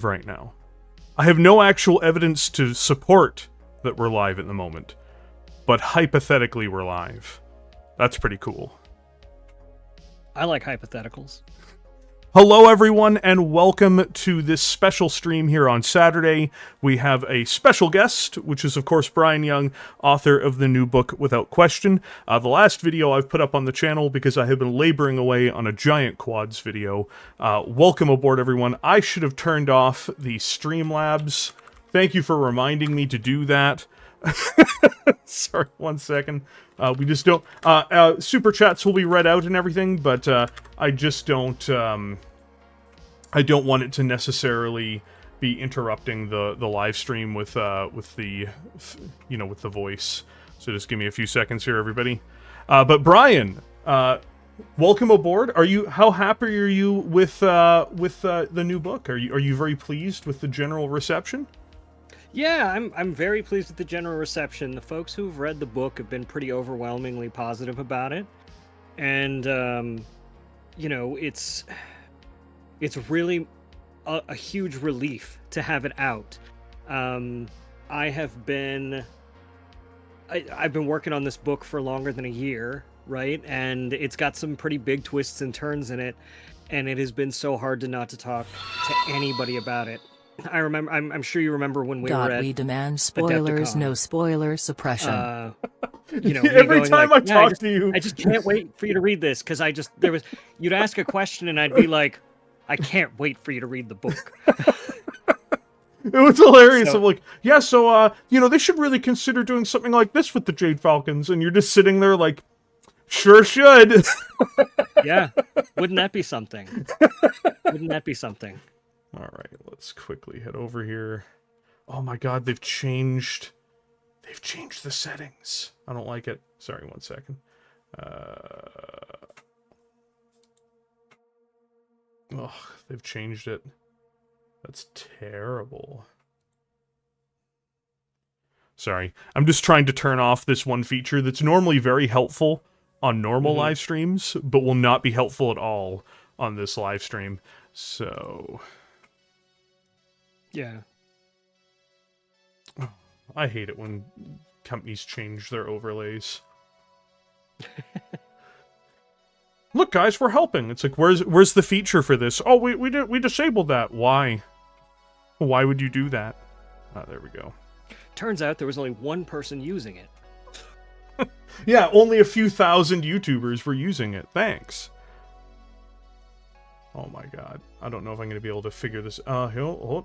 right now. I have no actual evidence to support that we're live at the moment, but hypothetically we're live. That's pretty cool. I like hypotheticals. Hello everyone, and welcome to this special stream here on Saturday. We have a special guest, which is of course Brian Young, author of the new book Without Question. The last video I've put up on the channel because I have been laboring away on a giant quads video. Welcome aboard everyone. I should have turned off the Streamlabs. Thank you for reminding me to do that. Sorry, 1 second. We just don't... super chats will be read out and everything, but I just don't... I don't want it to necessarily be interrupting the live stream with the with the voice. So just give me a few seconds here, everybody. But Brian, welcome aboard. How happy are you with the new book? Are you very pleased with the general reception? Yeah, I'm very pleased with the general reception. The folks who've read the book have been pretty overwhelmingly positive about it, and it's really a huge relief to have it out. I've been working on this book for longer than a year, right? And it's got some pretty big twists and turns in it, and it has been so hard not to talk to anybody about it. I remember. I'm sure you remember when we were at. We demand spoilers, no spoiler suppression. Every time I talk to you, I just can't wait for you to read this because you'd ask a question and I'd be like, I can't wait for you to read the book. It was hilarious. I'm like, yeah, so they should really consider doing something like this with the Jade Falcons, and you're just sitting there like, sure should. Yeah, wouldn't that be something? Wouldn't that be something? All right, let's quickly head over here. Oh my god, they've changed the settings. I don't like it. Sorry, 1 second. Oh, they've changed it. That's terrible. Sorry, I'm just trying to turn off this one feature that's normally very helpful on normal live streams, but will not be helpful at all on this live stream. So... yeah. I hate it when companies change their overlays. Look, guys, we're helping. It's like, where's the feature for this? Oh, we disabled that. Why? Why would you do that? Ah, there we go. Turns out there was only one person using it. Yeah, only a few thousand YouTubers were using it. Thanks. Oh my god. I don't know if I'm going to be able to figure this... oh.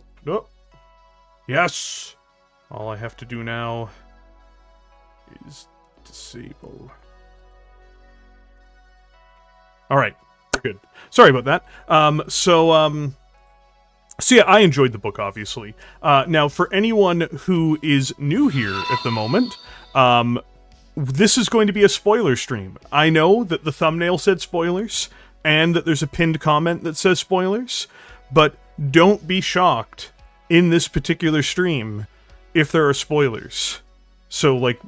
Yes! All I have to do now is disable. Alright, good. Sorry about that. So yeah, I enjoyed the book, obviously. Now, for anyone who is new here at the moment, this is going to be a spoiler stream. I know that the thumbnail said spoilers, and that there's a pinned comment that says spoilers, but don't be shocked in this particular stream if there are spoilers. So, like,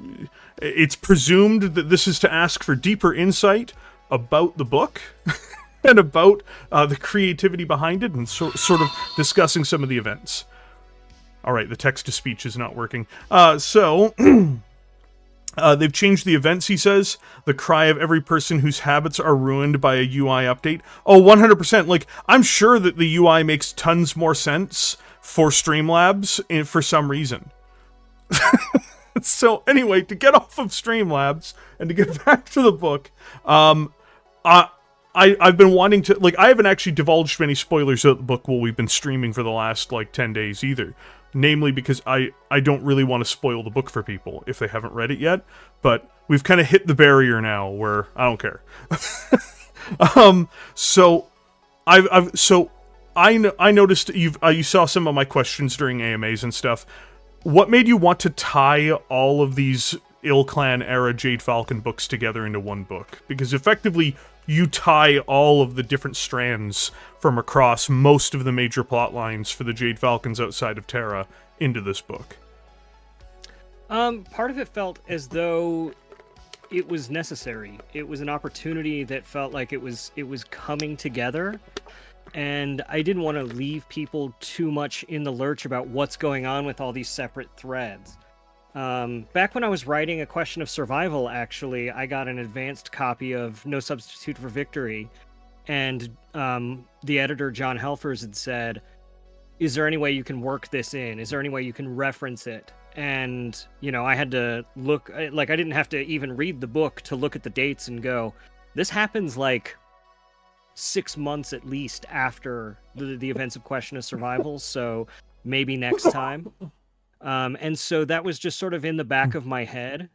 it's presumed that this is to ask for deeper insight about the book and about the creativity behind it and sort of discussing some of the events. Alright, the text-to-speech is not working. They've changed the events, he says. The cry of every person whose habits are ruined by a UI update. Oh, 100%. Like, I'm sure that the UI makes tons more sense for Streamlabs for some reason. So, anyway, to get off of Streamlabs and to get back to the book, I've been wanting to... Like, I haven't actually divulged many spoilers of the book while we've been streaming for the last, 10 days either. Namely because I don't really want to spoil the book for people if they haven't read it yet, but we've kind of hit the barrier now where I don't care. So I noticed you saw some of my questions during AMAs and stuff. What made you want to tie all of these Ill-Clan era Jade Falcon books together into one book? Because effectively you tie all of the different strands from across most of the major plot lines for the Jade Falcons outside of Terra into this book. Part of it felt as though it was necessary. It was an opportunity that felt like it was coming together. and I didn't want to leave people too much in the lurch about what's going on with all these separate threads. Back when I was writing A Question of Survival, actually, I got an advanced copy of No Substitute for Victory, and the editor, John Helfers, had said, is there any way you can work this in? Is there any way you can reference it? And, I had to look, like, I didn't have to even read the book to look at the dates and go, this happens, like, 6 months at least after the events of Question of Survival, so maybe next time. And so that was just sort of in the back of my head,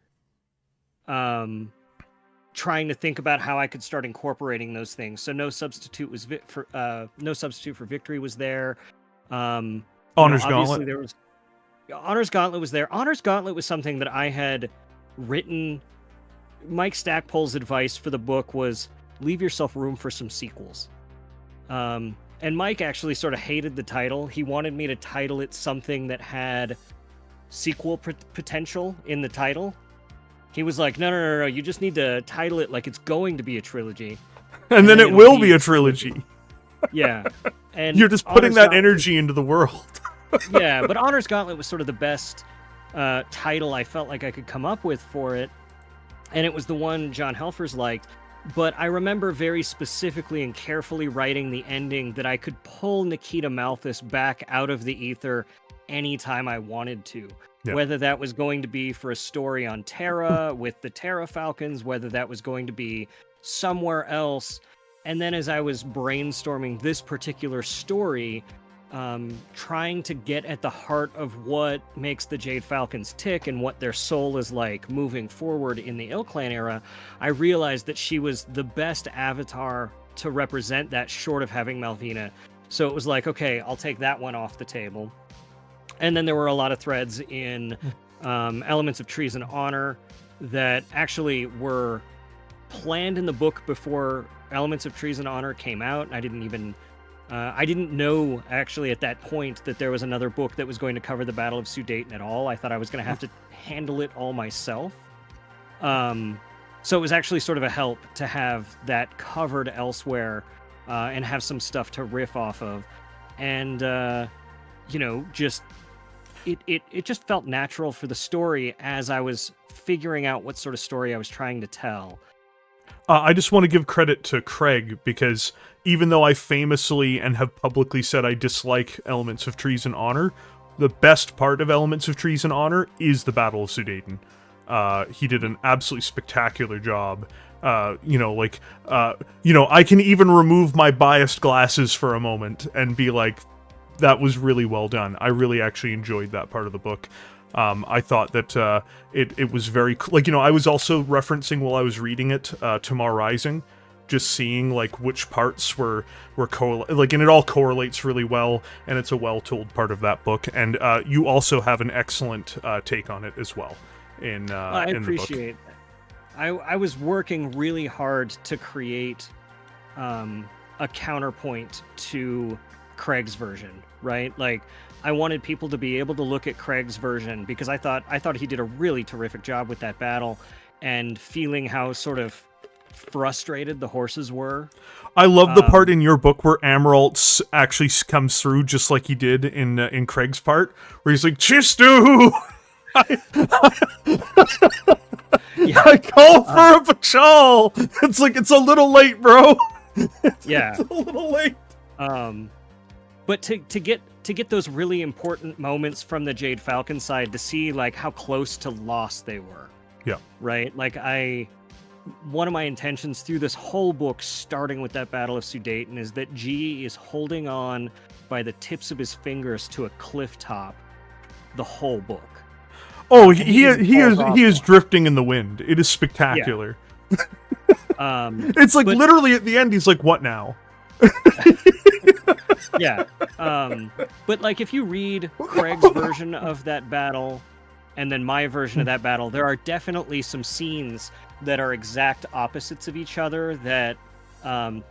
trying to think about how I could start incorporating those things. So No Substitute for Victory was there. Honor's Gauntlet. There was Honor's Gauntlet was there. Honor's Gauntlet was something that I had written. Mike Stackpole's advice for the book was leave yourself room for some sequels. And Mike actually sort of hated the title. He wanted me to title it something that had sequel potential in the title. He was like, no, you just need to title it like it's going to be a trilogy. And then it will be a trilogy. Yeah. And you're just putting that energy into the world. Yeah, but Honor's Gauntlet was sort of the best title I felt like I could come up with for it. And it was the one John Helfers liked. But I remember very specifically and carefully writing the ending that I could pull Nikita Malthus back out of the ether anytime I wanted to. Yeah. Whether that was going to be for a story on Terra with the Terra Falcons, whether that was going to be somewhere else. And then as I was brainstorming this particular story, trying to get at the heart of what makes the Jade Falcons tick and what their soul is like moving forward in the Ilclan era, I realized that she was the best avatar to represent that short of having Malvina. So it was like, okay, I'll take that one off the table. And then there were a lot of threads in Elements of Treason Honor that actually were planned in the book before Elements of Treason Honor came out. I didn't know actually at that point that there was another book that was going to cover the Battle of Sudan at all. I thought I was going to have to handle it all myself. So it was actually sort of a help to have that covered elsewhere and have some stuff to riff off of. And, just it just felt natural for the story as I was figuring out what sort of story I was trying to tell. I just want to give credit to Craig, because even though I famously and have publicly said I dislike Elements of Treason Honor, the best part of Elements of Treason Honor is the Battle of Sudan. He did an absolutely spectacular job. I can even remove my biased glasses for a moment and be like, that was really well done. I really actually enjoyed that part of the book. I thought that it was very... I was also referencing while I was reading it, Tomorrow Rising, just seeing, which parts were and it all correlates really well, and it's a well-told part of that book. And you also have an excellent take on it as well in the book. I appreciate that. I was working really hard to create a counterpoint to Craig's version, right? I wanted people to be able to look at Craig's version because I thought he did a really terrific job with that battle, and feeling how sort of frustrated the horses were. I love the part in your book where Amaralt actually comes through just like he did in Craig's part, where he's like, Chistu! I call for a patrol! It's like, it's a little late, bro! It's a little late. But to get those really important moments from the Jade Falcon side, to see how close to loss they were. Yeah. Right? One of my intentions through this whole book, starting with that Battle of Sudan, is that G is holding on by the tips of his fingers to a cliff top the whole book. Oh, he is drifting in the wind. It is spectacular. Yeah. It's literally at the end, he's like, what now? Yeah. But if you read Craig's version of that battle and then my version of that battle, there are definitely some scenes that are exact opposites of each other that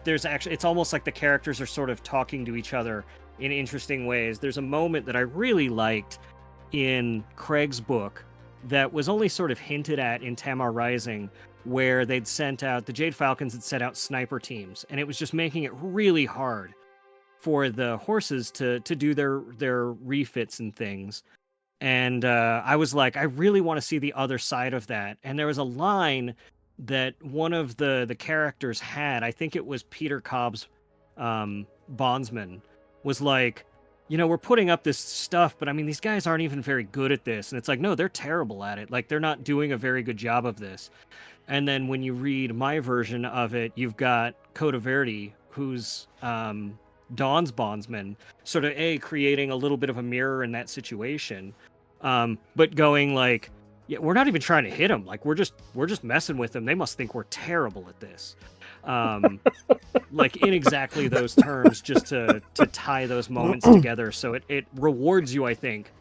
there's actually, it's almost like the characters are sort of talking to each other in interesting ways. There's a moment that I really liked in Craig's book that was only sort of hinted at in Tamar Rising, where the Jade Falcons had sent out sniper teams, and it was just making it really hard for the horses to do their refits and things. And I was like, I really want to see the other side of that. And there was a line that one of the characters had. I think it was Peter Cobb's bondsman, was like, we're putting up this stuff, but I mean, these guys aren't even very good at this. And it's like, no, they're terrible at it. Like, they're not doing a very good job of this. And then when you read my version of it, you've got Coda Verde, who's Dawn's bondsman, sort of creating a little bit of a mirror in that situation, but going like, yeah, we're not even trying to hit them. Like, we're just messing with them. They must think we're terrible at this. Like, in exactly those terms, just to tie those moments together. So it rewards you, I think,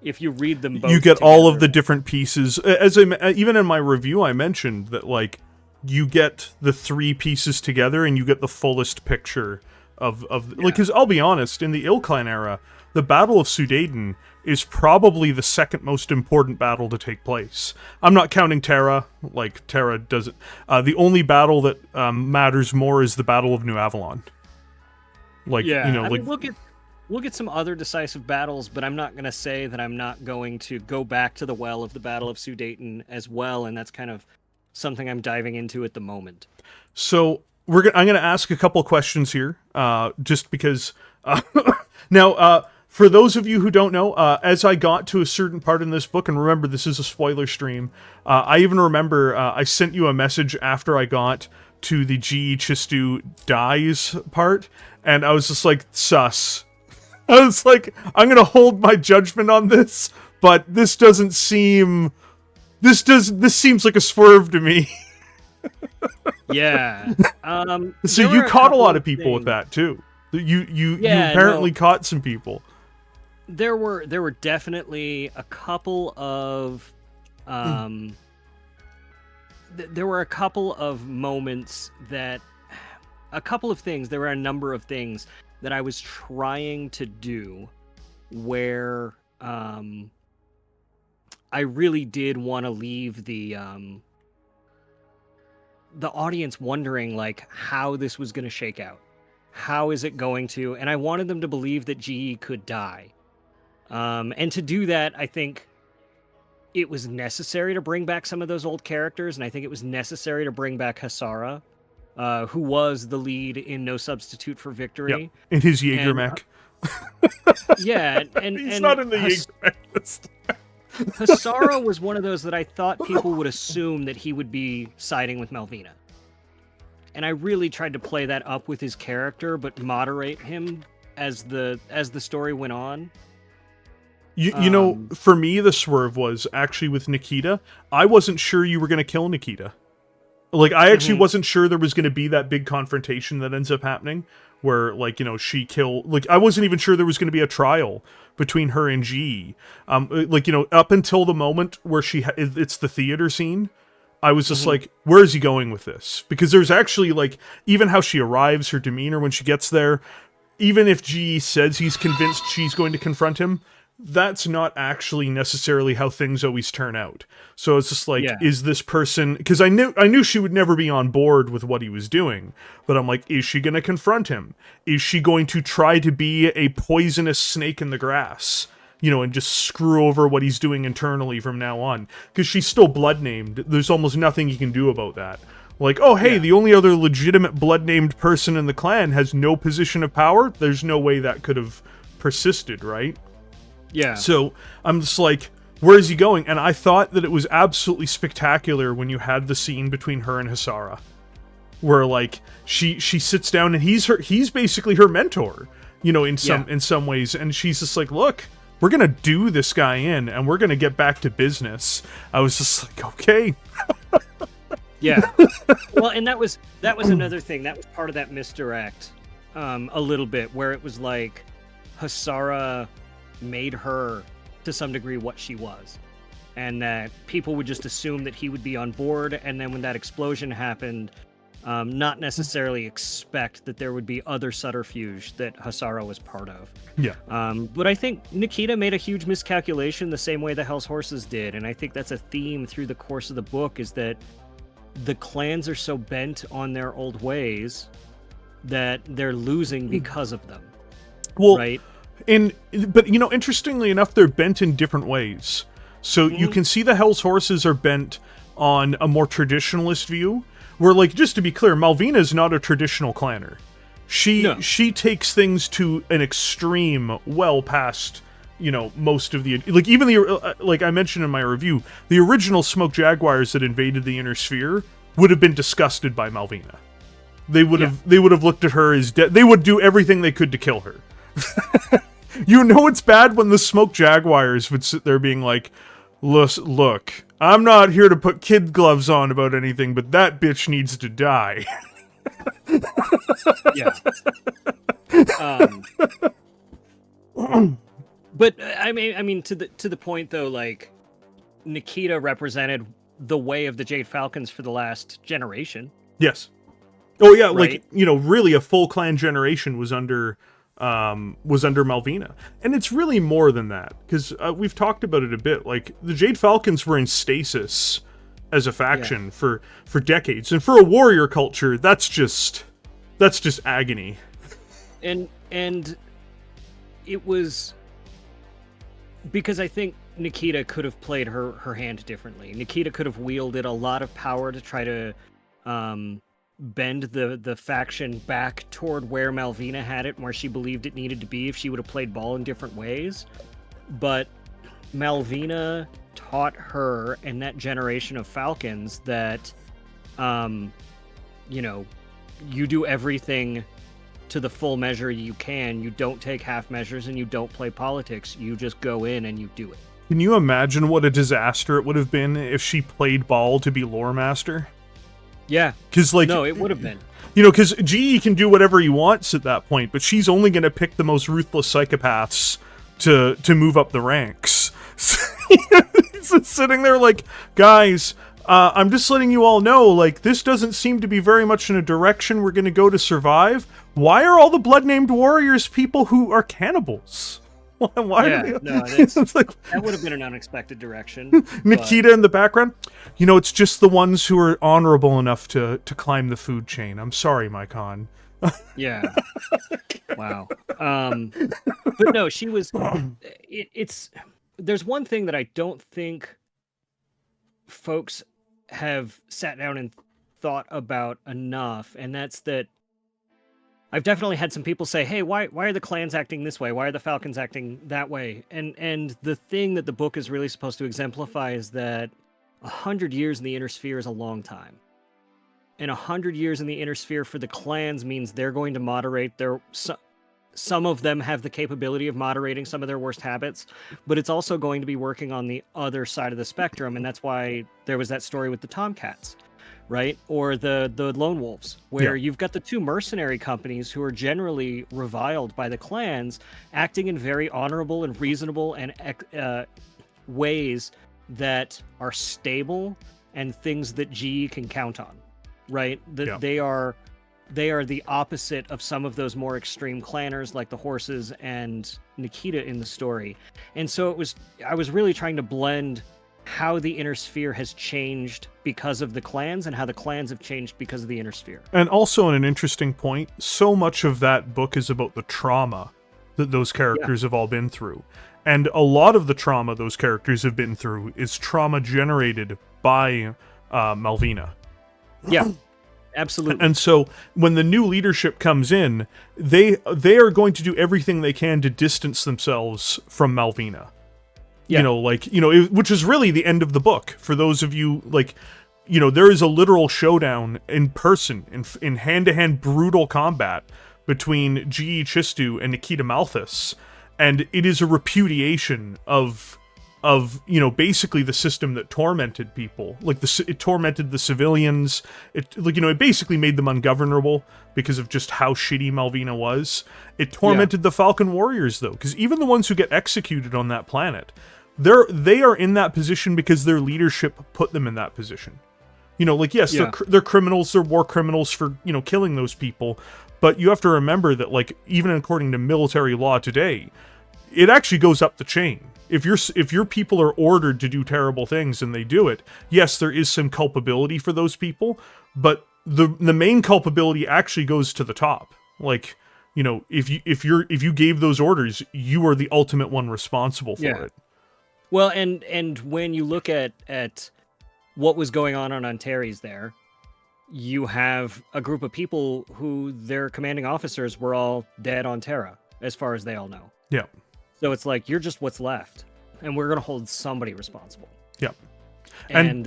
if you read them both. You get together. all of the different pieces. As even in my review, I mentioned that, like, you get the three pieces together and you get the fullest picture of like, because I'll be honest, in the Ilkline era, the Battle of Sudan is probably the second most important battle to take place. I'm not counting Terra. Like, Terra doesn't. The only battle that matters more is the Battle of New Avalon. Like, I like, mean, we'll get some other decisive battles, but I'm not going to say that I'm not going to go back to the well of the Battle of Sudan as well, and that's kind of something I'm diving into at the moment. So I'm going to ask a couple questions here, just because. Now, for those of you who don't know, as I got to a certain part in this book, and remember, this is a spoiler stream, I even remember I sent you a message after I got to the G.E. Chistu dies part, and I was just like, sus. I was like, I'm going to hold my judgment on this, but this doesn't seem... This seems like a swerve to me. Yeah. So you caught a lot of people with that, too. You apparently caught some people. There were definitely a couple of there were a couple of moments that there were a number of things that I was trying to do where I really did want to leave the audience wondering, like, how this was going to shake out. How is it going to? And I wanted them to believe that GE could die. And to do that, I think it was necessary to bring back some of those old characters, and I think it was necessary to bring back Hasara, who was the lead in No Substitute for Victory. Yep. In his Jaeger mech. Yeah, and he's not in the Jaeger mech list. Hasara was one of those that I thought people would assume that he would be siding with Malvina. And I really tried to play that up with his character, but moderate him as the story went on. You know, for me, the swerve was actually with Nikita. I wasn't sure you were going to kill Nikita. Like, I actually wasn't sure there was going to be that big confrontation that ends up happening, where, like, she killed... Like, I wasn't even sure there was going to be a trial between her and G. Like, up until the moment where it's the theater scene, I was just like, where is he going with this? Because there's actually, like, even how she arrives, her demeanor when she gets there, even if G says he's convinced she's going to confront him, that's not actually necessarily how things always turn out. So it's just like, is this person... Because I knew she would never be on board with what he was doing, but I'm like, is she going to confront him? Is she going to try to be a poisonous snake in the grass? And just screw over what he's doing internally from now on? Because she's still blood-named. There's almost nothing you can do about that. Like, oh, hey, the only other legitimate blood-named person in the clan has no position of power? There's no way that could have persisted, right? Yeah. So I'm just like, where is he going? And I thought that it was absolutely spectacular when you had the scene between her and Hasara, where, like, she sits down and he's basically her mentor, in some ways, and she's just like, look, we're gonna do this guy in, and we're gonna get back to business. I was just like, okay. Yeah. Well, and that was another thing. That was part of that misdirect, a little bit, where it was like Hasara made her to some degree what she was, and that people would just assume that he would be on board, and then when that explosion happened, not necessarily expect that there would be other subterfuge that Hasara was part of. Yeah. But I think Nikita made a huge miscalculation the same way the Hell's Horses did, and I think that's a theme through the course of the book, is that the clans are so bent on their old ways that they're losing because of them. Well, right? but interestingly enough, they're bent in different ways. So you can see the Hell's Horses are bent on a more traditionalist view, where, like, just to be clear, Malvina is not a traditional clanner. She takes things to an extreme, well past, most of the, like, even the, like I mentioned in my review, the original Smoke Jaguars that invaded the Inner Sphere would have been disgusted by Malvina. They would have looked at her as dead. They would do everything they could to kill her. It's bad when the Smoke Jaguars would sit there being like, look, I'm not here to put kid gloves on about anything, but that bitch needs to die. Yeah. But I mean, to the point though, like, Nikita represented the way of the Jade Falcons for the last generation. Yes. Oh yeah, right? like, really a full clan generation was under Malvina. And it's really more than that, because we've talked about it a bit. Like, the Jade Falcons were in stasis as a faction for decades, and for a warrior culture, that's just agony. And it was because I think Nikita could have played her hand differently. Nikita could have wielded a lot of power to try to bend the faction back toward where Malvina had it and where she believed it needed to be if she would have played ball in different ways. But Malvina taught her and that generation of Falcons that, you do everything to the full measure you can. You don't take half measures and you don't play politics. You just go in and you do it. Can you imagine what a disaster it would have been if she played ball to be lore master? Yeah. Because, like, no, it would have been. Because GE can do whatever he wants at that point, but she's only going to pick the most ruthless psychopaths to move up the ranks. He's sitting there like, guys, I'm just letting you all know, like, this doesn't seem to be very much in a direction we're going to go to survive. Why are all the blood-named warriors people who are cannibals? Why yeah, are they... no, it's like... that would have been an unexpected direction. Nikita in the background. It's just the ones who are honorable enough to climb the food chain. I'm sorry, Mycon. Yeah. Wow. But no, she was... It's... There's one thing that I don't think folks have sat down and thought about enough, and that's that I've definitely had some people say, hey, why are the clans acting this way? Why are the Falcons acting that way? And the thing that the book is really supposed to exemplify is that 100 years in the Inner Sphere is a long time. And 100 years in the Inner Sphere for the clans means they're going to moderate their... Some of them have the capability of moderating some of their worst habits, but it's also going to be working on the other side of the spectrum, and that's why there was that story with the Tomcats, right? Or the Lone Wolves, where you've got the two mercenary companies who are generally reviled by the clans, acting in very honorable and reasonable and ways that are stable and things that GE can count on, right? They are the opposite of some of those more extreme clanners like the Horses and Nikita in the story. And so I was really trying to blend how the Inner Sphere has changed because of the clans and how the clans have changed because of the Inner Sphere. And also, an interesting point, so much of that book is about the trauma that those characters have all been through. And a lot of the trauma those characters have been through is trauma generated by Malvina. Yeah. Absolutely. And so when the new leadership comes in, they are going to do everything they can to distance themselves from Malvina. Yeah. Which is really the end of the book. For those of you, there is a literal showdown in person, in hand-to-hand brutal combat between G.E. Chistu and Nikita Malthus. And it is a repudiation of basically the system that tormented people. It tormented the civilians. It basically made them ungovernable because of just how shitty Malvina was. It tormented the Falcon Warriors, though, because even the ones who get executed on that planet, they are in that position because their leadership put them in that position. They're criminals, they're war criminals for, killing those people, but you have to remember that, even according to military law today, it actually goes up the chain. If your people are ordered to do terrible things and they do it, yes, there is some culpability for those people, but the main culpability actually goes to the top. you know, if you gave those orders, you are the ultimate one responsible for it. Well, and when you look at what was going on Antares there, you have a group of people who their commanding officers were all dead on Terra, as far as they all know. Yeah. So it's like, you're just what's left, and we're going to hold somebody responsible. Yeah. And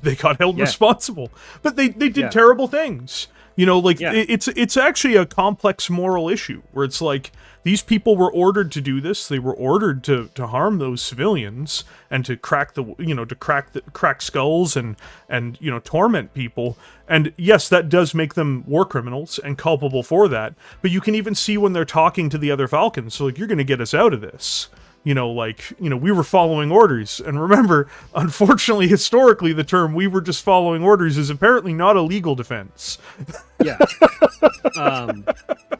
they got held responsible, but they did terrible things. You know, like it's actually a complex moral issue where it's like these people were ordered to do this. They were ordered to harm those civilians and to crack skulls and torment people. And yes, that does make them war criminals and culpable for that. But you can even see when they're talking to the other Falcons. So like, you're going to get us out of this. We were following orders. And remember, unfortunately, historically, the term "we were just following orders" is apparently not a legal defense. Yeah.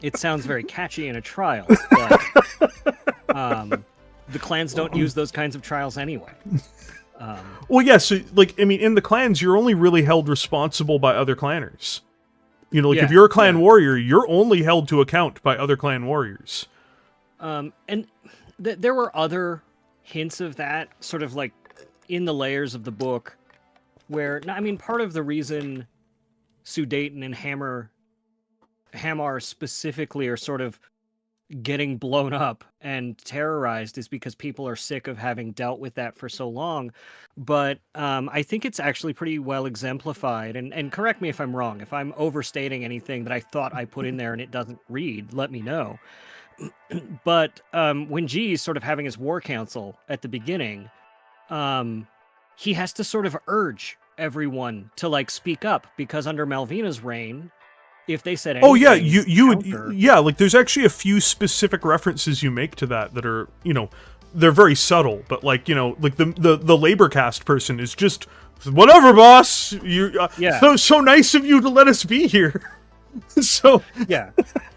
It sounds very catchy in a trial, but the clans don't use those kinds of trials anyway. Well, yeah, so, in the clans, you're only really held responsible by other clanners. If you're a clan warrior, you're only held to account by other clan warriors. And there were other hints of that, sort of like in the layers of the book, where, part of the reason Sudan and Hamar specifically are sort of getting blown up and terrorized is because people are sick of having dealt with that for so long. But I think it's actually pretty well exemplified, and correct me if I'm wrong. If I'm overstating anything that I thought I put in there and it doesn't read, let me know. But when G is sort of having his war council at the beginning, he has to sort of urge everyone to like speak up, because under Malvina's reign, if they said anything, there's actually a few specific references you make to that are, they're very subtle, but the labor caste person is just, whatever, boss, so nice of you to let us be here. So yeah,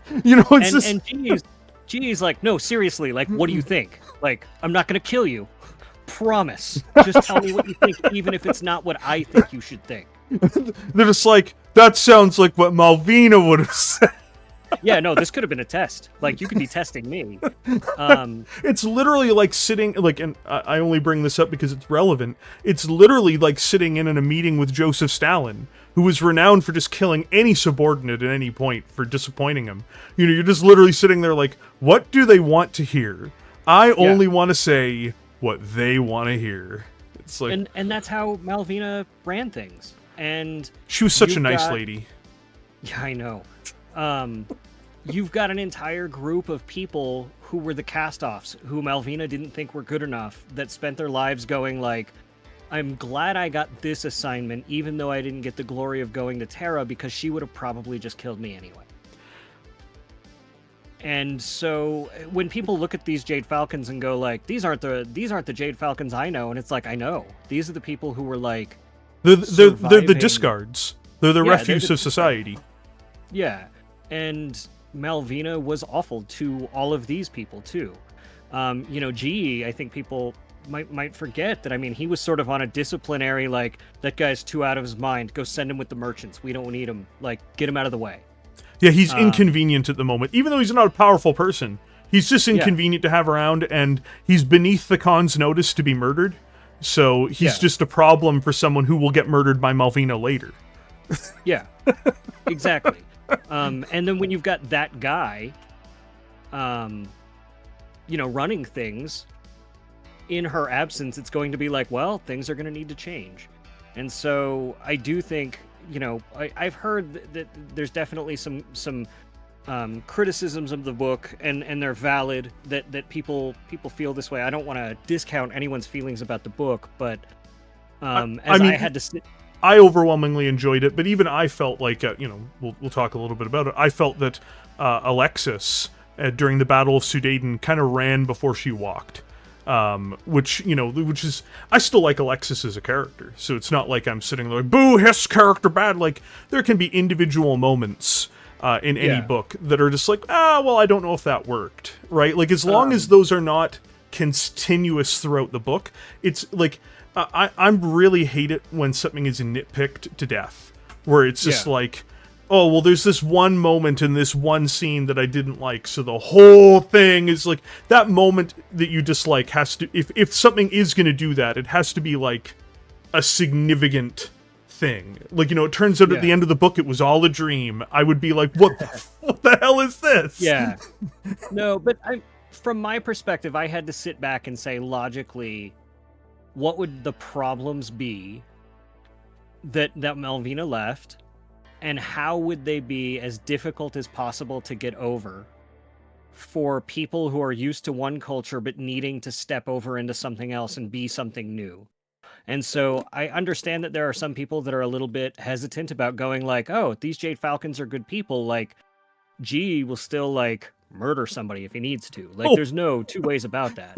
it's G's like, no, seriously, like, what do you think? Like, I'm not gonna kill you. Promise. Just tell me what you think, even if it's not what I think you should think. They're just like, that sounds like what Malvina would have said. Yeah, no, this could have been a test. Like, you could be testing me. It's literally like sitting, and I only bring this up because it's relevant. It's literally like sitting in a meeting with Joseph Stalin, who was renowned for just killing any subordinate at any point for disappointing him. You're just literally sitting there like, what do they want to hear? I only want to say what they want to hear. It's like, and that's how Malvina ran things. And she was such a nice lady. Yeah, I know. You've got an entire group of people who were the cast-offs, who Malvina didn't think were good enough, that spent their lives going like, I'm glad I got this assignment, even though I didn't get the glory of going to Terra, because she would have probably just killed me anyway. And so when people look at these Jade Falcons and go like, these aren't the Jade Falcons I know, and it's like, I know. These are the people who were like, they're the discards. They're the refuse of society. Yeah, and Malvina was awful to all of these people too. GE, I think people might forget that. He was sort of on a disciplinary, like, that guy's too out of his mind. Go send him with the merchants. We don't need him. Like, get him out of the way. Yeah, he's inconvenient at the moment. Even though he's not a powerful person, he's just inconvenient to have around, and he's beneath the Khan's notice to be murdered. So he's just a problem for someone who will get murdered by Malvina later. Yeah, exactly. And then when you've got that guy, running things, in her absence, it's going to be like, well, things are going to need to change. And so I do think, I've heard that there's definitely some criticisms of the book, and they're valid, that people feel this way. I don't want to discount anyone's feelings about the book, but I had to sit... I overwhelmingly enjoyed it, but even I felt like, we'll talk a little bit about it. I felt that Alexis, during the Battle of Sudan, kind of ran before she walked. Which is, I still like Alexis as a character, so it's not like I'm sitting there like, boo, his character bad. Like, there can be individual moments in any book that are just like, I don't know if that worked, right? Like, as long as those are not continuous throughout the book, it's like, I really hate it when something is nitpicked to death, where it's just like, oh, well, there's this one moment in this one scene that I didn't like, so the whole thing is like, that moment that you dislike has to, if something is going to do that, it has to be like a significant thing. Like, you know, it turns out at the end of the book it was all a dream. I would be like, what the hell is this? Yeah. No, but from my perspective, I had to sit back and say, logically, what would the problems be that Malvina left, and how would they be as difficult as possible to get over for people who are used to one culture but needing to step over into something else and be something new? And so I understand that there are some people that are a little bit hesitant about going like, oh, these Jade Falcons are good people. Like, G will still like murder somebody if he needs to. Like, there's no two ways about that.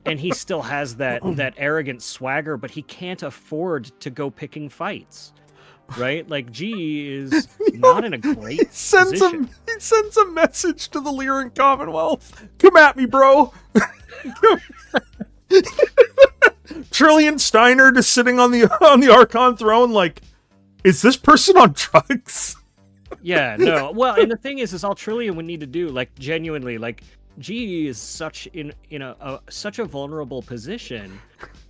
And he still has that arrogant swagger, but he can't afford to go picking fights, right? Like, G is not in a great position. He sends a message to the Lyran Commonwealth. Come at me, bro. Trillian Steiner just sitting on the Archon throne, like, is this person on drugs? Yeah, no. Well, and the thing is all Trillian would need to do, like, genuinely, like, G is such in such a vulnerable position.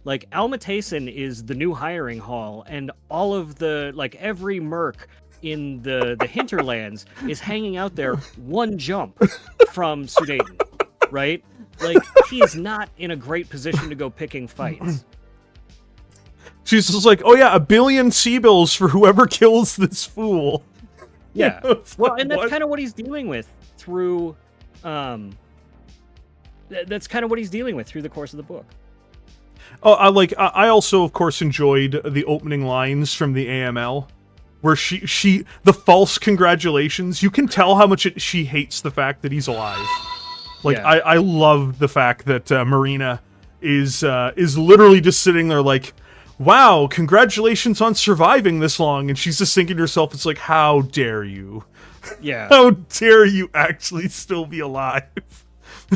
Like, Almatason is the new hiring hall, and all of the, like, every merc in the hinterlands is hanging out there one jump from Sudan, right? Like, he is not in a great position to go picking fights. She's just like, oh yeah, 1 billion sea-bills for whoever kills this fool. Yeah. You know, well, and that's kind of what he's dealing with through... that's kind of what he's dealing with through the course of the book. Oh, I also, of course, enjoyed the opening lines from the AML, where she the false congratulations. You can tell how much she hates the fact that he's alive. Like, Yeah. I love the fact that Marina is literally just sitting there like, wow, congratulations on surviving this long, and she's just thinking to herself, it's like, how dare you? Yeah. How dare you actually still be alive?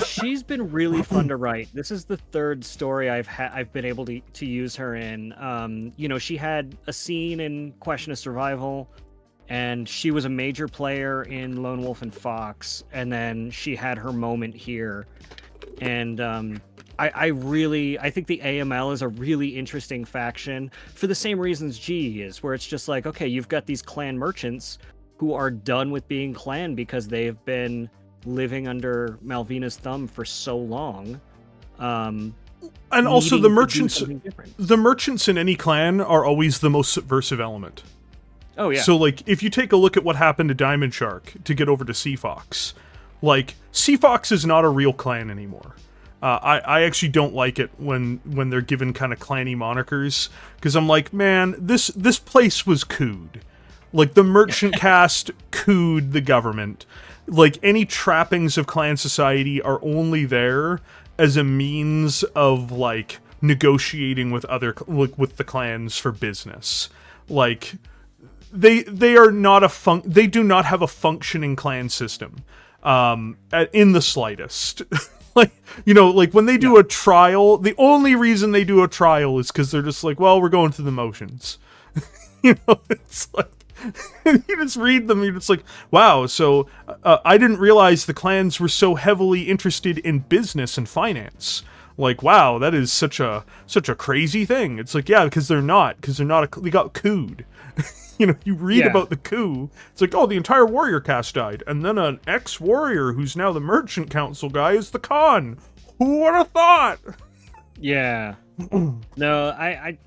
She's been really fun to write. This is the third story I've been able to use her in. You know, she had a scene in Question of Survival, and she was a major player in Lone Wolf and Fox, and then she had her moment here. And I think the AML is a really interesting faction for the same reasons G is, where it's just like, okay, you've got these clan merchants who are done with being clan because they've been living under Malvina's thumb for so long. And also the merchants in any clan are always the most subversive element. Oh yeah. So like, if you take a look at what happened to Diamond Shark to get over to Sea Fox, like, Sea Fox is not a real clan anymore. I actually don't like it when they're given kind of clanny monikers, because I'm like, man, this place was cooed. Like, the merchant caste cooed the government. Like, any trappings of clan society are only there as a means of, like, negotiating with with the clans for business. Like, they are not they do not have a functioning clan system in the slightest. Like, you know, like, when they do a trial, the only reason they do a trial is because they're just like, well, we're going through the motions. You know, it's like, you just read them, you're just like, wow, so I didn't realize the clans were so heavily interested in business and finance. Like, wow, that is such a crazy thing. It's like, yeah, because they're not they got cooed. You know, you read about the coup, it's like, oh, the entire warrior caste died, and then an ex-warrior who's now the merchant council guy is the Khan. Who would have thought? Yeah. No, I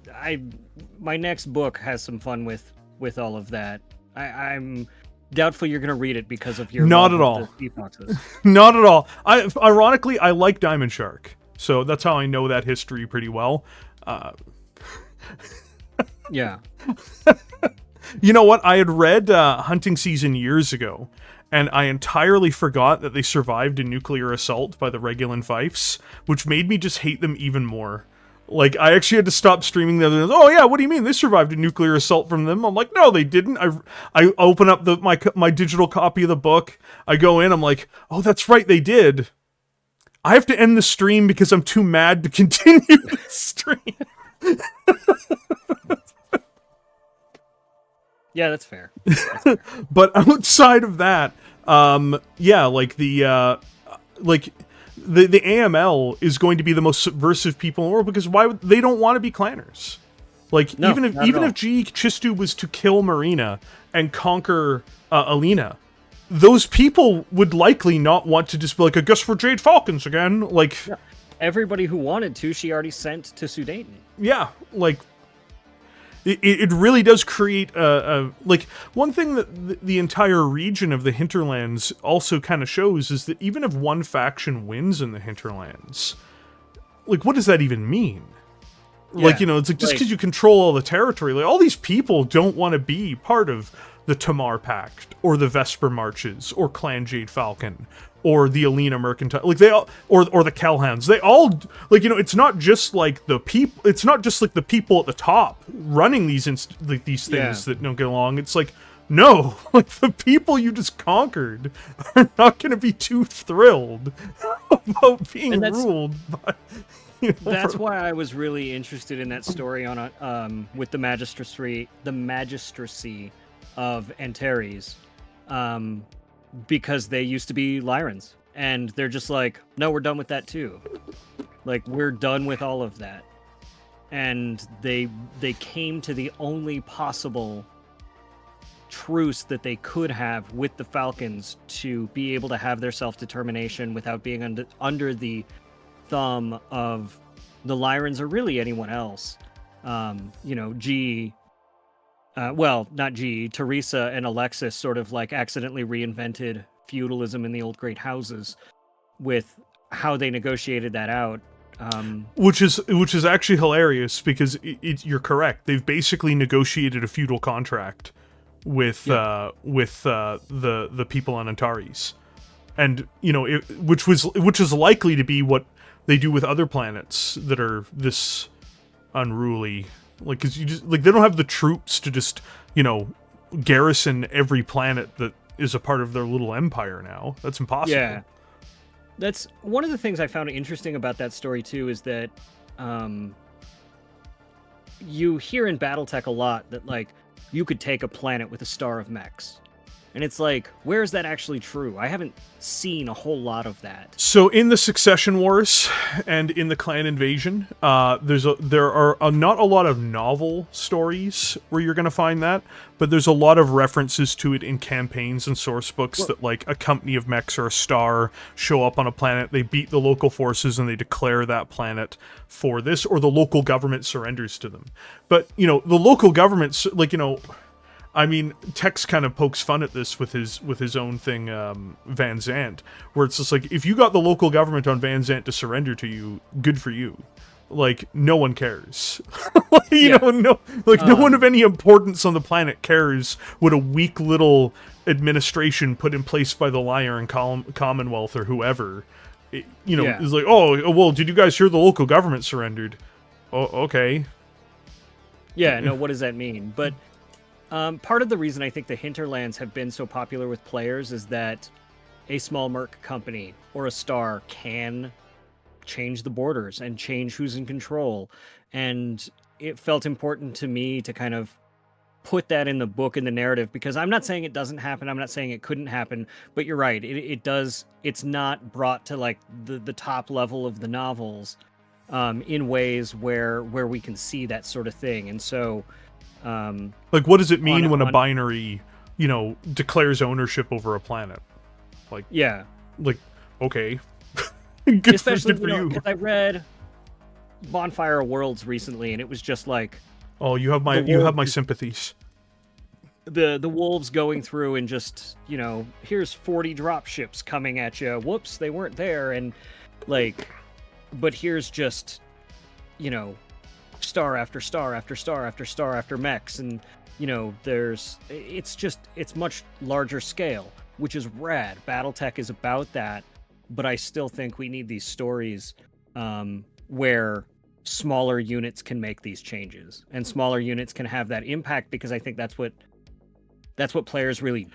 my next book has some fun with all of that. I'm doubtful you're going to read it because of your not at all. Not at all. Ironically, I like Diamond Shark, so that's how I know that history pretty well. Yeah. You know what? I had read Hunting Season years ago, and I entirely forgot that they survived a nuclear assault by the Regulan Fifes, which made me just hate them even more. Like, I actually had to stop streaming the other day. Oh yeah, what do you mean? They survived a nuclear assault from them? I'm like, no, they didn't. I open up my digital copy of the book. I go in, I'm like, oh, that's right, they did. I have to end the stream because I'm too mad to continue the stream. Yeah, that's fair. That's fair. But outside of that, yeah, like the AML is going to be the most subversive people in the world, because they don't want to be clanners. Like, No, even if GE Chistu was to kill Marina and conquer Alina, those people would likely not want to just be like, I guess we're Jade Falcons again. Like, yeah. Everybody who wanted to, she already sent to Sudan. Yeah, like, it really does create like, one thing that the entire region of the hinterlands also kind of shows is that even if one faction wins in the hinterlands, like, what does that even mean? Yeah, like, it's like, just because you control all the territory, like, all these people don't want to be part of the Tamar Pact or the Vesper Marches or Clan Jade Falcon or the Alina Mercantile, like, they all, or the Kellhounds, they all, like, it's not just like the people, it's not just like the people at the top running these things that don't get along. It's like, no, like, the people you just conquered are not going to be too thrilled about being ruled by. That's why I was really interested in that story on with the magistracy of Antares, because they used to be Lyrans, and they're just like, no, we're done with that too. Like, we're done with all of that, and they came to the only possible truce that they could have with the Falcons to be able to have their self-determination without being under the thumb of the Lyrans or really anyone else. Not G, Teresa and Alexis sort of like accidentally reinvented feudalism in the old great houses with how they negotiated that out. Which is actually hilarious, because you're correct. They've basically negotiated a feudal contract with the people on Antares, and which is likely to be what they do with other planets that are this unruly. Like, because they don't have the troops to just garrison every planet that is a part of their little empire now. That's impossible. Yeah. That's one of the things I found interesting about that story too, is that you hear in Battletech a lot that, like, you could take a planet with a star of mechs. And it's like, where is that actually true? I haven't seen a whole lot of that. So in the Succession Wars and in the Clan Invasion, there are not a lot of novel stories where you're going to find that, but there's a lot of references to it in campaigns and source books that, like, a company of mechs or a star show up on a planet, they beat the local forces, and they declare that planet for this, or the local government surrenders to them. But, the local government, like, I mean, Tex kind of pokes fun at this with his own thing, Van Zant, where it's just like, if you got the local government on Van Zant to surrender to you, good for you. Like, no one cares. No one of any importance on the planet cares what a weak little administration put in place by the Liar and Commonwealth or whoever, is like, oh, well, did you guys hear the local government surrendered? Oh, okay. Yeah, no, what does that mean? But part of the reason I think the hinterlands have been so popular with players is that a small merc company or a star can change the borders and change who's in control. And it felt important to me to kind of put that in the book, in the narrative, because I'm not saying it doesn't happen. I'm not saying it couldn't happen, but you're right. It does. It's not brought to like the top level of the novels in ways where we can see that sort of thing. And so, like, what does it mean when a binary, declares ownership over a planet? Like, yeah, like, okay. good Especially for you. because I read Bonfire of Worlds recently, and it was just like, oh, you have my sympathies. The wolves going through and just, here's 40 drop ships coming at you. Whoops, they weren't there. And like, but here's just, star after star after star after star after mechs. And, it's much larger scale, which is rad. Battletech is about that. But I still think we need these stories where smaller units can make these changes, and smaller units can have that impact, because I think that's what players really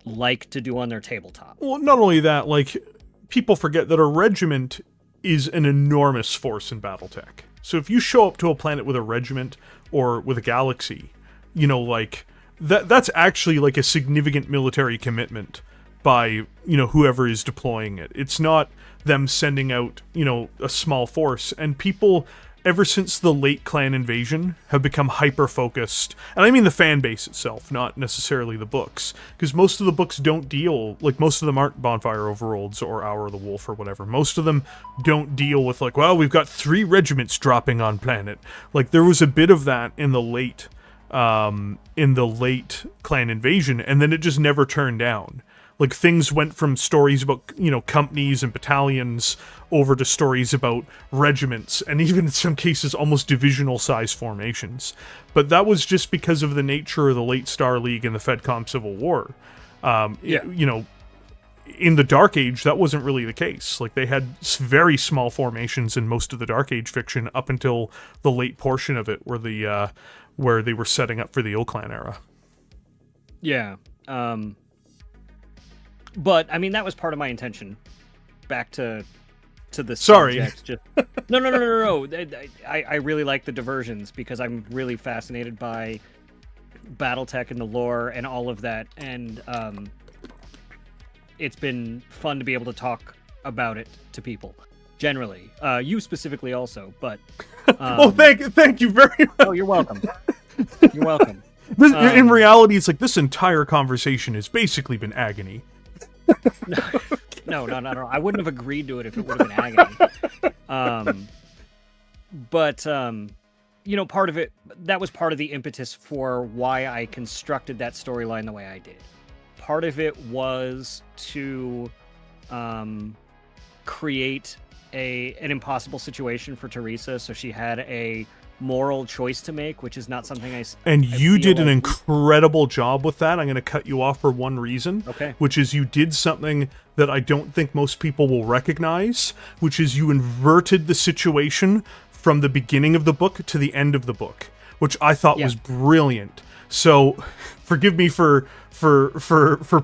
like to do on their tabletop. Well, not only that, like, people forget that a regiment is an enormous force in Battletech. So if you show up to a planet with a regiment or with a galaxy, like, that's actually like a significant military commitment by, whoever is deploying it. It's not them sending out, a small force. And people, ever since the late clan invasion, have become hyper-focused. And I mean the fan base itself, not necessarily the books. Because most of the books don't deal, like, most of them aren't Bonfire Overlords or Hour of the Wolf or whatever. Most of them don't deal with, like, well, we've got 3 regiments dropping on planet. Like, there was a bit of that in the late clan invasion, and then it just never turned down. Like, things went from stories about, companies and battalions over to stories about regiments, and even in some cases almost divisional size formations. But that was just because of the nature of the late Star League and the FedCom Civil War. In the Dark Age, that wasn't really the case. Like, they had very small formations in most of the Dark Age fiction up until the late portion of it, where they were setting up for the O-Clan era. Yeah. But I mean, that was part of my intention. Back to the subject. Just no. I really like the diversions because I'm really fascinated by Battletech and the lore and all of that, and it's been fun to be able to talk about it to people. Generally, you specifically also, but well, thank you very much. Oh, you're welcome. You're welcome. In reality, it's like this entire conversation has basically been agony. No. I wouldn't have agreed to it if it would have been agony. But part of it, that was part of the impetus for why I constructed that storyline the way I did. Part of it was to create an impossible situation for Teresa, so she had a moral choice to make, which is not something And you did an incredible job with that. I'm going to cut you off for one reason. Okay. Which is you did something that I don't think most people will recognize, which is you inverted the situation from the beginning of the book to the end of the book, which I thought was brilliant. So forgive me for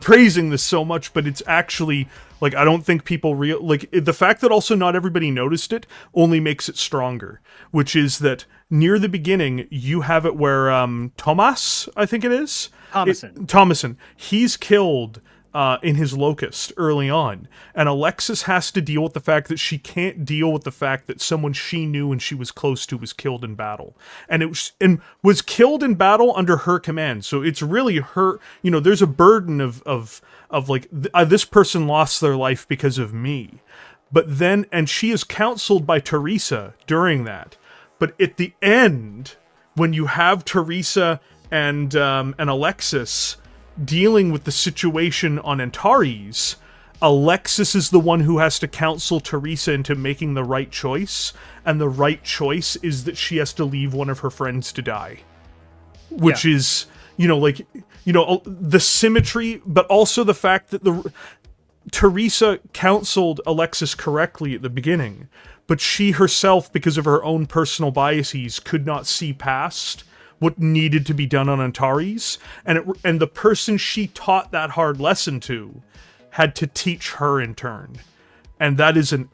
praising this so much, but it's actually, like, I don't think people the fact that also not everybody noticed it only makes it stronger, which is that near the beginning you have it where Thomas, I think it is Thomason, he's killed in his locust early on, and Alexis has to deal with the fact that she can't deal with the fact that someone she knew and she was close to was killed in battle, and was killed in battle under her command. So it's really her, there's a burden of like, this person lost their life because of me. But then, and she is counseled by Teresa during that. But at the end, when you have Teresa and Alexis dealing with the situation on Antares, Alexis is the one who has to counsel Teresa into making the right choice, and the right choice is that she has to leave one of her friends to die. Which is, the symmetry, but also the fact that Teresa counseled Alexis correctly at the beginning, but she herself, because of her own personal biases, could not see past what needed to be done on Antares, and the person she taught that hard lesson to had to teach her in turn. And that is an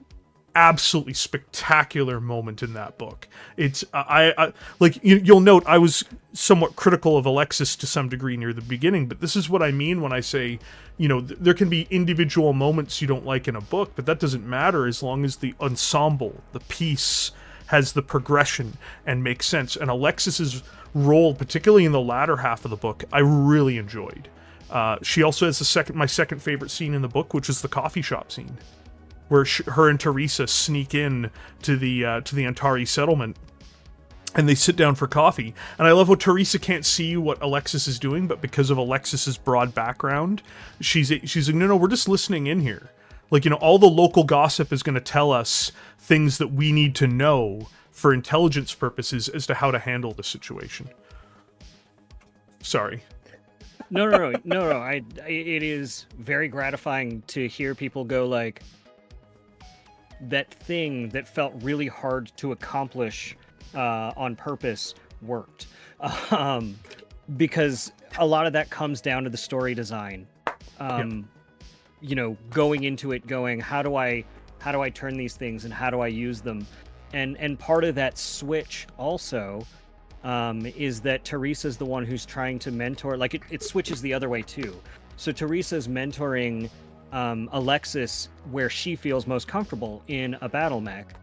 absolutely spectacular moment in that book. It's you'll note I was somewhat critical of Alexis to some degree near the beginning, but this is what I mean when I say, there can be individual moments you don't like in a book, but that doesn't matter as long as the ensemble, the piece, has the progression and makes sense. And Alexis's role, particularly in the latter half of the book, I really enjoyed. She also has my second favorite scene in the book, which is the coffee shop scene, where her and Teresa sneak in to the Antares settlement, and they sit down for coffee. And I love how Teresa can't see what Alexis is doing, but because of Alexis's broad background, she's like, no, we're just listening in here. Like, all the local gossip is going to tell us things that we need to know for intelligence purposes as to how to handle the situation. Sorry. No. It is very gratifying to hear people go like, that thing that felt really hard to accomplish on purpose worked. Because a lot of that comes down to the story design. Going into it going, how do I turn these things and how do I use them? And part of that switch also is that Teresa's the one who's trying to mentor. Like it switches the other way too. So Teresa's mentoring Alexis where she feels most comfortable in a battle mech.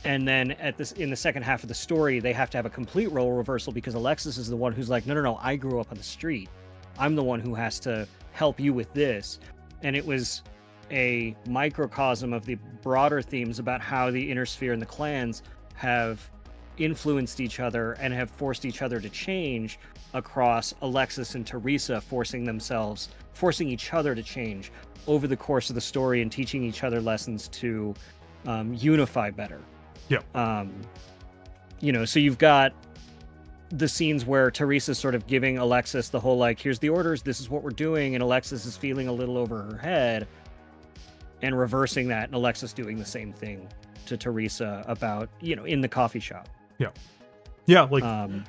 And then in the second half of the story, they have to have a complete role reversal because Alexis is the one who's like, no, I grew up on the street. I'm the one who has to help you with this. And it was a microcosm of the broader themes about how the Inner Sphere and the clans have influenced each other and have forced each other to change across Alexis and Teresa, forcing each other to change over the course of the story and teaching each other lessons to unify better. Yeah. So you've got the scenes where Teresa's sort of giving Alexis the whole, like, here's the orders, this is what we're doing, and Alexis is feeling a little over her head, and reversing that, and Alexis doing the same thing to Teresa about, in the coffee shop. Yeah. Yeah, like,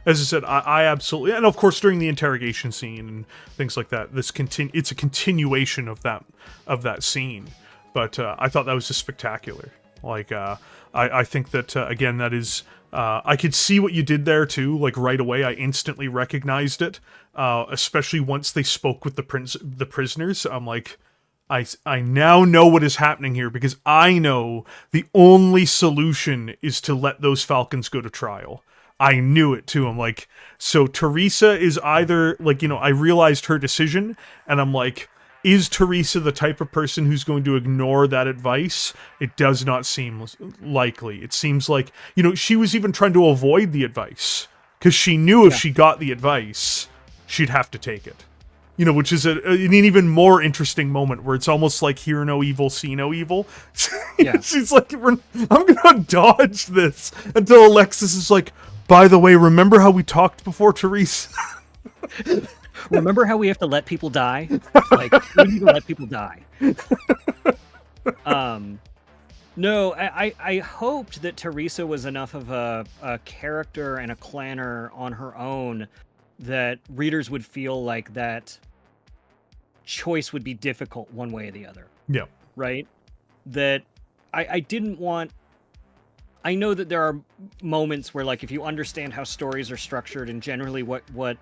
as I said, I absolutely, and of course during the interrogation scene and things like that, it's a continuation of that scene, but I thought that was just spectacular. Like, I think that, again, that is, I could see what you did there, too. Like, right away, I instantly recognized it, especially once they spoke with the prisoners. I'm like, I now know what is happening here, because I know the only solution is to let those Falcons go to trial. I knew it, too. I'm like, so Teresa is either, like, I realized her decision, and I'm like, is Teresa the type of person who's going to ignore that advice? It does not seem likely. It seems like, she was even trying to avoid the advice because she knew if she got the advice, she'd have to take it. Which is an even more interesting moment where it's almost like hear no evil, see no evil. Yeah. She's like, I'm going to dodge this until Alexis is like, by the way, remember how we talked before, Teresa? Remember how we have to let people die? Like, we need to let people die. No, I hoped that Teresa was enough of a character and a clanner on her own that readers would feel like that choice would be difficult one way or the other. Yeah. Right? That I didn't want... I know that there are moments where, like, if you understand how stories are structured and generally what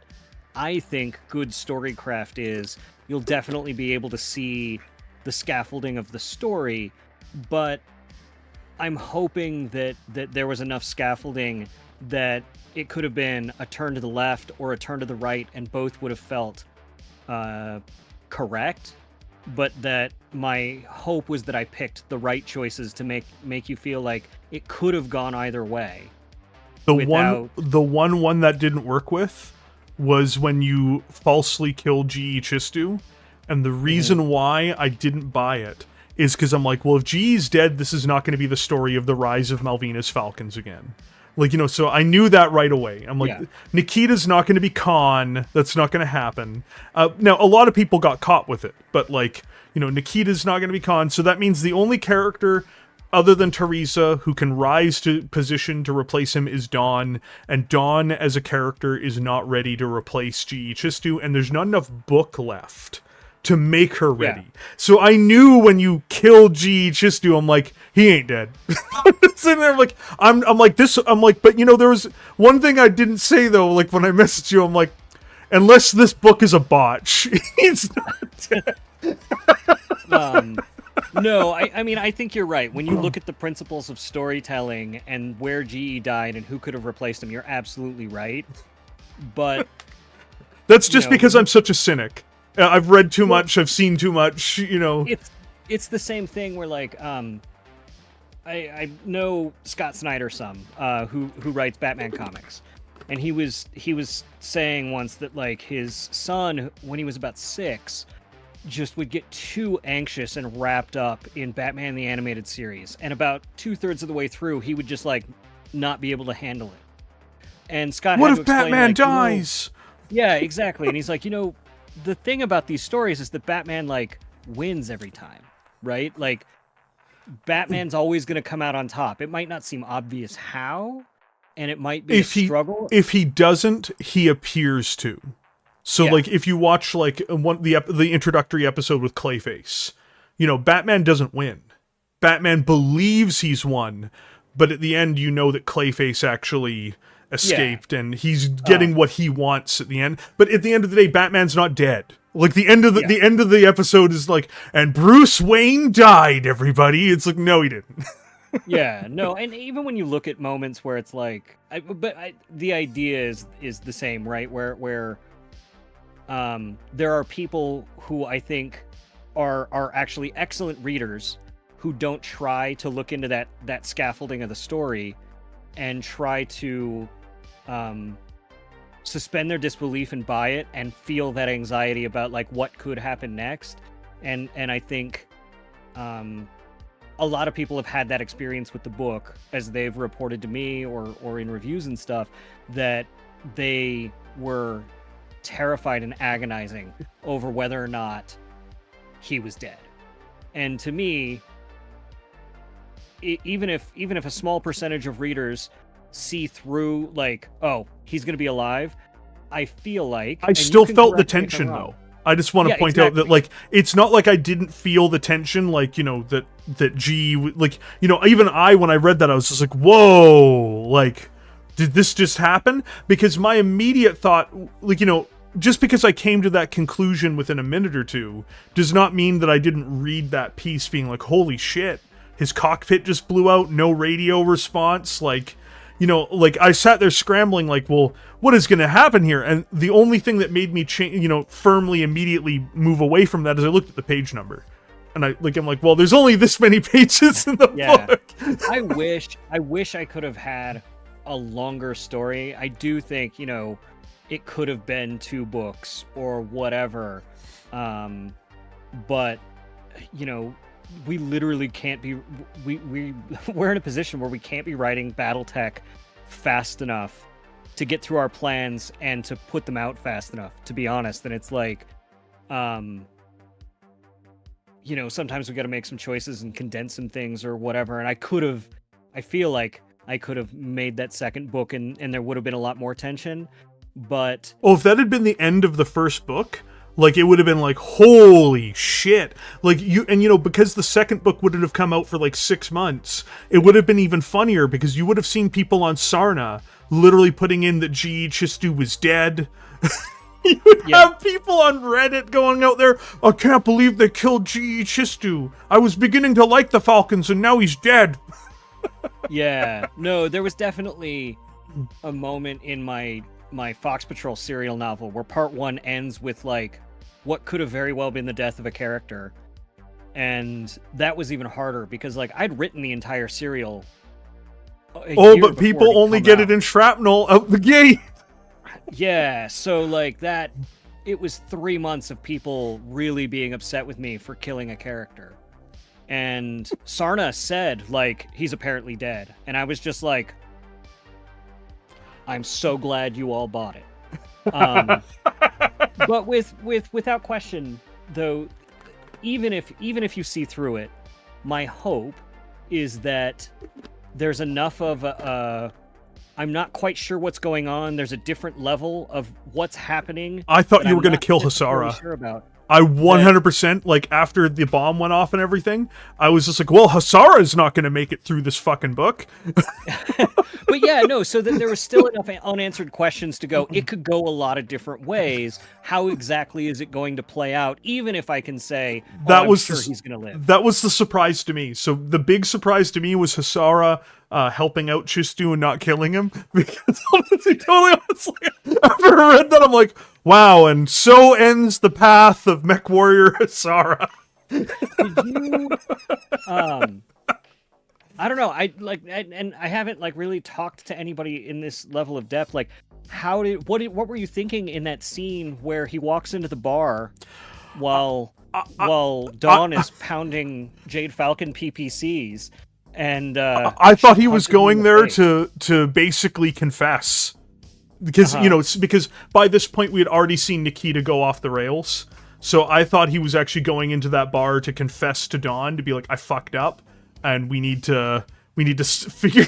I think good storycraft is, you'll definitely be able to see the scaffolding of the story, but I'm hoping that there was enough scaffolding that it could have been a turn to the left or a turn to the right, and both would have felt correct, but that my hope was that I picked the right choices to make you feel like it could have gone either way. The one that didn't work with was when you falsely killed G.E. Chistu, and the reason why I didn't buy it is because I'm like, well, if G.E.'s dead, this is not going to be the story of the rise of Malvina's Falcons again. Like, so I knew that right away. I'm like, Nikita's not going to be Khan. That's not going to happen. Now, a lot of people got caught with it, but, like, Nikita's not going to be Khan, so that means the only character other than Teresa who can rise to position to replace him is Dawn, and Dawn as a character is not ready to replace G.E. Chistu, and there's not enough book left to make her ready. Yeah. So I knew when you killed G.E. Chistu, I'm like, he ain't dead. I'm sitting there like, I'm like, but there was one thing I didn't say though, like when I messaged you, I'm like, unless this book is a botch, he's not dead. No, I mean, I think you're right. When you look at the principles of storytelling and where GE died and who could have replaced him, you're absolutely right. But that's just because I'm such a cynic. I've read too much. I've seen too much. It's the same thing where, like, I know Scott Snyder some, who writes Batman comics, and he was saying once that, like, his son, when he was about 6, just would get too anxious and wrapped up in Batman the Animated Series, and about 2/3 of the way through, he would just, like, not be able to handle it. And Scott, what had if to explain, Batman like, dies? Yeah, exactly. And he's like, the thing about these stories is that Batman, like, wins every time, right? Like, Batman's always going to come out on top. It might not seem obvious how, and it might be a struggle. If he doesn't, he appears to. So, like, if you watch, like, the introductory episode with Clayface, Batman doesn't win. Batman believes he's won, but at the end, that Clayface actually escaped, and he's getting what he wants at the end. But at the end of the day, Batman's not dead. Like the end of the episode is like, and Bruce Wayne died, everybody. It's like, no, he didn't. Yeah, no, and even when you look at moments where it's like, the idea is the same, right? Where there are people who I think are actually excellent readers who don't try to look into that scaffolding of the story and try to suspend their disbelief and buy it and feel that anxiety about like what could happen next. And I think a lot of people have had that experience with the book as they've reported to me or in reviews and stuff, that they were terrified and agonizing over whether or not he was dead. And to me, even if a small percentage of readers see through like, oh, he's going to be alive, I feel like I still felt the tension though. I just want to point out that, like, it's not like I didn't feel the tension, like, you know, that G, like, you know, even when I read that, I was just like, whoa, like, did this just happen? Because my immediate thought, like, you know, just because I came to that conclusion within a minute or two does not mean that I didn't read that piece being like, holy shit, his cockpit just blew out, no radio response, like, you know, like, I sat there scrambling, like, well, what is going to happen here? And the only thing that made me firmly, immediately move away from that is I looked at the page number. And I'm like, well, there's only this many pages in the book. I wish I could have had a longer story. I do think, you know, it could have been 2 books or whatever. But, you know, we literally can't be, we're in a position where we can't be writing Battletech fast enough to get through our plans and to put them out fast enough, to be honest. And it's like, you know, sometimes we got to make some choices and condense some things or whatever. And I feel like I could have made that second book and there would have been a lot more tension, but... Oh, if that had been the end of the first book, like, it would have been like, holy shit. Like, you know, because the second book wouldn't have come out for like 6 months, it would have been even funnier because you would have seen people on Sarna literally putting in that G.E. Chistu was dead. You would have people on Reddit going out there, I can't believe they killed G.E. Chistu. I was beginning to like the Falcons and now he's dead. Yeah, no, there was definitely a moment in my Fox Patrol serial novel where part 1 ends with like what could have very well been the death of a character, and that was even harder because like I'd written the entire serial. But people only get it in shrapnel out the gate. Yeah, so like that, it was 3 months of people really being upset with me for killing a character, and Sarna said like he's apparently dead, and I was just like, I'm so glad you all bought it. But without question, though, even if you see through it, my hope is that there's enough of I'm not quite sure what's going on. There's a different level of what's happening. I thought you were going to kill Hasara. Sure about. I 100%, like, after the bomb went off and everything, I was just like, well, Hasara's not going to make it through this fucking book. But yeah, no, so that there was still enough unanswered questions to go, it could go a lot of different ways. How exactly is it going to play out? Even if I can say, I'm sure he's going to live. That was the surprise to me. So the big surprise to me was Hasara helping out Chistu and not killing him. Because honestly, after I read that, I'm like, wow, and so ends the path of Mechwarrior Hasara. Did you, I don't know. And I haven't like really talked to anybody in this level of depth. Like, what were you thinking in that scene where he walks into the bar while Dawn is pounding Jade Falcon PPCs? And I thought he was going there to basically confess. Because, you know, because by this point we had already seen Nikita go off the rails. So I thought he was actually going into that bar to confess to Dawn, to be like, I fucked up, and we need to figure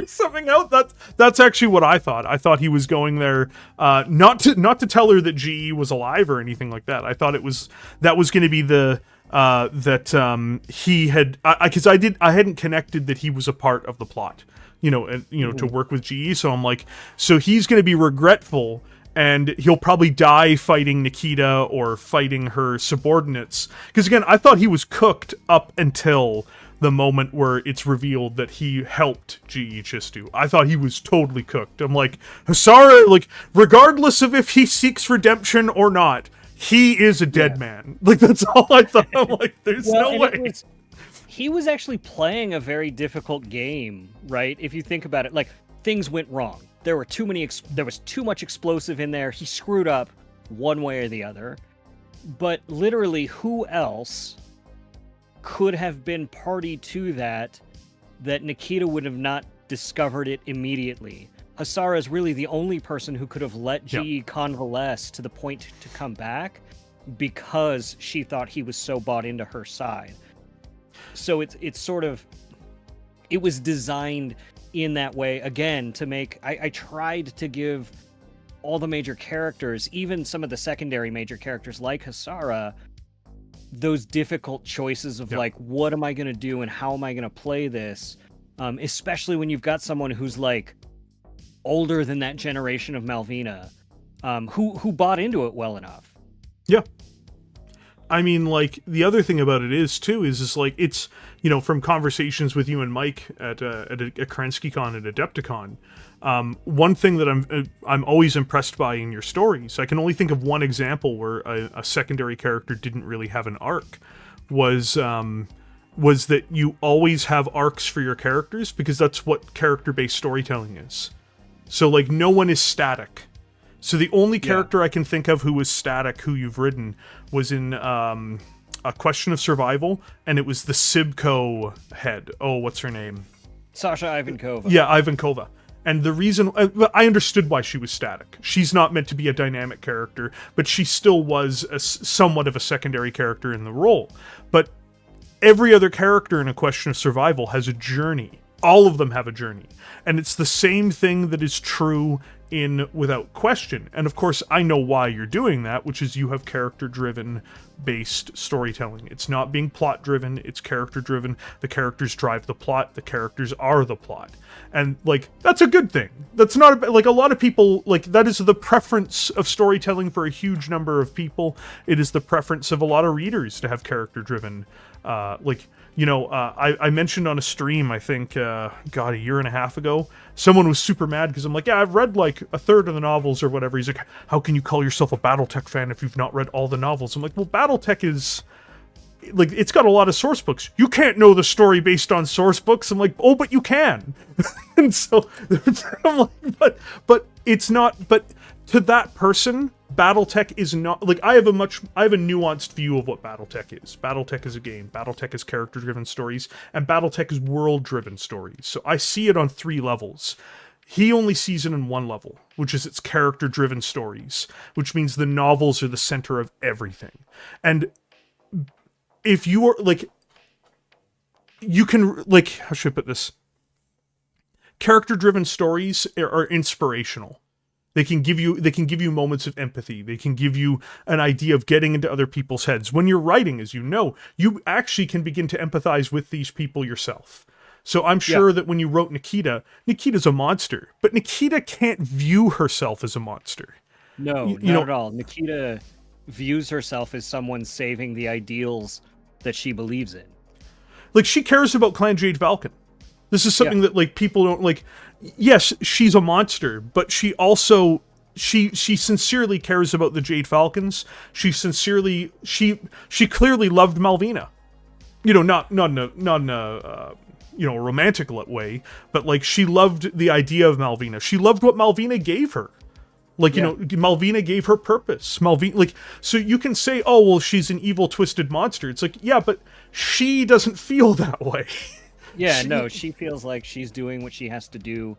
something out. That's actually what I thought. I thought he was going there not to tell her that GE was alive or anything like that. I thought that was going to be the that he had, because I hadn't connected that he was a part of the plot, to work with GE. So I'm like, so he's going to be regretful, and he'll probably die fighting Nikita or fighting her subordinates. Because again, I thought he was cooked up until the moment where it's revealed that he helped GE Chistu. I thought he was totally cooked. I'm like, Hasara, like, regardless of if he seeks redemption or not, he is a dead man. Like, that's all I thought. I'm like, there's no way. He was actually playing a very difficult game, right? If you think about it, like, things went wrong. There was too much explosive in there. He screwed up one way or the other. But literally, who else could have been party to that Nikita would have not discovered it immediately? Hasara is really the only person who could have let GE convalesce to the point to come back, because she thought he was so bought into her side. So it's sort of, it was designed in that way, again, to make, I tried to give all the major characters, even some of the secondary major characters like Hasara, those difficult choices of like, what am I going to do and how am I going to play this? Especially when you've got someone who's like older than that generation of Malvina, who bought into it well enough. Yeah. I mean, like, the other thing about it is like, it's, from conversations with you and Mike at KrenskyCon and Adepticon, one thing that I'm always impressed by in your stories, I can only think of one example where a secondary character didn't really have an arc, was that you always have arcs for your characters, because that's what character-based storytelling is. So, like, no one is static. So the only character I can think of who was static, who you've written, was in A Question of Survival, and it was the Sibco head. Oh, what's her name? Sasha Ivankova. Yeah, Ivankova. And the reason... I understood why she was static. She's not meant to be a dynamic character, but she still was somewhat of a secondary character in the role. But every other character in A Question of Survival has a journey. All of them have a journey. And it's the same thing that is true in Without Question. And of course, I know why you're doing that, which is you have character-driven based storytelling. It's not being plot-driven, it's character-driven. The characters drive the plot, the characters are the plot. And, like, that's a good thing. That's not, like, a lot of people, like, that is the preference of storytelling for a huge number of people. It is the preference of a lot of readers to have character-driven, I mentioned on a stream, I think, a year and a half ago, someone was super mad because I'm like, yeah, I've read like a third of the novels or whatever. He's like, how can you call yourself a Battletech fan if you've not read all the novels? I'm like, well, Battletech is, like, it's got a lot of source books. You can't know the story based on source books. I'm like, oh, but you can. And so, I'm like, but it's not, but to that person, Battletech is not, like, I have a nuanced view of what Battletech is. Battletech is a game. Battletech is character-driven stories, and Battletech is world-driven stories. So I see it on 3 levels. He only sees it in 1 level, which is its character-driven stories, which means the novels are the center of everything. And if you are, like, you can, like, how should I put this? Character-driven stories are inspirational. They can give you moments of empathy. They can give you an idea of getting into other people's heads. When you're writing, as you know, you actually can begin to empathize with these people yourself. So I'm sure that when you wrote Nikita's a monster, but Nikita can't view herself as a monster. No, not at all. Nikita views herself as someone saving the ideals that she believes in. Like, she cares about Clan Jade Falcon. This is something that, like, people don't, like, yes, she's a monster, but she also, she sincerely cares about the Jade Falcons. She clearly loved Malvina. Not in a romantic way, but, like, she loved the idea of Malvina. She loved what Malvina gave her. Like, Malvina gave her purpose. Malvina, like, so you can say, oh, well, she's an evil, twisted monster. It's like, yeah, but she doesn't feel that way. Yeah, she feels like she's doing what she has to do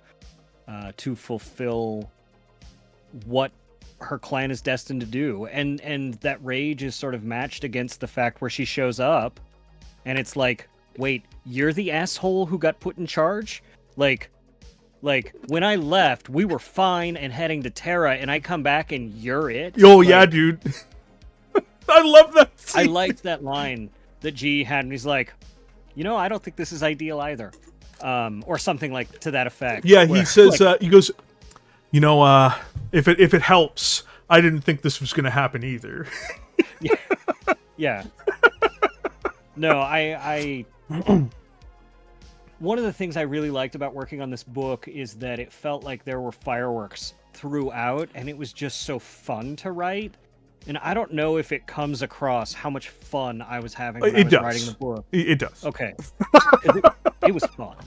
to fulfill what her clan is destined to do. And that rage is sort of matched against the fact where she shows up, and it's like, wait, you're the asshole who got put in charge? Like, when I left, we were fine and heading to Terra, and I come back and you're it? Oh, like, yeah, dude. I love that scene. I liked that line. that G had, and he's like, I don't think this is ideal either, or something like to that effect. Yeah, he says, like, he goes, if it helps, I didn't think this was going to happen either. Yeah. No, I one of the things I really liked about working on this book is that it felt like there were fireworks throughout, and it was just so fun to write. And I don't know if it comes across how much fun I was having when I was writing the book. It does. Okay. It was fun.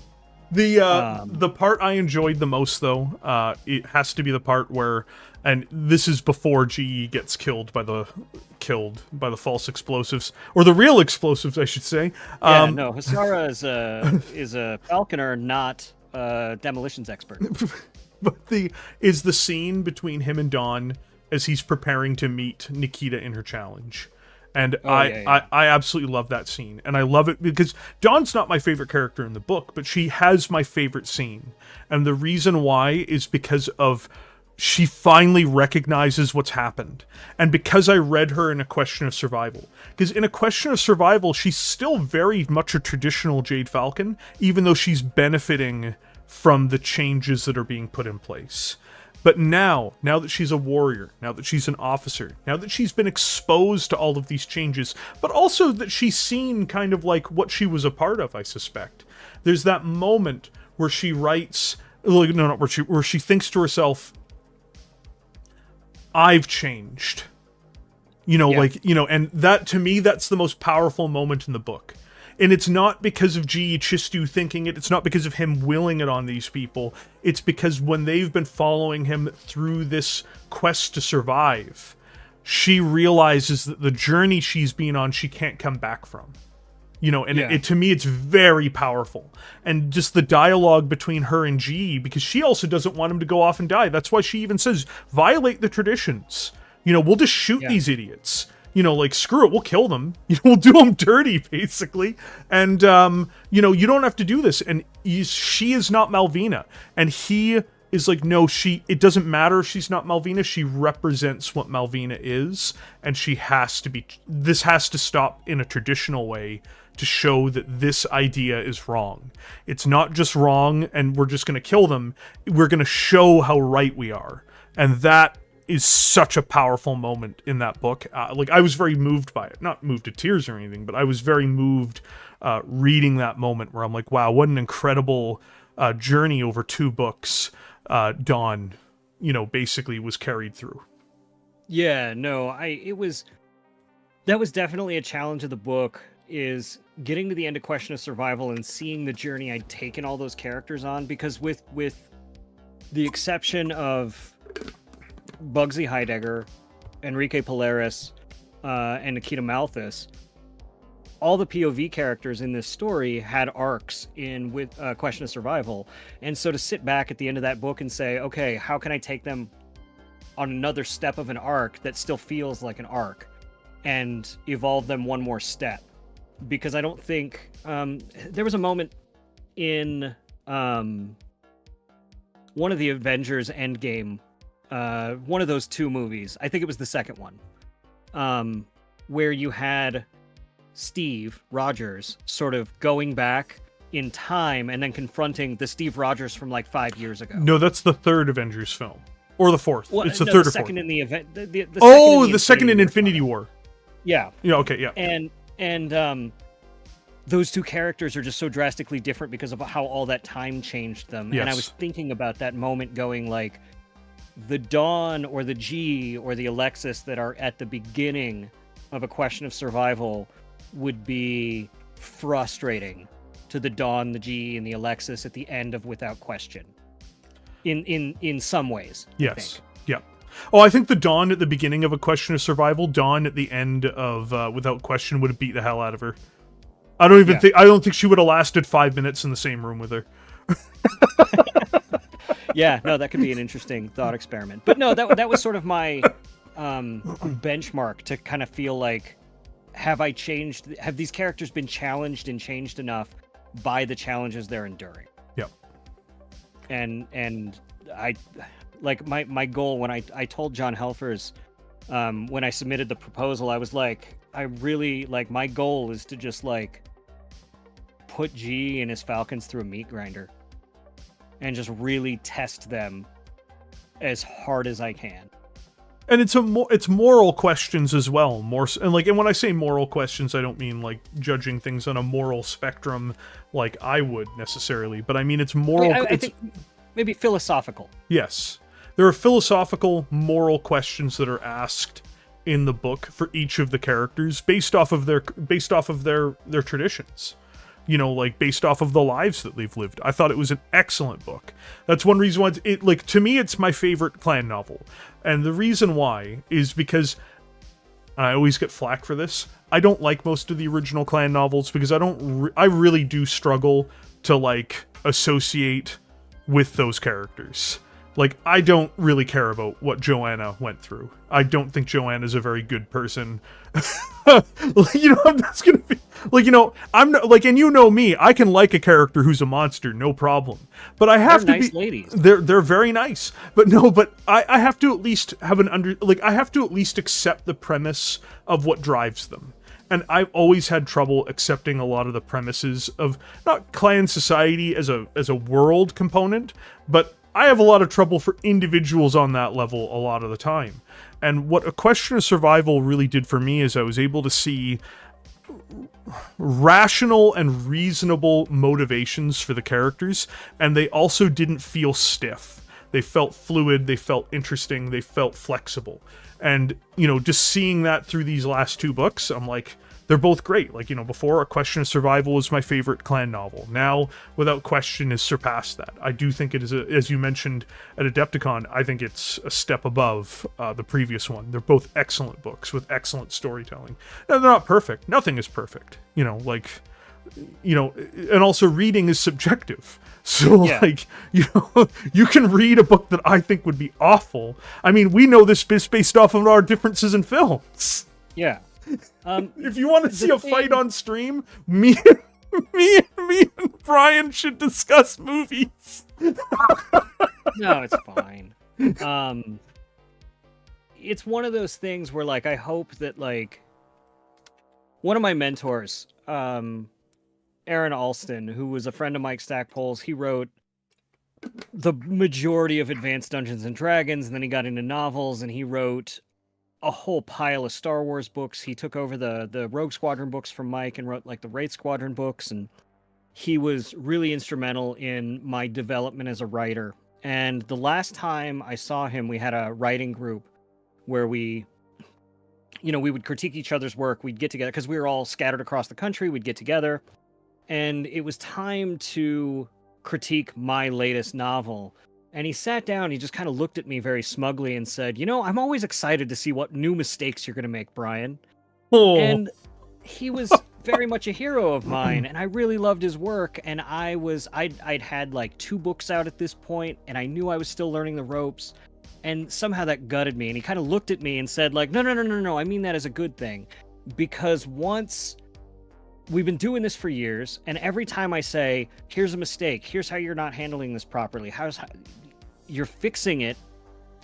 The part I enjoyed the most, though, it has to be the part where, and this is before GE gets killed by the false explosives, or the real explosives, I should say. Hisara is a falconer, not a demolitions expert. But the scene between him and Dawn as he's preparing to meet Nikita in her challenge. And I absolutely love that scene. And I love it because Dawn's not my favorite character in the book, but she has my favorite scene. And the reason why is because of she finally recognizes what's happened. And because I read her in A Question of Survival. Because in A Question of Survival, she's still very much a traditional Jade Falcon, even though she's benefiting from the changes that are being put in place. But now that she's a warrior, now that she's an officer, now that she's been exposed to all of these changes, but also that she's seen kind of like what she was a part of, I suspect. There's that moment where she writes, where she thinks to herself, I've changed. And that, to me, that's the most powerful moment in the book. And it's not because of G. Chistu thinking it. It's not because of him willing it on these people. It's because when they've been following him through this quest to survive, she realizes that the journey she's been on, she can't come back from. It to me, it's very powerful. And just the dialogue between her and G, because she also doesn't want him to go off and die. That's why she even says, violate the traditions. We'll just shoot these idiots. Screw it, we'll kill them. We'll do them dirty, basically. And, you don't have to do this. And she is not Malvina. And he is like, no, it doesn't matter if she's not Malvina. She represents what Malvina is. And this has to stop in a traditional way to show that this idea is wrong. It's not just wrong and we're just going to kill them. We're going to show how right we are. And that is such a powerful moment in that book. I was very moved by it. Not moved to tears or anything, but I was very moved reading that moment where I'm like, wow, what an incredible journey over 2 books Dawn, basically was carried through. Yeah, no, that was definitely a challenge of the book, is getting to the end of Question of Survival and seeing the journey I'd taken all those characters on, because with the exception of Bugsy Heidegger, Enrique Polaris, and Nikita Malthus, all the POV characters in this story had arcs with Question of Survival. And so to sit back at the end of that book and say, okay, how can I take them on another step of an arc that still feels like an arc and evolve them one more step? Because I don't think... there was a moment in one of the Avengers Endgame, one of those 2 movies, I think it was the second one, where you had Steve Rogers sort of going back in time and then confronting the Steve Rogers from like 5 years ago. No, that's the 3rd Avengers film. Or the 4th. Well, it's the 3rd or 4th. Second in the event. The second in Infinity War. Yeah. Yeah, okay, yeah. And those 2 characters are just so drastically different because of how all that time changed them. Yes. And I was thinking about that moment going like, the Dawn or the G or the Alexis that are at the beginning of A Question of Survival would be frustrating to the Dawn, the G, and the Alexis at the end of Without Question. In some ways. Yes. Yeah. Oh, I think the Dawn at the beginning of A Question of Survival, Dawn at the end of Without Question would have beat the hell out of her. I don't think she would have lasted 5 minutes in the same room with her. Yeah, no, that could be an interesting thought experiment. But no, that was sort of my benchmark to kind of feel like, have these characters been challenged and changed enough by the challenges they're enduring? Yep. And I, like, my goal when I told John Helfers, when I submitted the proposal, I was like, I really like, my goal is to just like put G and his falcons through a meat grinder and just really test them as hard as I can. And it's moral questions as well, and when I say moral questions, I don't mean like judging things on a moral spectrum like I would necessarily, but I mean it's moral. I think maybe philosophical. Yes, there are philosophical, moral questions that are asked in the book for each of the characters based off of their traditions. You know, like based off of the lives that they've lived. I thought it was an excellent book. That's one reason why to me it's my favorite clan novel. And the reason why is because I always get flack for this. I don't like most of the original clan novels because I really do struggle to like associate with those characters. Like, I don't really care about what Joanna went through. I don't think Joanna's a very good person. I'm just gonna be like, I'm not, like, and you know me, I can like a character who's a monster, no problem. But I have they're to nice be ladies. They're very nice. But I have to at least have I have to at least accept the premise of what drives them. And I've always had trouble accepting a lot of the premises of not clan society as a world component, but I have a lot of trouble for individuals on that level a lot of the time. And what A Question of Survival really did for me is I was able to see rational and reasonable motivations for the characters, and they also didn't feel stiff. They felt fluid, they felt interesting, they felt flexible. And, just seeing that through these last two books, I'm like, they're both great. Like, before, A Question of Survival was my favorite clan novel. Now, Without Question has surpassed that. I do think it is, as you mentioned at Adepticon, I think it's a step above the previous one. They're both excellent books with excellent storytelling. Now, they're not perfect. Nothing is perfect. And also reading is subjective. So, Yeah. you can read a book that I think would be awful. I mean, we know this based off of our differences in films. Yeah. If you want to see a fight on stream, me and Brian should discuss movies. No, it's fine. It's one of those things where, like, I hope that, like, one of my mentors, Aaron Alston, who was a friend of Mike Stackpole's, he wrote the majority of Advanced Dungeons and Dragons, and then he got into novels, and he wrote a whole pile of Star Wars books. He took over the Rogue Squadron books from Mike and wrote like the Wraith Squadron books, and he was really instrumental in my development as a writer. And the last time I saw him, we had a writing group where we would critique each other's work. We'd get together because we were all scattered across the country. We'd get together, and it was time to critique my latest novel. And he sat down, he just kind of looked at me very smugly and said, I'm always excited to see what new mistakes you're going to make, Brian. Oh. And he was very much a hero of mine, and I really loved his work. And I'd had like 2 books out at this point, and I knew I was still learning the ropes. And somehow that gutted me. And he kind of looked at me and said, like, no, I mean that as a good thing. Because once we've been doing this for years, and every time I say, here's a mistake, here's how you're not handling this properly, you're fixing it,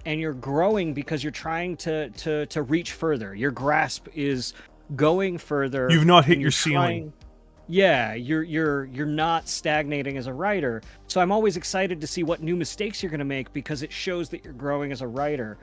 and you're growing because you're trying to reach further. Your grasp is going further. You've not hit your ceiling. Yeah, you're not stagnating as a writer. So I'm always excited to see what new mistakes you're going to make because it shows that you're growing as a writer.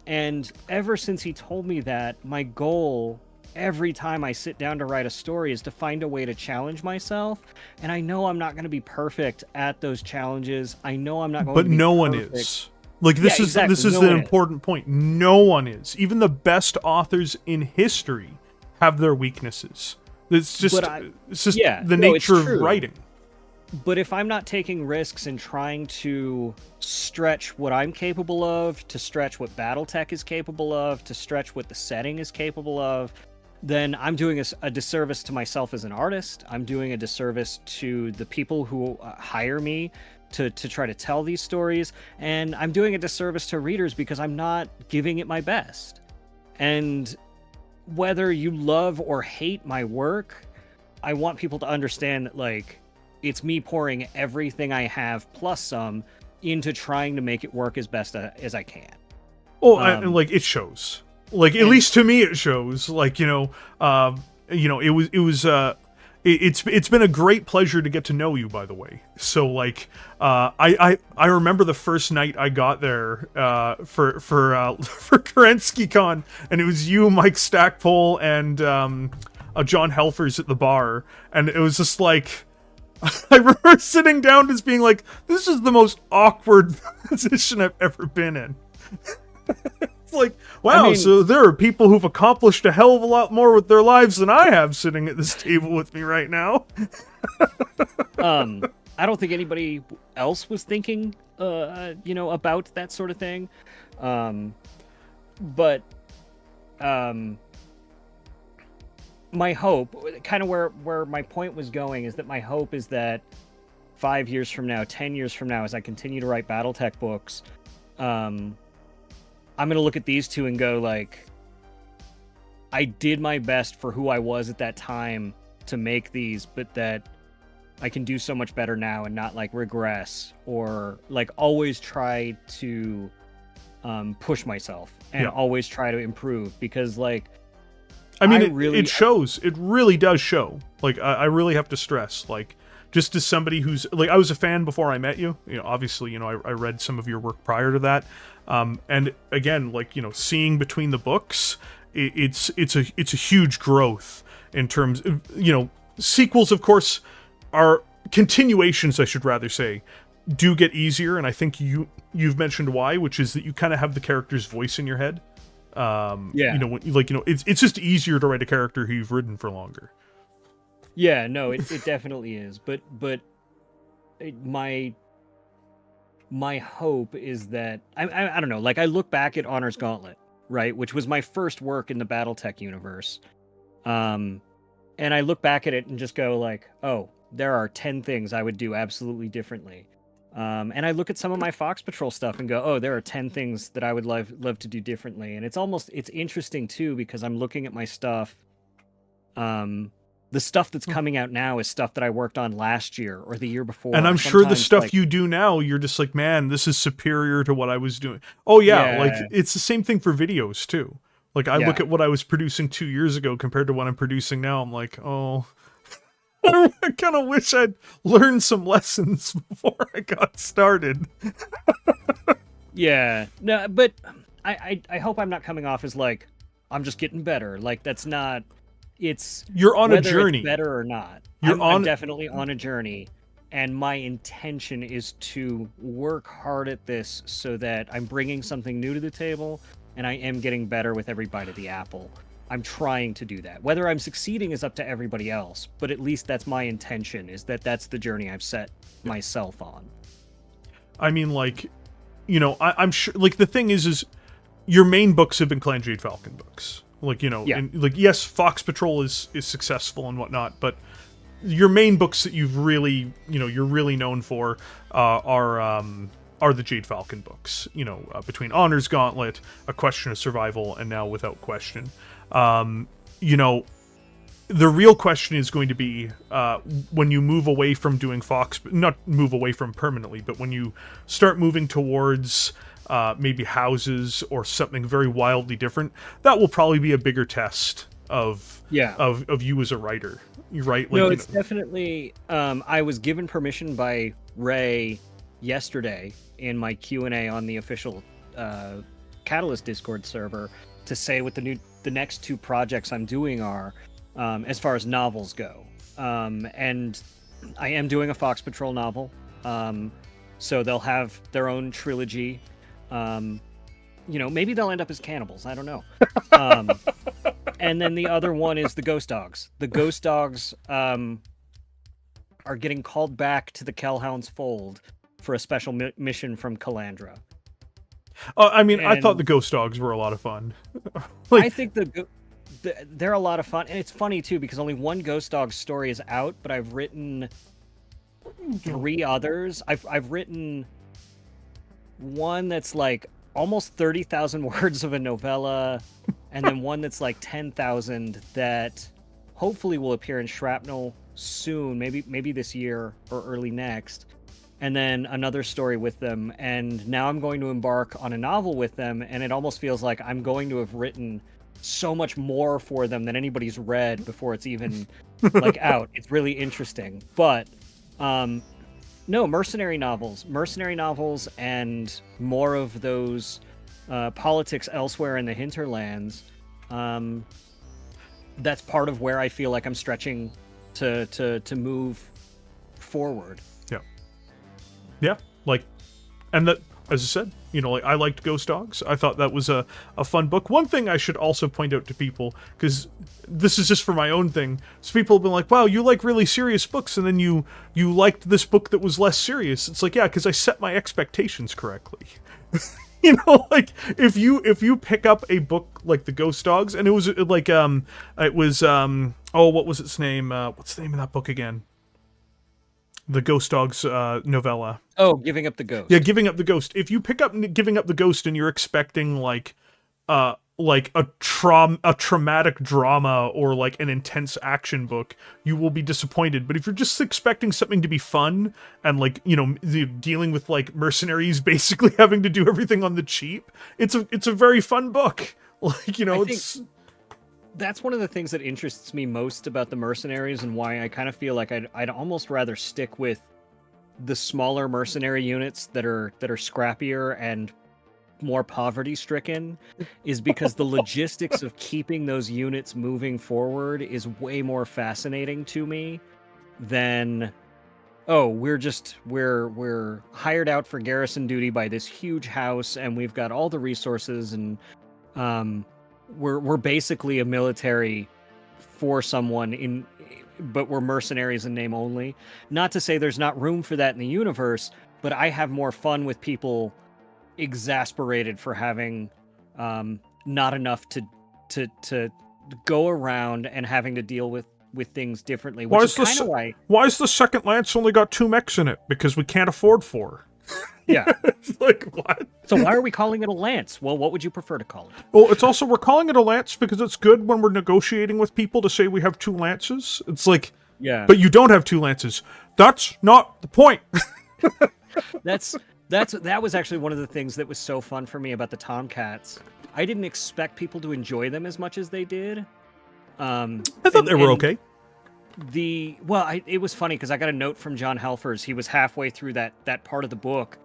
And ever since he told me that, my goal every time I sit down to write a story is to find a way to challenge myself. And I know I'm not going to be perfect at those challenges. I know I'm not going to be no perfect. one is. Like, this is the important point. No one is. Even the best authors in history have their weaknesses. It's just the nature of writing. But if I'm not taking risks and trying to stretch what I'm capable of, to stretch what Battletech is capable of, to stretch what the setting is capable of, then I'm doing a disservice to myself as an artist. I'm doing a disservice to the people who hire me to try to tell these stories. And I'm doing a disservice to readers because I'm not giving it my best. And whether you love or hate my work, I want people to understand that, like, it's me pouring everything I have plus some into trying to make it work as best as I can. Oh, and like, it shows. Like, at least to me, it shows. Like, it's been a great pleasure to get to know you, by the way. So, like, I remember the first night I got there for KerenskyCon, and it was you, Mike Stackpole, and John Helfers at the bar, and it was just like, I remember sitting down just being like, this is the most awkward position I've ever been in. It's like, wow, so there are people who've accomplished a hell of a lot more with their lives than I have sitting at this table with me right now. I don't think anybody else was thinking, about that sort of thing. But my hope, kind of where my point was going, is that my hope is that 5 years from now, 10 years from now, as I continue to write Battletech books, I'm going to look at these two and go, like, I did my best for who I was at that time to make these, but that I can do so much better now and not, like, regress or, like, always try to push myself and always try to improve, because, like, I mean, it shows. It really does show. Like, I really have to stress, like, just as somebody who's, like, I was a fan before I met you. Obviously, I read some of your work prior to that. And again, like, seeing between the books, it's a huge growth in terms of, sequels, of course, are continuations, I should rather say, do get easier. And I think you've mentioned why, which is that you kind of have the character's voice in your head. It's just easier to write a character who you've ridden for longer. Yeah, no, it definitely is. But my hope is that I don't know. Like, I look back at Honor's Gauntlet, right, which was my first work in the BattleTech universe, and I look back at it and just go, like, oh, there are 10 things I would do absolutely differently. And I look at some of my Fox Patrol stuff and go, oh, there are 10 things that I would love to do differently. And it's interesting too, because I'm looking at my stuff. The stuff that's coming out now is stuff that I worked on last year or the year before. And I'm sure the stuff you do now, you're just like, man, this is superior to what I was doing. Oh yeah, like, it's the same thing for videos too. Like, I look at what I was producing 2 years ago compared to what I'm producing now. I'm like, oh, I kind of wish I'd learned some lessons before I got started. Yeah, no, but I hope I'm not coming off as, like, I'm just getting better. Like, that's not. You're on a journey. It's better or not. I'm definitely on a journey, and my intention is to work hard at this so that I'm bringing something new to the table, and I am getting better with every bite of the apple. I'm trying to do that. Whether I'm succeeding is up to everybody else, but at least that's my intention, is that's the journey I've set myself on. I mean, like, I'm sure, like, the thing is your main books have been Clan Jade Falcon books. Like, and, like, yes, Fox Patrol is successful and whatnot, but your main books that you've really, you're really known for are the Jade Falcon books. Between Honor's Gauntlet, A Question of Survival, and now Without Question. The real question is going to be when you move away from doing Fox, not move away from permanently, but when you start moving towards maybe houses or something very wildly different, that will probably be a bigger test of you as a writer. You're right. Like, no, it's definitely. I was given permission by Ray yesterday in my Q&A on the official Catalyst Discord server to say what the next two projects I'm doing are, as far as novels go. And I am doing a Fox Patrol novel, so they'll have their own trilogy. Maybe they'll end up as cannibals. I don't know. And then the other one is the Ghost Dogs. The Ghost Dogs are getting called back to the Kellhound's fold for a special mission from Calandra. I thought the Ghost Dogs were a lot of fun. I think they're a lot of fun, and it's funny too because only one Ghost Dogs story is out, but I've written 3 others. I've written one that's like almost 30,000 words of a novella, and then one that's like 10,000 that hopefully will appear in Shrapnel soon, maybe this year or early next. and then another story with them, and now I'm going to embark on a novel with them, and it almost feels like I'm going to have written so much more for them than anybody's read before it's even like out. It's really interesting. But no, mercenary novels, and more of those politics elsewhere in the hinterlands. That's part of where I feel like I'm stretching to move forward. Yeah, like, and that, as I said, you know, like, I liked Ghost Dogs. I thought that was a fun book. One thing I should also point out to people, because this is just for my own thing, so people have been like, wow, you like really serious books, and then you liked this book that was less serious. It's like, yeah, because I set my expectations correctly. You know, like, if you pick up a book like the Ghost Dogs, and it was like, oh, what was its name? What's the name of that book again? The Ghost Dogs novella. Oh, Giving Up the Ghost. Yeah, Giving Up the Ghost. If you pick up Giving Up the Ghost and you're expecting like a traumatic drama or like an intense action book, you will be disappointed. But if you're just expecting something to be fun and like, you know, dealing with like mercenaries basically having to do everything on the cheap, it's a very fun book. Like, you know, that's one of the things that interests me most about the mercenaries, and why I kind of feel like I'd almost rather stick with the smaller mercenary units that are scrappier and more poverty stricken, is because the logistics of keeping those units moving forward is way more fascinating to me than, oh, we're hired out for garrison duty by this huge house and we've got all the resources, and we're basically a military for someone, but we're mercenaries in name only. Not to say there's not room for that in the universe, but I have more fun with people exasperated for having not enough to go around and having to deal with things differently. Which is kind of why is the second Lance only got 2 mechs in it? Because we can't afford 4. Yeah. It's like, what? So why are we calling it a lance? Well, what would you prefer to call it? Well, it's also, we're calling it a lance because it's good when we're negotiating with people to say we have 2 lances. It's like, yeah, but you don't have 2 lances. That's not the point. That was actually one of the things that was so fun for me about the Tomcats. I didn't expect people to enjoy them as much as they did. I thought they were okay. It was funny because I got a note from John Helfers. He was halfway through that part of the book,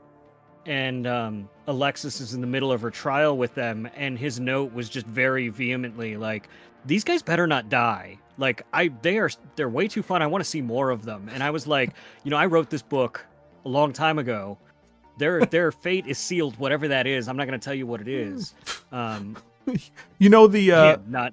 and Alexis is in the middle of her trial with them, and his note was just very vehemently like, these guys better not die. Like, they're way too fun. I want to see more of them. And I was like, you know, I wrote this book a long time ago. Their fate is sealed, whatever that is. I'm not going to tell you what it is. You know,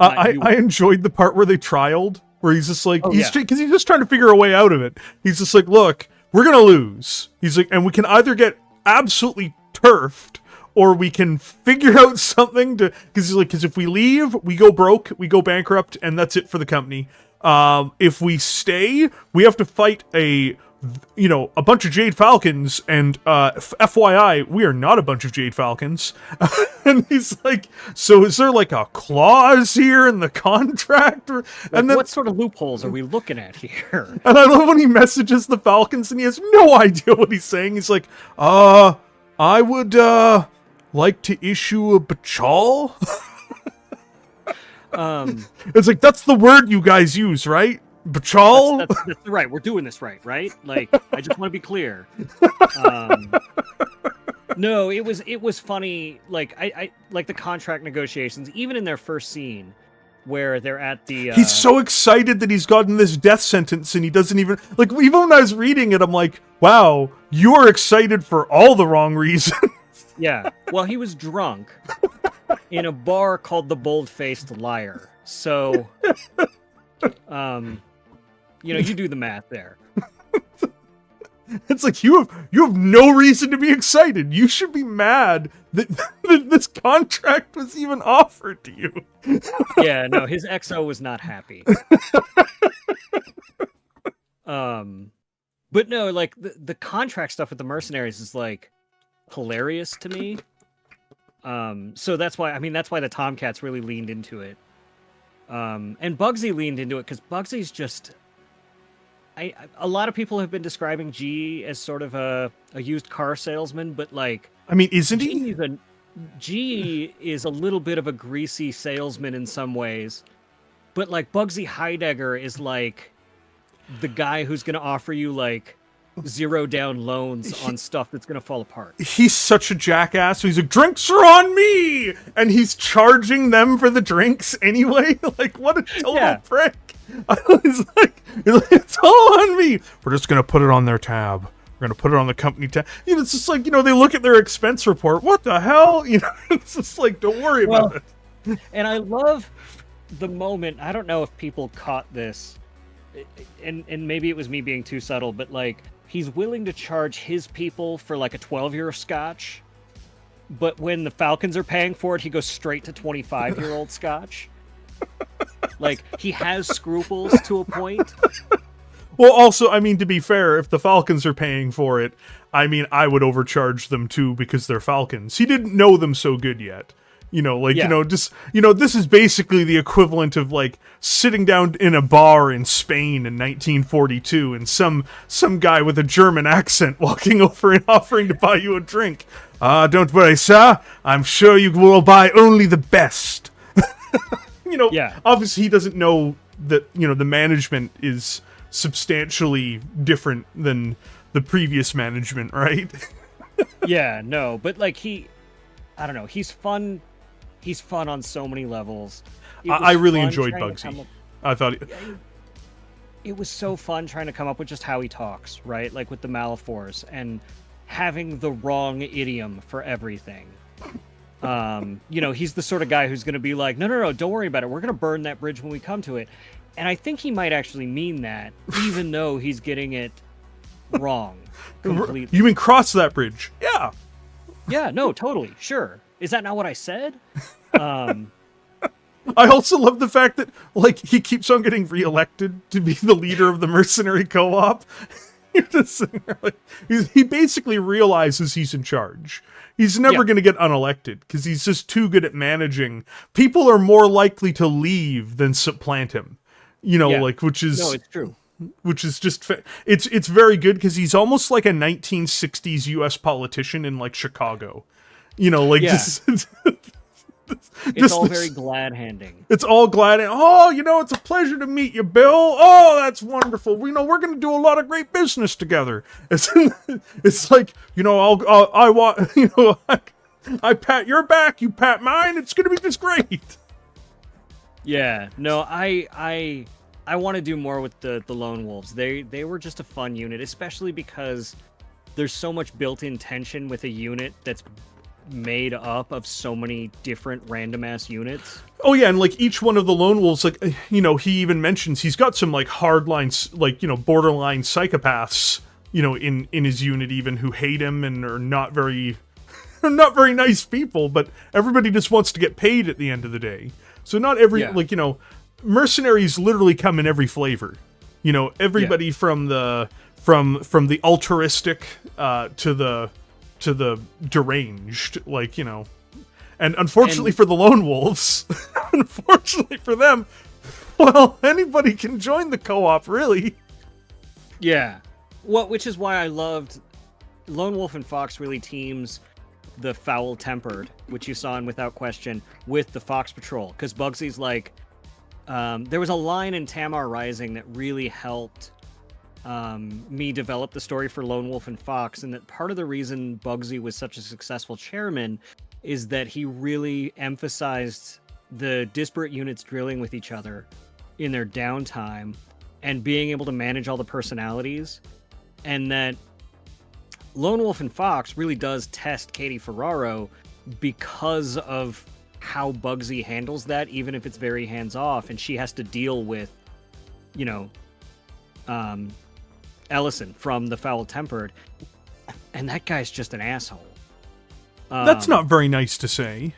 I enjoyed the part where they trialed, where he's just like, because he's just trying to figure a way out of it. He's just like, look, we're going to lose. He's like, and we can either get absolutely turfed, or we can figure out something to, because if we leave, we go broke, we go bankrupt, and that's it for the company. If we stay, we have to fight a bunch of Jade Falcons, and FYI, we are not a bunch of Jade Falcons. And he's like, so is there like a clause here in the contract? And then, what sort of loopholes are we looking at here? And I love when he messages the Falcons and he has no idea what he's saying. He's like, I would like to issue a bachal. It's like, that's the word you guys use, right? Bachal? That's right. We're doing this right? Like, I just want to be clear. No, it was funny. Like, I like the contract negotiations, even in their first scene, where they're at the. He's so excited that he's gotten this death sentence, and he doesn't even like. Even when I was reading it, I'm like, "Wow, you are excited for all the wrong reasons." Yeah. Well, he was drunk in a bar called the Bold-Faced Liar. So, you do the math there. It's like, you have no reason to be excited. You should be mad that this contract was even offered to you. Yeah, no, his XO was not happy. But no, like the contract stuff with the mercenaries is like hilarious to me. So that's why the Tomcats really leaned into it. And Bugsy leaned into it because Bugsy's just a lot of people have been describing G as sort of a used car salesman, but like, I mean, isn't he? G is a little bit of a greasy salesman in some ways, but like Bugsy Heidegger is like the guy who's going to offer you like zero down loans on stuff that's going to fall apart. He's such a jackass. He's like, drinks are on me, and he's charging them for the drinks anyway. Like, what a total prick. He's like, it's all on me. We're just going to put it on their tab. We're going to put it on the company tab. You know, it's just like, you know, they look at their expense report. What the hell? You know, it's just like, don't worry about it. And I love the moment. I don't know if people caught this, and maybe it was me being too subtle, but like, he's willing to charge his people for like a 12-year scotch, but when the Falcons are paying for it, he goes straight to 25-year-old scotch. Like, he has scruples to a point. Well, also, I mean, to be fair, if the Falcons are paying for it, I mean, I would overcharge them too because they're Falcons. He didn't know them so good yet. You know, like, you know, just, you know, this is basically the equivalent of, like, sitting down in a bar in Spain in 1942 and some guy with a German accent walking over and offering to buy you a drink. Don't worry, sir. I'm sure you will buy only the best. You know, obviously he doesn't know that, you know, the management is substantially different than the previous management, right? Yeah, no, but, like, I don't know, he's fun. He's fun on so many levels. I really enjoyed Bugsy. I thought it was so fun trying to come up with just how he talks, right? Like with the Malifaux and having the wrong idiom for everything. You know, he's the sort of guy who's going to be like, no, don't worry about it. We're going to burn that bridge when we come to it. And I think he might actually mean that, even though he's getting it wrong completely. You mean cross that bridge? Yeah. Yeah, no, totally. Sure. Is that not what I said? I also love the fact that, like, he keeps on getting reelected to be the leader of the mercenary co-op. He basically realizes he's in charge. He's never going to get unelected because he's just too good at managing. People are more likely to leave than supplant him. You know, like, which is... No, it's true. Which is just... It's very good because he's almost like a 1960s U.S. politician in, like, Chicago. You know, like, it's all very glad-handing. It's all glad. Oh, you know, it's a pleasure to meet you, Bill. Oh, that's wonderful. You know, we're going to do a lot of great business together. It's like, you know, I want, you know, I pat your back, you pat mine. It's going to be just great. Yeah, no, I want to do more with the Lone Wolves. They were just a fun unit, especially because there's so much built-in tension with a unit that's made up of so many different random-ass units. Oh, yeah, and, like, each one of the Lone Wolves, like, you know, he even mentions he's got some, like, hardline, like, you know, borderline psychopaths, you know, in his unit even, who hate him and are not very nice people, but everybody just wants to get paid at the end of the day. So not every, like, you know, mercenaries literally come in every flavor. You know, everybody from the altruistic to the deranged, like, you know. And unfortunately for the Lone Wolves, unfortunately for them, well, anybody can join the co-op, really. Yeah. Well, which is why I loved Lone Wolf and Fox really teams the foul-tempered, which you saw in Without Question, with the Fox Patrol. Because Bugsy's like, there was a line in Tamar Rising that really helped me develop the story for Lone Wolf and Fox, and that part of the reason Bugsy was such a successful chairman is that he really emphasized the disparate units drilling with each other in their downtime and being able to manage all the personalities, and that Lone Wolf and Fox really does test Katie Ferraro because of how Bugsy handles that, even if it's very hands-off, and she has to deal with, you know, Ellison from the Foul-Tempered, and that guy's just an asshole. That's not very nice to say.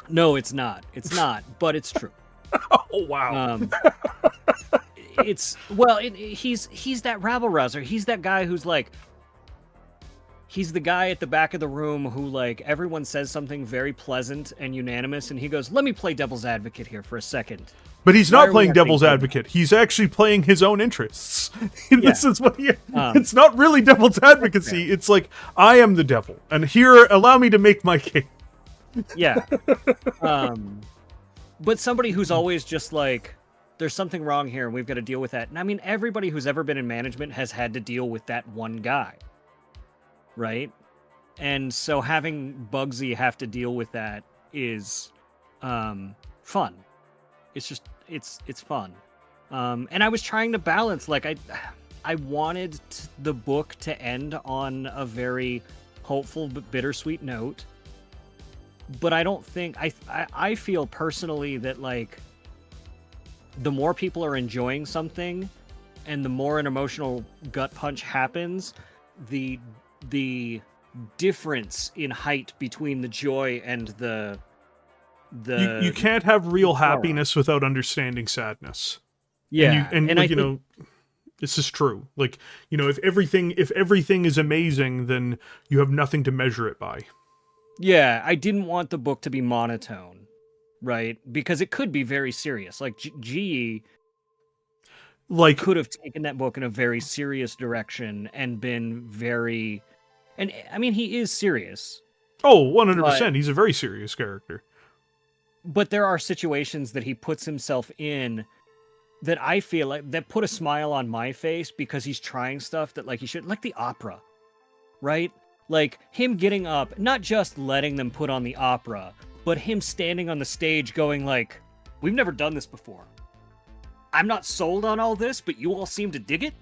No, it's not. It's not, but it's true. Oh, wow. He's that rabble-rouser. He's that guy who's like, he's the guy at the back of the room who, like, everyone says something very pleasant and unanimous, and he goes, "Let me play devil's advocate here for a second." But he's Why not are we playing acting devil's good? advocate. He's actually playing his own interests. This is what he... Um, it's not really devil's advocacy. It's like, I am the devil, and here, allow me to make my case. Yeah. But somebody who's always just like, there's something wrong here and we've got to deal with that. And I mean, everybody who's ever been in management has had to deal with that one guy. Right? And so having Bugsy have to deal with that is fun. It's just, it's fun. And I was trying to balance, like, I wanted the book to end on a very hopeful but bittersweet note. But I don't think, I feel personally that, like, the more people are enjoying something and the more an emotional gut punch happens, the difference in height between the joy and the You can't have real happiness without understanding sadness. Yeah. And I like, think, this is true. Like, if everything is amazing, then you have nothing to measure it by. yeah, I didn't want the book to be monotone, right? Because it could be very serious. Like, G Like, could have taken that book in a very serious direction and been very... And, I mean, he is serious. oh, 100%. He's a very serious character. But there are situations that he puts himself in that I feel like that put a smile on my face because he's trying stuff that, like, he should, like the opera, right? Like him getting up, not just letting them put on the opera, but him standing on the stage going like, "We've never done this before. I'm not sold on all this, but you all seem to dig it."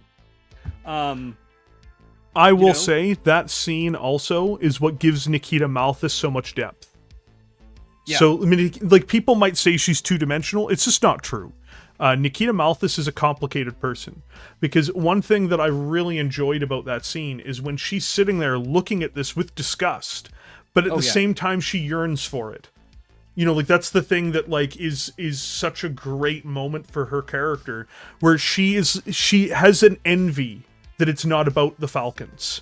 I will say that scene also is what gives Nikita Malthus so much depth. Yeah. So, I mean, like, people might say she's two-dimensional. It's just not true. Nikita Malthus is a complicated person. Because one thing that I really enjoyed about that scene is when she's sitting there looking at this with disgust, but at the same time she yearns for it. Like, that's the thing that, like, is such a great moment for her character, where she has an envy that it's not about the Falcons.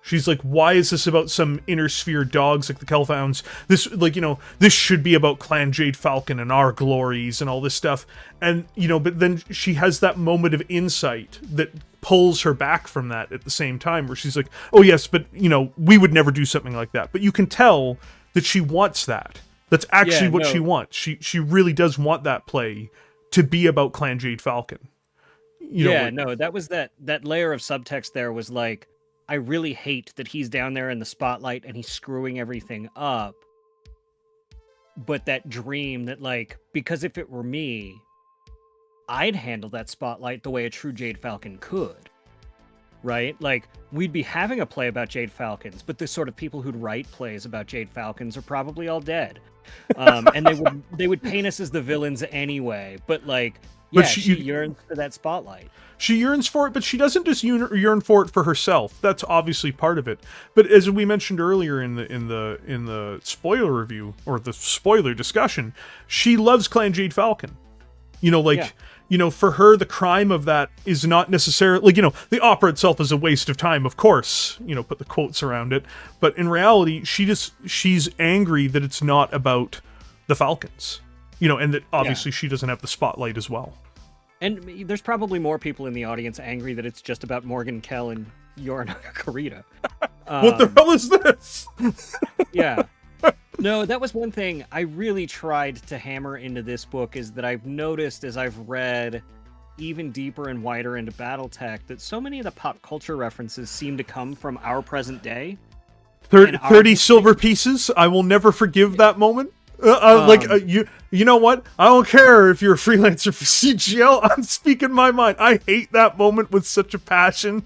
She's like, why is this about some inner sphere dogs like the Kelphounds? This, like, this should be about Clan Jade Falcon and our glories and all this stuff. And, but then she has that moment of insight that pulls her back from that at the same time, where she's like, oh yes, but, we would never do something like that. But you can tell that she wants that. That's actually what she wants. She really does want that play to be about Clan Jade Falcon. That was that layer of subtext there was like, I really hate that he's down there in the spotlight and he's screwing everything up. But that dream that, like, because if it were me, I'd handle that spotlight the way a true Jade Falcon could. Right? Like, we'd be having a play about Jade Falcons, but the sort of people who'd write plays about Jade Falcons are probably all dead. And they would paint us as the villains anyway. But, like, she yearns for that spotlight. She yearns for it, but she doesn't just yearn for it for herself. That's obviously part of it. But as we mentioned earlier in the spoiler review or the spoiler discussion, she loves Clan Jade Falcon. For her, the crime of that is not necessarily, the opera itself is a waste of time, of course, put the quotes around it. But in reality, she's angry that it's not about the Falcons, and that obviously she doesn't have the spotlight as well. And there's probably more people in the audience angry that it's just about Morgan Kell and Yorinoka Kurita. What the hell is this? Yeah. No, that was one thing I really tried to hammer into this book, is that I've noticed as I've read even deeper and wider into Battletech that so many of the pop culture references seem to come from our present day. 30 silver pieces? I will never forgive that moment. You know what? I don't care if you're a freelancer for CGL. I'm speaking my mind. I hate that moment with such a passion.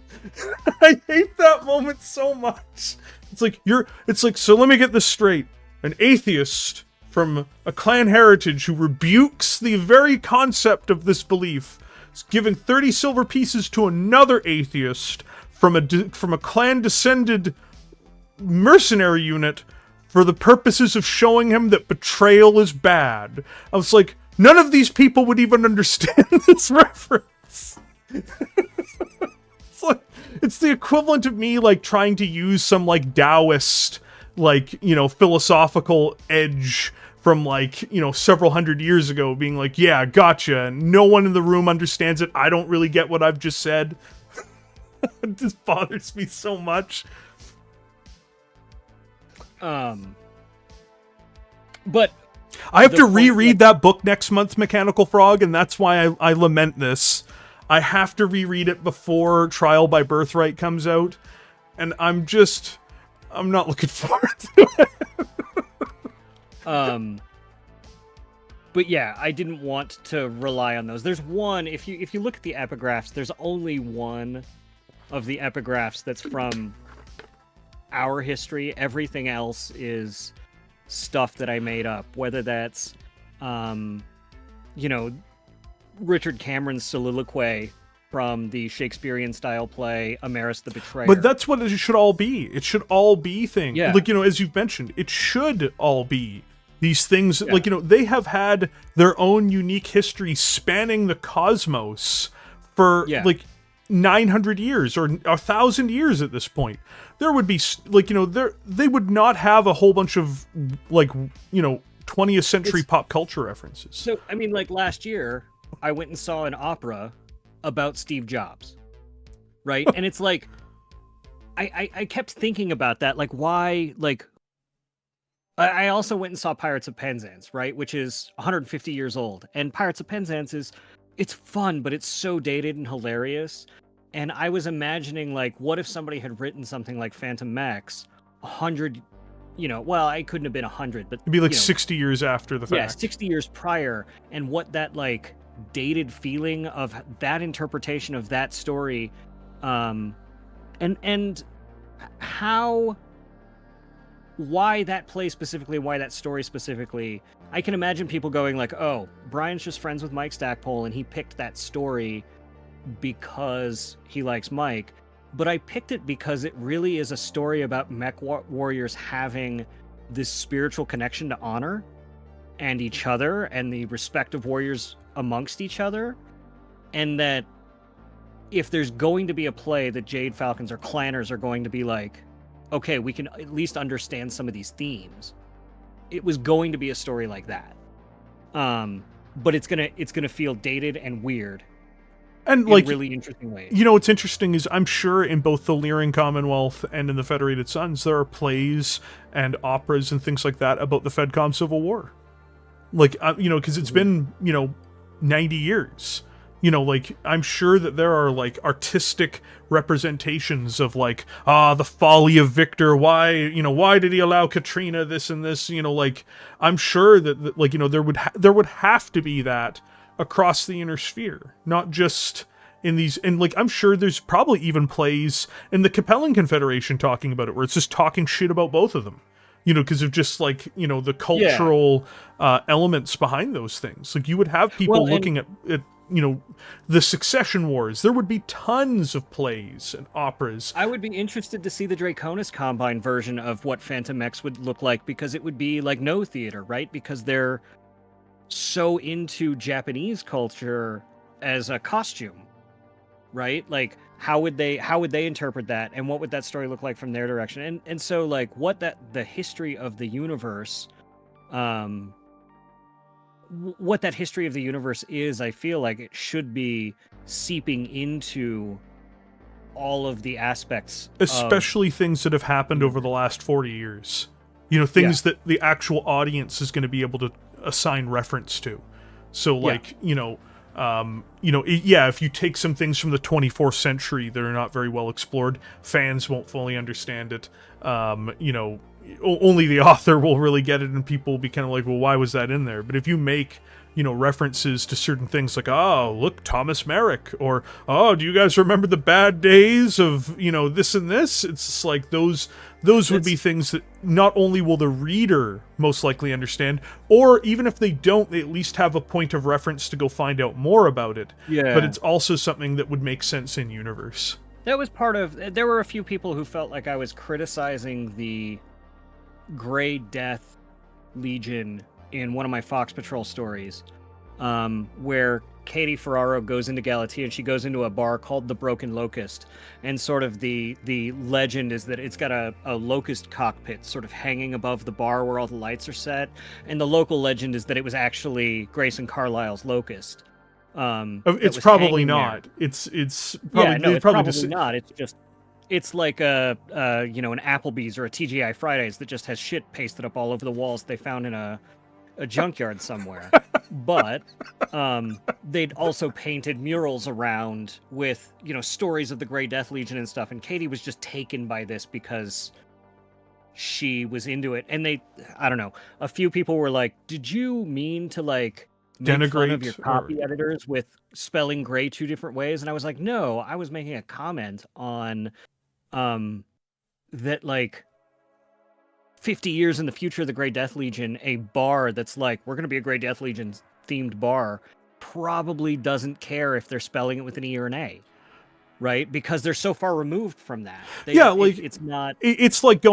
I hate that moment so much. It's like, so let me get this straight. An atheist from a clan heritage who rebukes the very concept of this belief is given 30 silver pieces to another atheist from a clan descended mercenary unit for the purposes of showing him that betrayal is bad. I was like, none of these people would even understand this reference. It's the equivalent of me like trying to use some like Taoist like, you know, philosophical edge from like, you know, several hundred years ago, being like, yeah, gotcha. No one in the room understands it. I don't really get what I've just said. It just bothers me so much. But I have to reread that book next month, Mechanical Frog, and that's why I lament this. I have to reread it before Trial by Birthright comes out, and I'm not looking forward to it. But yeah, I didn't want to rely on those. There's one, if you look at the epigraphs, there's only one of the epigraphs that's from our history. Everything else is stuff that I made up, whether that's you know, Richard Cameron's soliloquy from the Shakespearean style play Amaris the Betrayer. But that's what it should all be. It should all be things. Yeah. Like, you know, as you've mentioned, it should all be these things. Yeah. Like, you know, they have had their own unique history spanning the cosmos for like 900 years or 1,000 years at this point. There would be like, you know, they would not have a whole bunch of like, you know, 20th century pop culture references. So, I mean, like last year, I went and saw an opera about Steve Jobs, right? And it's like, I kept thinking about that, like why, like, I also went and saw Pirates of Penzance, right? Which is 150 years old. And Pirates of Penzance it's fun, but it's so dated and hilarious. And I was imagining, like, what if somebody had written something like Phantom Max 100, you know, well, I couldn't have been 100, but... It'd be like 60 years after the fact. Yeah, 60 years prior, and what that, like, dated feeling of that interpretation of that story, and how... why that play specifically, why that story specifically, I can imagine people going like, oh, Brian's just friends with Mike Stackpole and he picked that story because he likes Mike. But I picked it because it really is a story about mech warriors having this spiritual connection to honor and each other and the respect of warriors amongst each other. And that if there's going to be a play that Jade Falcons or Clanners are going to be like, okay, we can at least understand some of these themes, it was going to be a story like that. But it's gonna feel dated and weird, and in like really interesting ways. You know what's interesting is I'm sure in both the Lyrian Commonwealth and in the Federated Suns there are plays and operas and things like that about the FedCom Civil War. Like you know, because it's been 90 years. You know, like, I'm sure that there are, like, artistic representations of, like, the folly of Victor, why did he allow Katrina this and this, you know, like, I'm sure that like, you know, there would have to be that across the inner sphere, not just in these, and, like, I'm sure there's probably even plays in the Capellan Confederation talking about it, where it's just talking shit about both of them. You know, because of just, like, you know, the cultural elements behind those things. Like, you would have people looking at you know, the Succession Wars. There would be tons of plays and operas. I would be interested to see the Draconis Combine version of what Phantom X would look like, because it would be like no theater, right? Because they're so into Japanese culture as a costume, right? Like, how would they interpret that, and what would that story look like from their direction? And so, like, the history of the universe, what that history of the universe is, I feel like it should be seeping into all of the aspects, especially things that have happened over the last 40 years. You know, things that the actual audience is going to be able to assign reference to. So, like, if you take some things from the 24th century that are not very well explored, fans won't fully understand it. Only the author will really get it, and people will be kind of like, well, why was that in there? But if you make, you know, references to certain things like, oh, look, Thomas Marik, or, oh, do you guys remember the bad days of, you know, this and this? It's just like those would be things that not only will the reader most likely understand, or even if they don't, they at least have a point of reference to go find out more about it. Yeah. But it's also something that would make sense in universe. That was there were a few people who felt like I was criticizing the Grey Death Legion in one of my Fox Patrol stories, where Katie Ferraro goes into Galatea and she goes into a bar called the Broken Locust, and sort of the legend is that it's got a locust cockpit sort of hanging above the bar where all the lights are set, and the local legend is that it was actually Grayson Carlisle's locust. It's probably not. There. It's probably, yeah, no, it's probably just not. It's like an Applebee's or a TGI Fridays that just has shit pasted up all over the walls they found in a junkyard somewhere. But they'd also painted murals around with, stories of the Grey Death Legion and stuff. And Katie was just taken by this because she was into it. And I don't know, a few people were like, did you mean to make fun of your copy editors with spelling Grey two different ways? And I was like, no, I was making a comment on that, 50 years in the future of the Grey Death Legion, a bar that's like, we're going to be a Grey Death Legion themed bar, probably doesn't care if they're spelling it with an E or an A, right? Because they're so far removed from that. It's not... It's like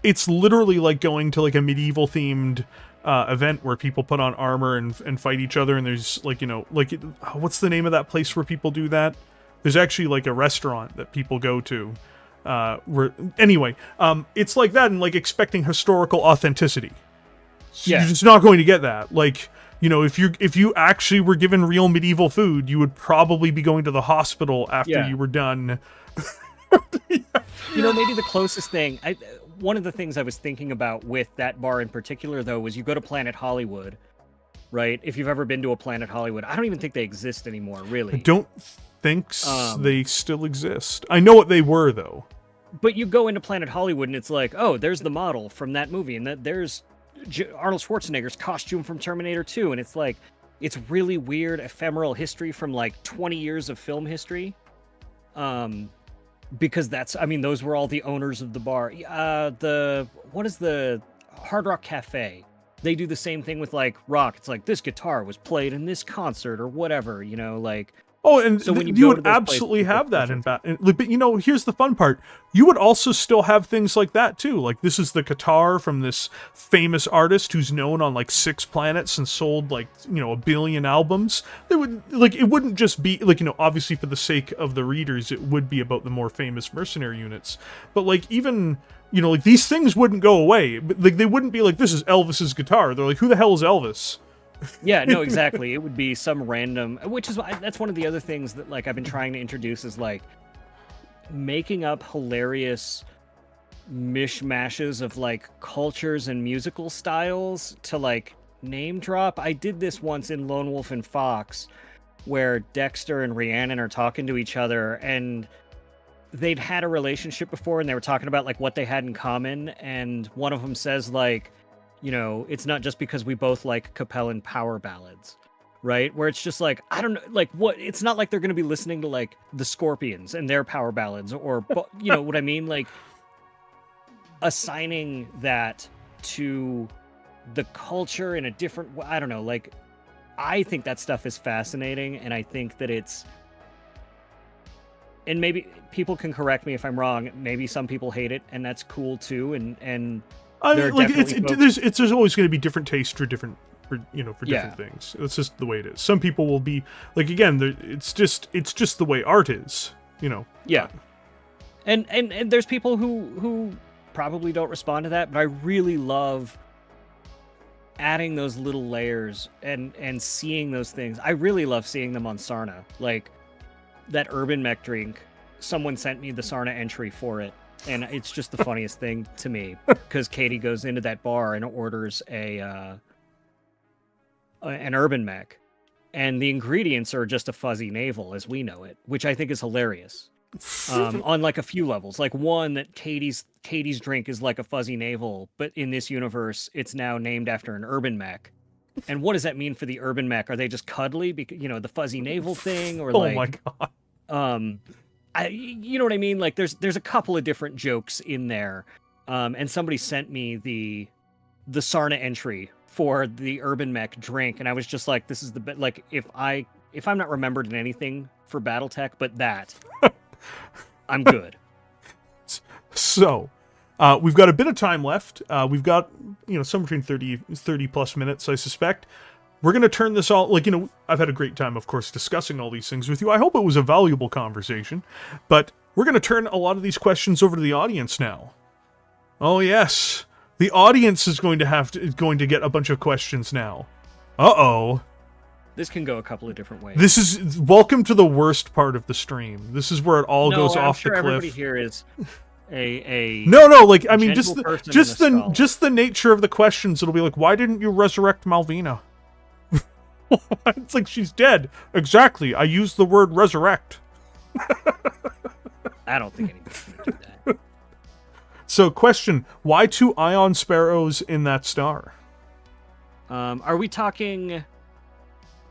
it's literally like going to like a medieval themed event where people put on armor and fight each other, and there's what's the name of that place where people do that? There's actually like a restaurant that people go to. It's like that, and like expecting historical authenticity. So you're just not going to get that. If you actually were given real medieval food, you would probably be going to the hospital after you were done. Maybe the closest thing, one of the things I was thinking about with that bar in particular, though, was you go to Planet Hollywood, right? If you've ever been to a Planet Hollywood, I don't even think they exist anymore, really. I don't think they still exist. I know what they were, though. But you go into Planet Hollywood and it's like, oh, there's the model from that movie, and there's Arnold Schwarzenegger's costume from Terminator 2, and it's like, it's really weird ephemeral history from like 20 years of film history. Because those were all the owners of the bar. What is the Hard Rock Cafe? They do the same thing with like rock. It's like, this guitar was played in this concert or whatever, Oh, and so you would absolutely have that in Bat. But here's the fun part: you would also still have things like that too. Like, this is the guitar from this famous artist who's known on like 6 planets and sold like 1 billion albums. It wouldn't just be obviously for the sake of the readers, it would be about the more famous mercenary units. But even these things wouldn't go away. But they wouldn't be like, this is Elvis's guitar. They're like, who the hell is Elvis? Yeah, no, exactly. It would be some random, that's one of the other things that I've been trying to introduce is making up hilarious mishmashes of cultures and musical styles to name drop. I did this once in Lone Wolf and Fox, where Dexter and Rhiannon are talking to each other, and they'd had a relationship before, and they were talking about what they had in common, and one of them says it's not just because we both like Capellan power ballads, right? Where it's just I don't know, what, it's not like they're going to be listening to the Scorpions and their power ballads, or what I mean? Assigning that to the culture in a different, I don't know, I think that stuff is fascinating, and I think that and maybe people can correct me if I'm wrong, maybe some people hate it, and that's cool too, and there's always going to be different tastes for different things. It's just the way it is. Some people will be again, it's just the way art is, Yeah. And there's people who probably don't respond to that, but I really love adding those little layers and seeing those things. I really love seeing them on Sarna. That Urban Mech drink, someone sent me the Sarna entry for it. And it's just the funniest thing to me, because Katie goes into that bar and orders an Urban Mech, and the ingredients are just a fuzzy navel as we know it, which I think is hilarious. On a few levels, one, that Katie's drink is like a fuzzy navel, but in this universe, it's now named after an Urban Mech. And what does that mean for the Urban Mech? Are they just cuddly because the fuzzy navel thing, or oh my god? You know what I mean? There's a couple of different jokes in there, and somebody sent me the Sarna entry for the Urban Mech drink, and I was just like, this is the bit. If I'm not remembered in anything for BattleTech, but that, I'm good. So, we've got a bit of time left. We've got somewhere between 30 plus minutes, I suspect. we're going to turn this all, like, I've had a great time, of course, discussing all these things with you. I hope it was a valuable conversation, but we're going to turn a lot of these questions over to the audience now. Oh, yes. The audience is going to get a bunch of questions now. Uh-oh. This can go a couple of different ways. This is, welcome to the worst part of the stream. This is where it all goes off the cliff. Everybody here is No, like, I mean, just the nature of the questions. It'll be like, why didn't you resurrect Malvina? It's like, she's dead. Exactly. I used the word resurrect. I don't think anybody can do that. So, question, why 2 ion sparrows in that star? Are we talking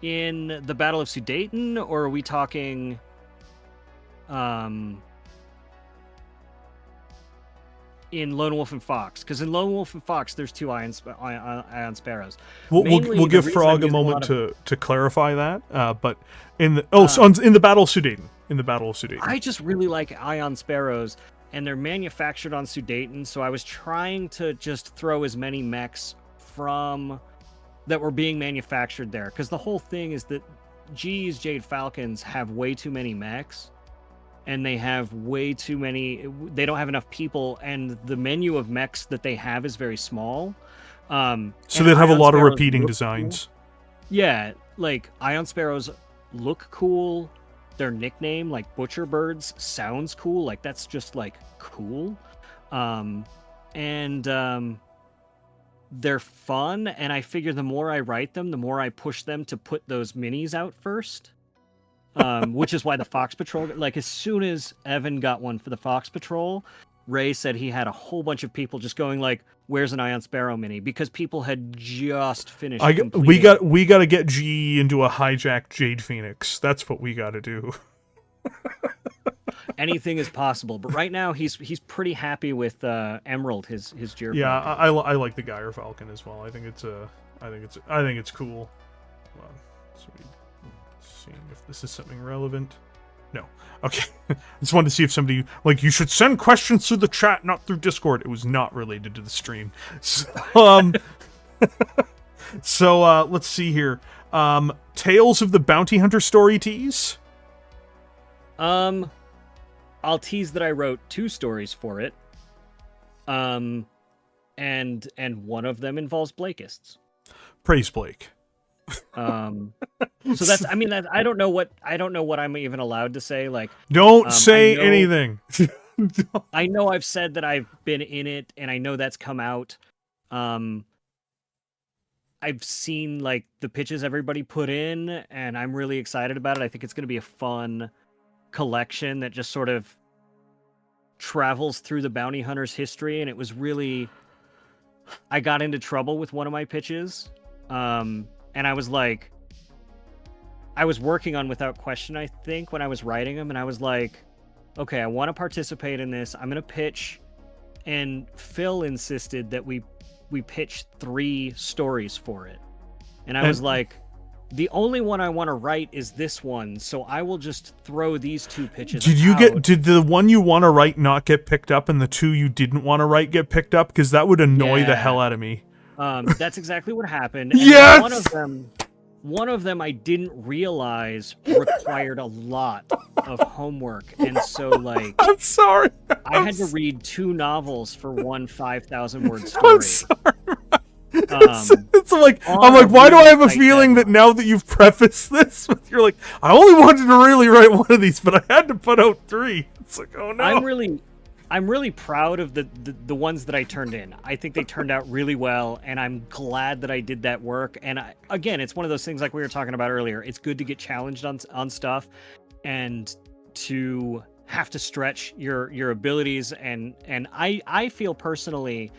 in the Battle of Sudan, or are we talking in Lone Wolf and Fox? Because in Lone Wolf and Fox, there's 2 ion sparrows. We'll give Frog a moment to clarify that. But in the in the Battle of Sudan, I just really like ion sparrows, and they're manufactured on Sudan. So I was trying to just throw as many mechs from that were being manufactured there, because the whole thing is that GE's Jade Falcons have way too many mechs. And they have way too many. They don't have enough people, and the menu of mechs that they have is very small. So they have a lot of repeating designs. Cool. Yeah, like Ion Sparrows look cool. Their nickname, like Butcher Birds, sounds cool. Like that's just like cool. They're fun, and I figure the more I write them, the more I push them to put those minis out first. Which is why the Fox Patrol, like as soon as Evan got one for the Fox Patrol, Ray said he had a whole bunch of people just going like, "Where's an Ion Sparrow mini?" Because people had just finished. We got to get GE into a hijacked Jade Phoenix. That's what we got to do. Anything is possible, but right now he's pretty happy with Emerald, his Gyr. Yeah, I like the Gyr Falcon as well. I think it's cool. Hold on. Sweet. Seeing if this is something relevant. No. Okay. I just wanted to see if somebody, like, you should send questions through the chat, not through Discord. It was not related to the stream. So, let's see here. Tales of the Bounty Hunter story tease? I'll tease that I wrote 2 stories for it. And one of them involves Blakeists. Praise Blake. So that's, I mean, I don't know what I'm even allowed to say. Like, don't say anything. I know I've said that I've been in it, and I know that's come out. I've seen like the pitches everybody put in, and I'm really excited about it. I think it's going to be a fun collection that just sort of travels through the bounty hunter's history. And it was really, I got into trouble with one of my pitches. And I was like, I was working on Without Question, I think, when I was writing them, and I was like, okay, I want to participate in this. I'm going to pitch. And Phil insisted that we pitch 3 stories for it. And I was like, the only one I want to write is this one, so I will just throw these 2 pitches Did the one you want to write not get picked up, and the 2 you didn't want to write get picked up? Because that would annoy the hell out of me. That's exactly what happened. And yes! One of them I didn't realize required a lot of homework, and so like I'm sorry. I had to read 2 novels for one 5,000-word story. I'm sorry. It's like I'm like, why do I have a feeling that now that you've prefaced this, you're like, I only wanted to really write one of these, but I had to put out 3. It's like, oh no. I'm really proud of the ones that I turned in. I think they turned out really well, and I'm glad that I did that work. And again, it's one of those things like we were talking about earlier. It's good to get challenged on stuff, and to have to stretch your abilities. And I feel personally,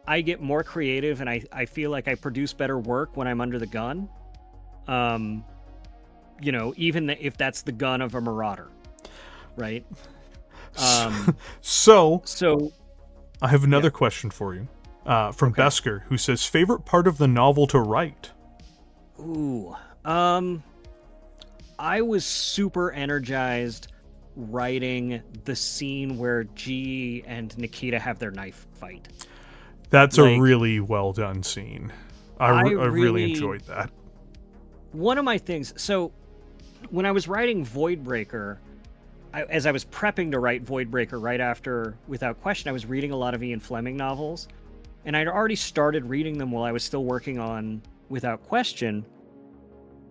I get more creative, and I feel like I produce better work when I'm under the gun. Even if that's the gun of a marauder, right? So I have another question for you from Besker, who says, favorite part of the novel to write? Ooh, I was super energized writing the scene where G and Nikita have their knife fight. That's a really well done scene. I really enjoyed that. one of my things, so when I was writing Voidbreaker, as I was prepping to write Voidbreaker right after Without Question, I was reading a lot of Ian Fleming novels, and I'd already started reading them while I was still working on Without Question.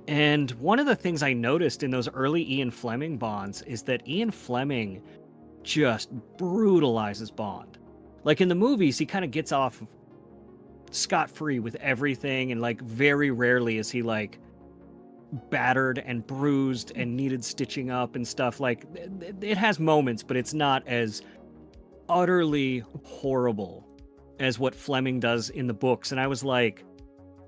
And one of the things I noticed in those early Ian Fleming Bonds is that Ian Fleming just brutalizes Bond. Like in the movies, he kind of gets off scot-free with everything, and like very rarely is he like battered and bruised and needed stitching up and stuff. Like it has moments, but it's not as utterly horrible as what Fleming does in the books. And I was like,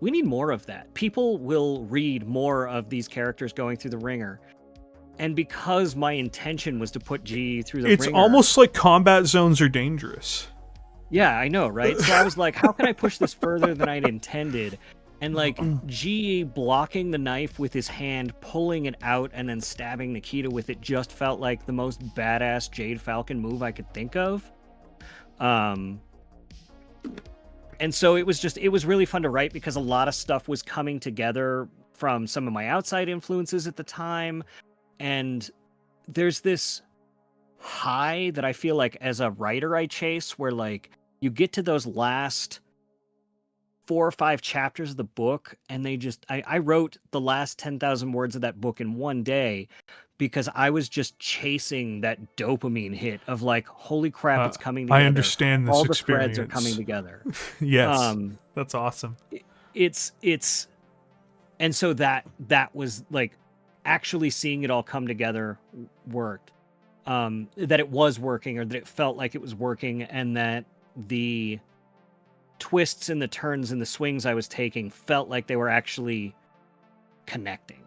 we need more of that. People will read more of these characters going through the ringer. And because my intention was to put G through the ringer, it's almost like combat zones are dangerous. Yeah, I know, right? So I was like, how can I push this further than I'd intended? And like G blocking the knife with his hand, pulling it out, and then stabbing Nikita with it just felt like the most badass Jade Falcon move I could think of. And so it was really fun to write because a lot of stuff was coming together from some of my outside influences at the time. And there's this high that I feel like as a writer I chase, where like you get to those last 4 or 5 chapters of the book, and I wrote the last 10,000 words of that book in one day because I was just chasing that dopamine hit of like, holy crap, it's coming together. I understand this All the experience. threads are coming together. Yes, that's awesome. It's and so that was like actually seeing it all come together worked. That it was working, or that it felt like it was working, and that the twists and the turns and the swings I was taking felt like they were actually connecting.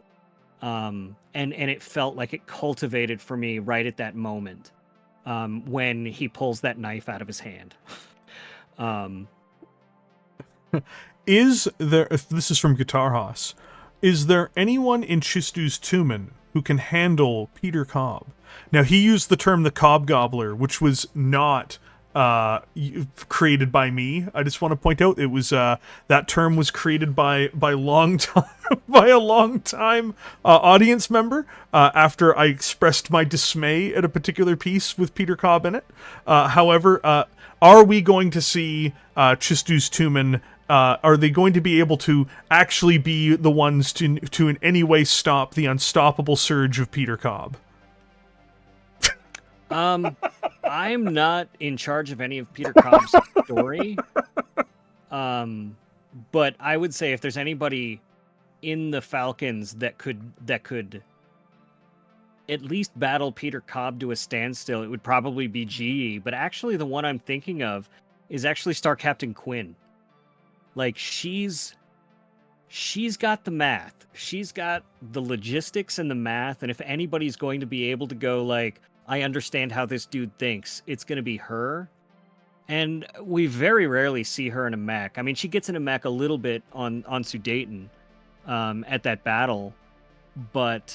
And it felt like it cultivated for me right at that moment, when he pulls that knife out of his hand. Is there, if this is from Guitar Hoss, is there anyone in Chistu's Tumen who can handle Peter Cobb? Now, he used the term the Cobb Gobbler, which was not created by me. I just want to point out it was that term was created by a long time audience member after I expressed my dismay at a particular piece with Peter Cobb in it. However, are we going to see Chistu's Tumen? Are they going to be able to actually be the ones to in any way stop the unstoppable surge of Peter Cobb? I'm not in charge of any of Peter Cobb's story. But I would say if there's anybody in the Falcons that could at least battle Peter Cobb to a standstill, it would probably be GE. But actually the one I'm thinking of is actually Star Captain Quinn. Like she's got the math. She's got the logistics and the math, and if anybody's going to be able to go like, I understand how this dude thinks, it's going to be her. And we very rarely see her in a mech. I mean, she gets in a mech a little bit on Sudan at that battle. But,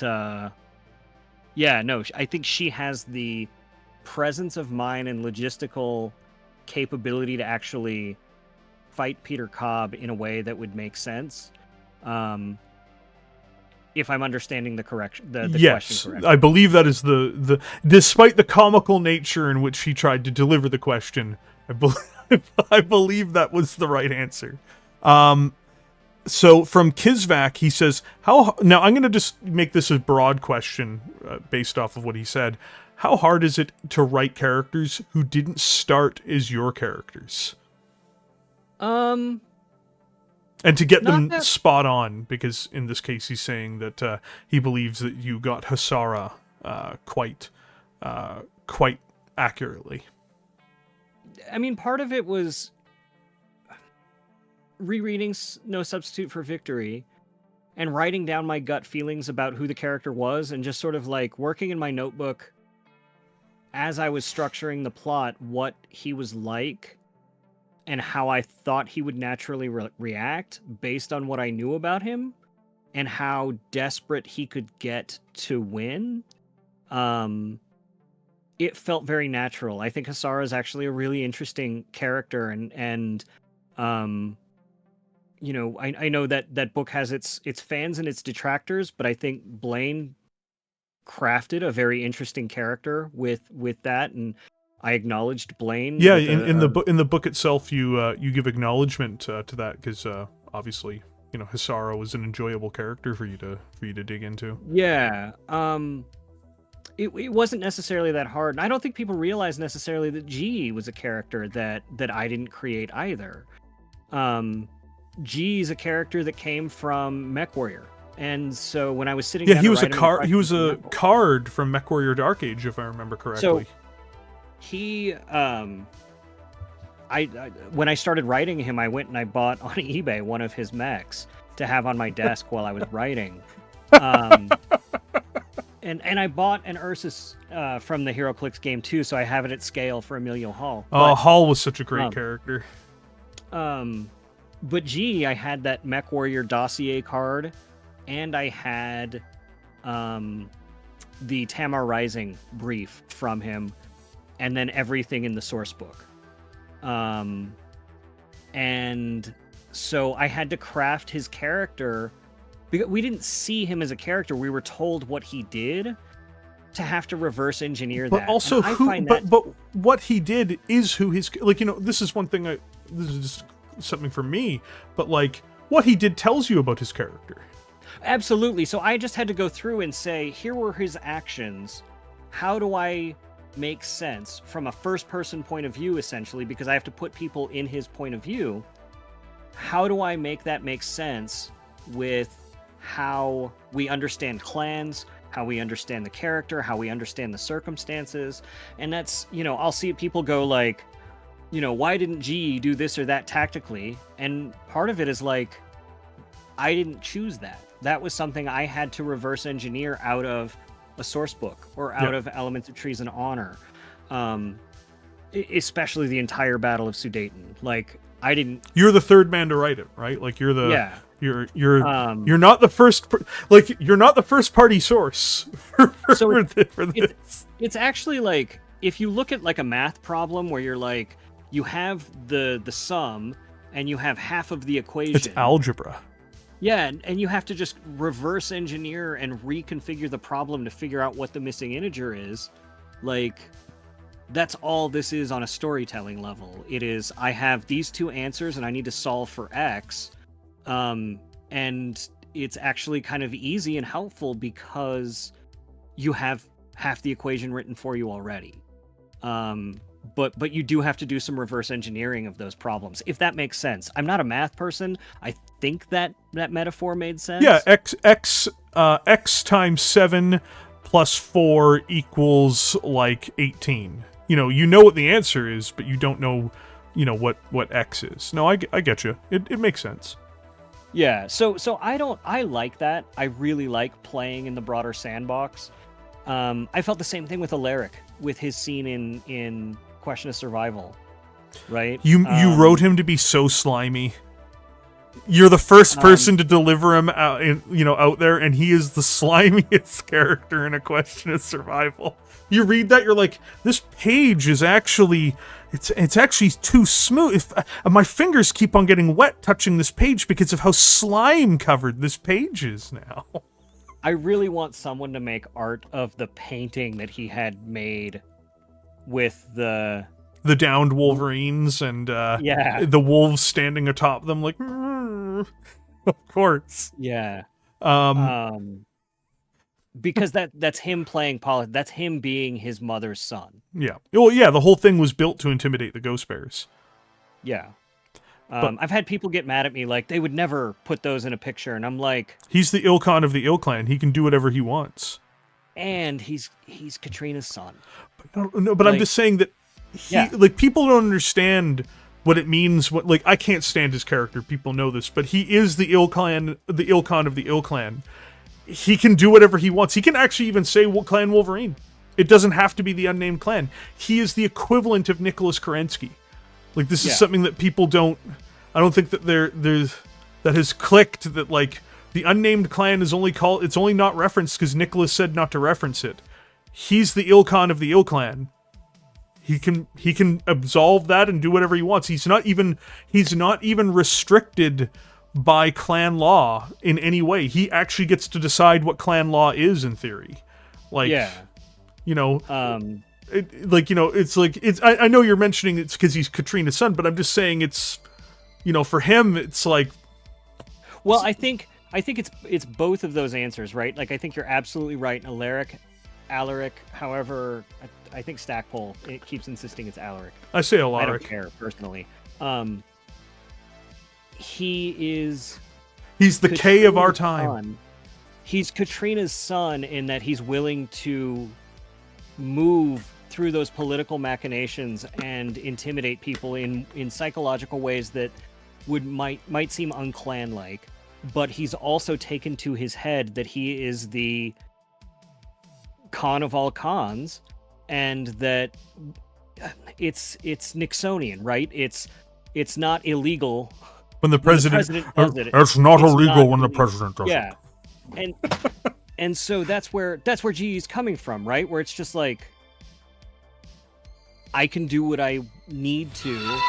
yeah, no, I think she has the presence of mind and logistical capability to actually fight Peter Cobb in a way that would make sense. If I'm understanding the question correctly. I believe that is the despite the comical nature in which he tried to deliver the question, I believe that was the right answer. So from Kizvac, he says, now I'm going to just make this a broad question based off of what he said. How hard is it to write characters who didn't start as your characters? And to get them spot on, because in this case he's saying that he believes that you got Hasara quite accurately. I mean, part of it was rereading No Substitute for Victory and writing down my gut feelings about who the character was, and just sort of like working in my notebook as I was structuring the plot, what he was like and how I thought he would naturally react based on what I knew about him and how desperate he could get to win. It felt very natural. I think Hasara is actually a really interesting character, and I know that book has its fans and its detractors, but I think Blaine crafted a very interesting character with that, and I acknowledged Blaine. Yeah, in the book itself, you give acknowledgement to that because obviously, Hisaro was an enjoyable character for you to dig into. Yeah. It wasn't necessarily that hard, and I don't think people realize necessarily that G was a character that I didn't create either. G is a character that came from Mechwarrior, and so when I was sitting down he to was a write him card. He was a level, card from Mechwarrior Dark Age, if I remember correctly. So he, when I started writing him, I went and I bought on eBay one of his mechs to have on my desk while I was writing. And I bought an Ursus from the HeroClix game too, so I have it at scale for Emilio Hall. Hall was such a great character. But G, I had that Mechwarrior dossier card, and I had the Tamar Rising brief from him, and then everything in the source book. And so I had to craft his character, because we didn't see him as a character. We were told what he did to have to reverse engineer that. But also, but what he did is who his, this is one thing this is just something for me, but what he did tells you about his character. Absolutely. So I just had to go through and say, here were his actions. How do I make sense from a first person point of view, essentially, because I have to put people in his point of view. How do I make that make sense with how we understand clans, how we understand the character, how we understand the circumstances? And that's, I'll see people go why didn't G do this or that tactically? And part of it is I didn't choose that. That was something I had to reverse engineer out of a source book or out of Elements of Treason Honor. Especially the entire Battle of Sudan. I didn't. You're the third man to write it, right? You're the. Yeah. You're not the first. You're not the first party source for this. It's actually if you look at a math problem where you're you have the sum and you have half of the equation. It's algebra. Yeah, and you have to just reverse engineer and reconfigure the problem to figure out what the missing integer is. That's all this is on a storytelling level. It is, I have these two answers and I need to solve for X. And it's actually kind of easy and helpful because you have half the equation written for you already. But you do have to do some reverse engineering of those problems, if that makes sense. I'm not a math person. I think that metaphor made sense. Yeah, x times 7 plus 4 equals 18. You know what the answer is, but you don't know, what x is. No, I get you. It makes sense. Yeah, so I like that. I really like playing in the broader sandbox. I felt the same thing with Alaric, with his scene in Question of Survival, right? You wrote him to be so slimy. You're the first person to deliver him out there, and he is the slimiest character in A Question of Survival. You read that, you're like, this page is actually, it's actually too smooth. My fingers keep on getting wet touching this page because of how slime covered this page is now. I really want someone to make art of the painting that he had made with the downed Wolverines and the wolves standing atop them of course. Yeah. Because that's him playing that's him being his mother's son. Yeah. Well, yeah, the whole thing was built to intimidate the Ghost Bears. Yeah. I've had people get mad at me they would never put those in a picture, and I'm like, he's the Ilkhan of the Ill Clan. He can do whatever he wants. And he's Katrina's son. But I'm just saying that people don't understand what it means. I can't stand his character. People know this, but he is the Ilkhan of the Ill Clan. He can do whatever he wants. He can actually even say Clan Wolverine. It doesn't have to be the unnamed clan. He is the equivalent of Nicholas Kerensky. This is something that people don't. I don't think that that has clicked. That the unnamed clan is only called. It's only not referenced because Nicholas said not to reference it. He's the Ilkhan of the Ill Clan. He can absolve that and do whatever he wants. He's not even restricted by clan law in any way. He actually gets to decide what clan law is in theory. Like, you know, I know you're mentioning it's because he's Katrina's son, but I'm just saying it's, you know, for him, it's like. Well, I think it's both of those answers, right? Like, I think you're absolutely right. Alaric, however, I think Stackpole, it keeps insisting it's Alaric. I say Alaric. I don't care, personally. He's the K of our time. Son. He's Katrina's son in that he's willing to move through those political machinations and intimidate people in psychological ways that might seem unclan-like. But he's also taken to his head that he is the Khan of all Khans, and that it's Nixonian, right? It's not illegal when the president does it. It's not illegal when the president does it. Yeah, and so that's where G is coming from, right? Where it's just like, I can do what I need to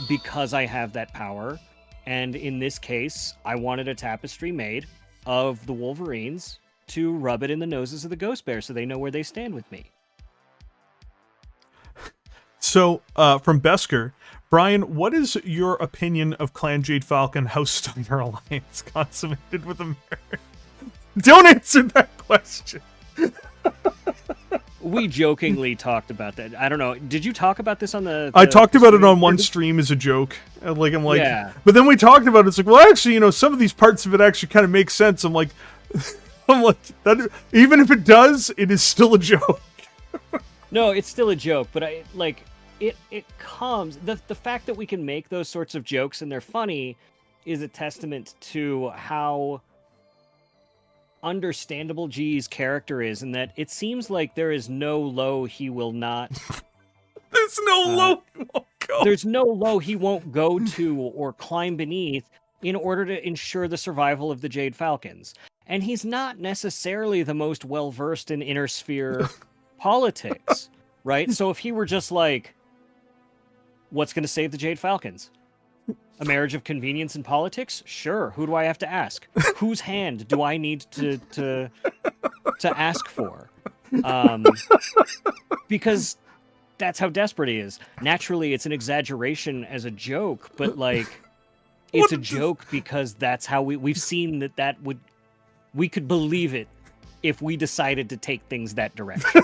because I have that power. And in this case, I wanted a tapestry made of the Wolverines to rub it in the noses of the Ghost Bears so they know where they stand with me. So, from Besker, Brian, what is your opinion of Clan Jade Falcon House Steiner alliance consummated with America? Don't answer that question. We jokingly talked about that. I don't know. Did you talk about this on the I talked about it on one stream as a joke. I'm like, yeah. But then we talked about it. It's like, well, actually, you know, some of these parts of it actually kind of make sense. I'm like, that, even if it does, it is still a joke. No, it's still a joke, but it comes, the fact that we can make those sorts of jokes and they're funny is a testament to how understandable G's character is, and that it seems like there is no low he will not. There's no low he won't go. There's no low he won't go to or climb beneath in order to ensure the survival of the Jade Falcons. And he's not necessarily the most well-versed in inner sphere politics, right? So if he were just like, what's going to save the Jade Falcons? A marriage of convenience and politics? Sure. Who do I have to ask? Whose hand do I need to ask for? Because that's how desperate he is. Naturally, it's an exaggeration as a joke, but like, it's a joke because that's how we've seen we could believe it if we decided to take things that direction.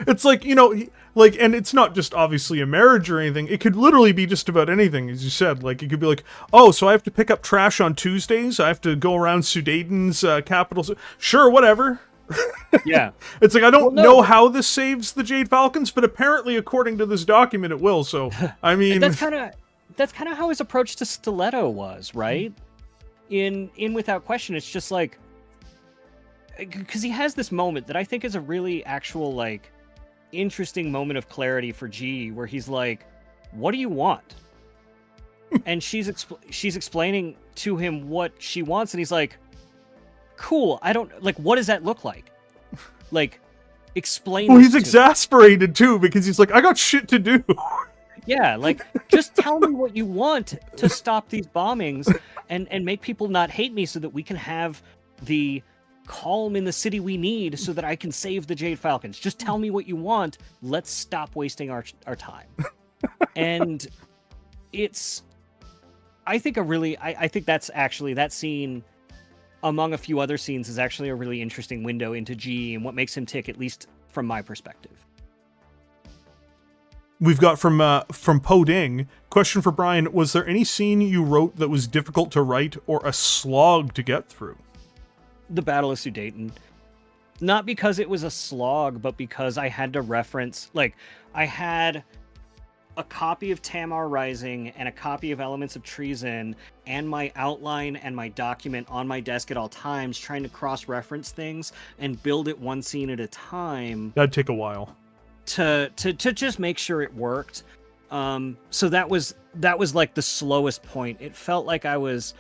It's like, you know, and it's not just obviously a marriage or anything. It could literally be just about anything, as you said. Like, it could be like, oh, so I have to pick up trash on Tuesdays? I have to go around Sudan's capital? Sure, whatever. Yeah. It's like, I don't know how this saves the Jade Falcons, but apparently, according to this document, it will. So, I mean... that's kind of how his approach to Stiletto was, right? In Without Question, it's just like... Because he has this moment that I think is a really actual, like, interesting moment of clarity for G, where he's like, what do you want? And she's explaining to him what she wants, and he's like, cool, I don't, like, what does that look like? Like, explain. Well, he's exasperated too, because he's like, I got shit to do. Yeah, like, just tell me what you want to stop these bombings and make people not hate me so that we can have the calm in the city we need so that I can save the Jade Falcons. Just tell me what you want. Let's stop wasting our time. And it's, I think I think that's actually, that scene, among a few other scenes, is actually a really interesting window into G and what makes him tick, at least from my perspective. We've got from Poding, question for Brian, was there any scene you wrote that was difficult to write or a slog to get through? The Battle of Sudan. Not because it was a slog, but because I had to reference, like, I had a copy of Tamar Rising and a copy of Elements of Treason and my outline and my document on my desk at all times, trying to cross-reference things and build it one scene at a time. That'd take a while. To just make sure it worked. So that was like the slowest point. It felt like I was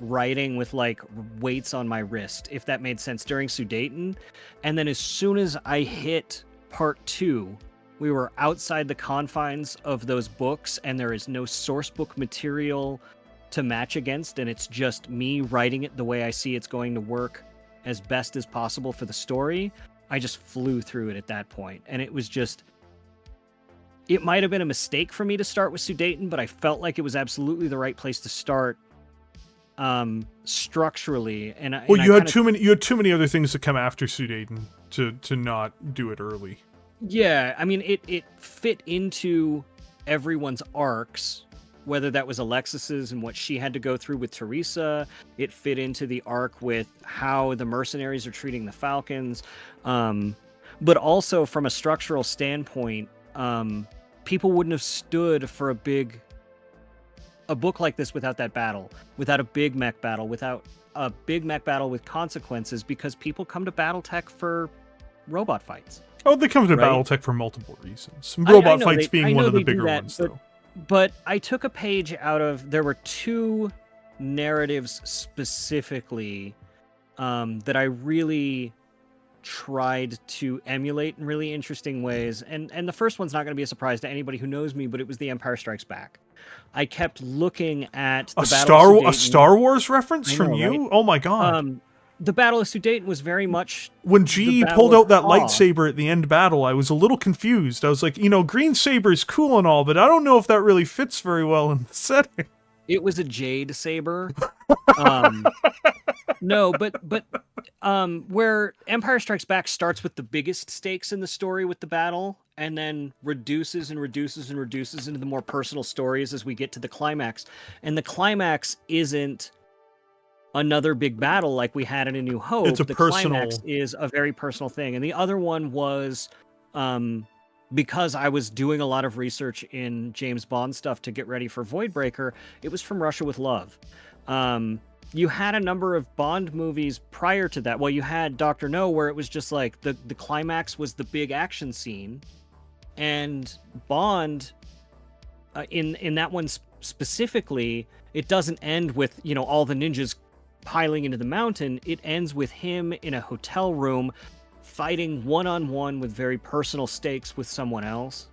writing with like weights on my wrist, if that made sense, during Sudan. And then as soon as I hit part 2, We were outside the confines of those books, and there is no source book material to match against, and it's just me writing it the way I see it's going to work as best as possible for the story. I just flew through it at that point, and it was just... It might have been a mistake for me to start with Sudan, but I felt like it was absolutely the right place to start structurally. And you had too many other things to come after Sudan to not do it early. Yeah, I mean, it fit into everyone's arcs, whether that was Alexis's and what she had to go through with Teresa. It fit into the arc with how the mercenaries are treating the Falcons. But also from a structural standpoint, people wouldn't have stood for a book like this without that battle, without a big mech battle, without a big mech battle with consequences, because people come to Battletech for robot fights. Oh, they come to Battletech for multiple reasons. Robot fights being one of the bigger ones, though. But I took a page out of... There were two narratives specifically that I really tried to emulate in really interesting ways. And the first one's not going to be a surprise to anybody who knows me, but it was The Empire Strikes Back. I kept looking at the a Star Wars reference from you? Right? Oh my god. The Battle of Sudan was very much... When G pulled out that lightsaber at the end battle, I was a little confused. I was like, green saber is cool and all, but I don't know if that really fits very well in the setting. It was a jade saber. No, but where Empire Strikes Back starts with the biggest stakes in the story with the battle, and then reduces and reduces and reduces into the more personal stories as we get to the climax. And the climax isn't another big battle like we had in A New Hope. It's the climax is a very personal thing. And the other one was... because I was doing a lot of research in James Bond stuff to get ready for Voidbreaker, it was From Russia with Love. You had a number of Bond movies prior to that. Well, you had Dr. No, where it was just like the climax was the big action scene. And Bond, in that one specifically, it doesn't end with, all the ninjas piling into the mountain. It ends with him in a hotel room fighting one-on-one with very personal stakes with someone else,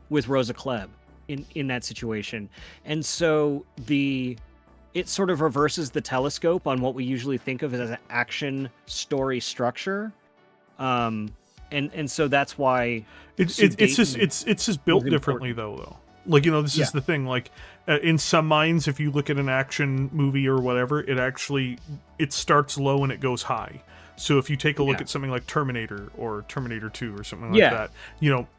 with Rosa Klebb in that situation. And so it sort of reverses the telescope on what we usually think of as an action story structure. And so that's why it's just built differently though. Like, this is the thing, like in some minds, if you look at an action movie or whatever, it starts low and it goes high. So if you take a look at something like Terminator or Terminator 2 or something like that,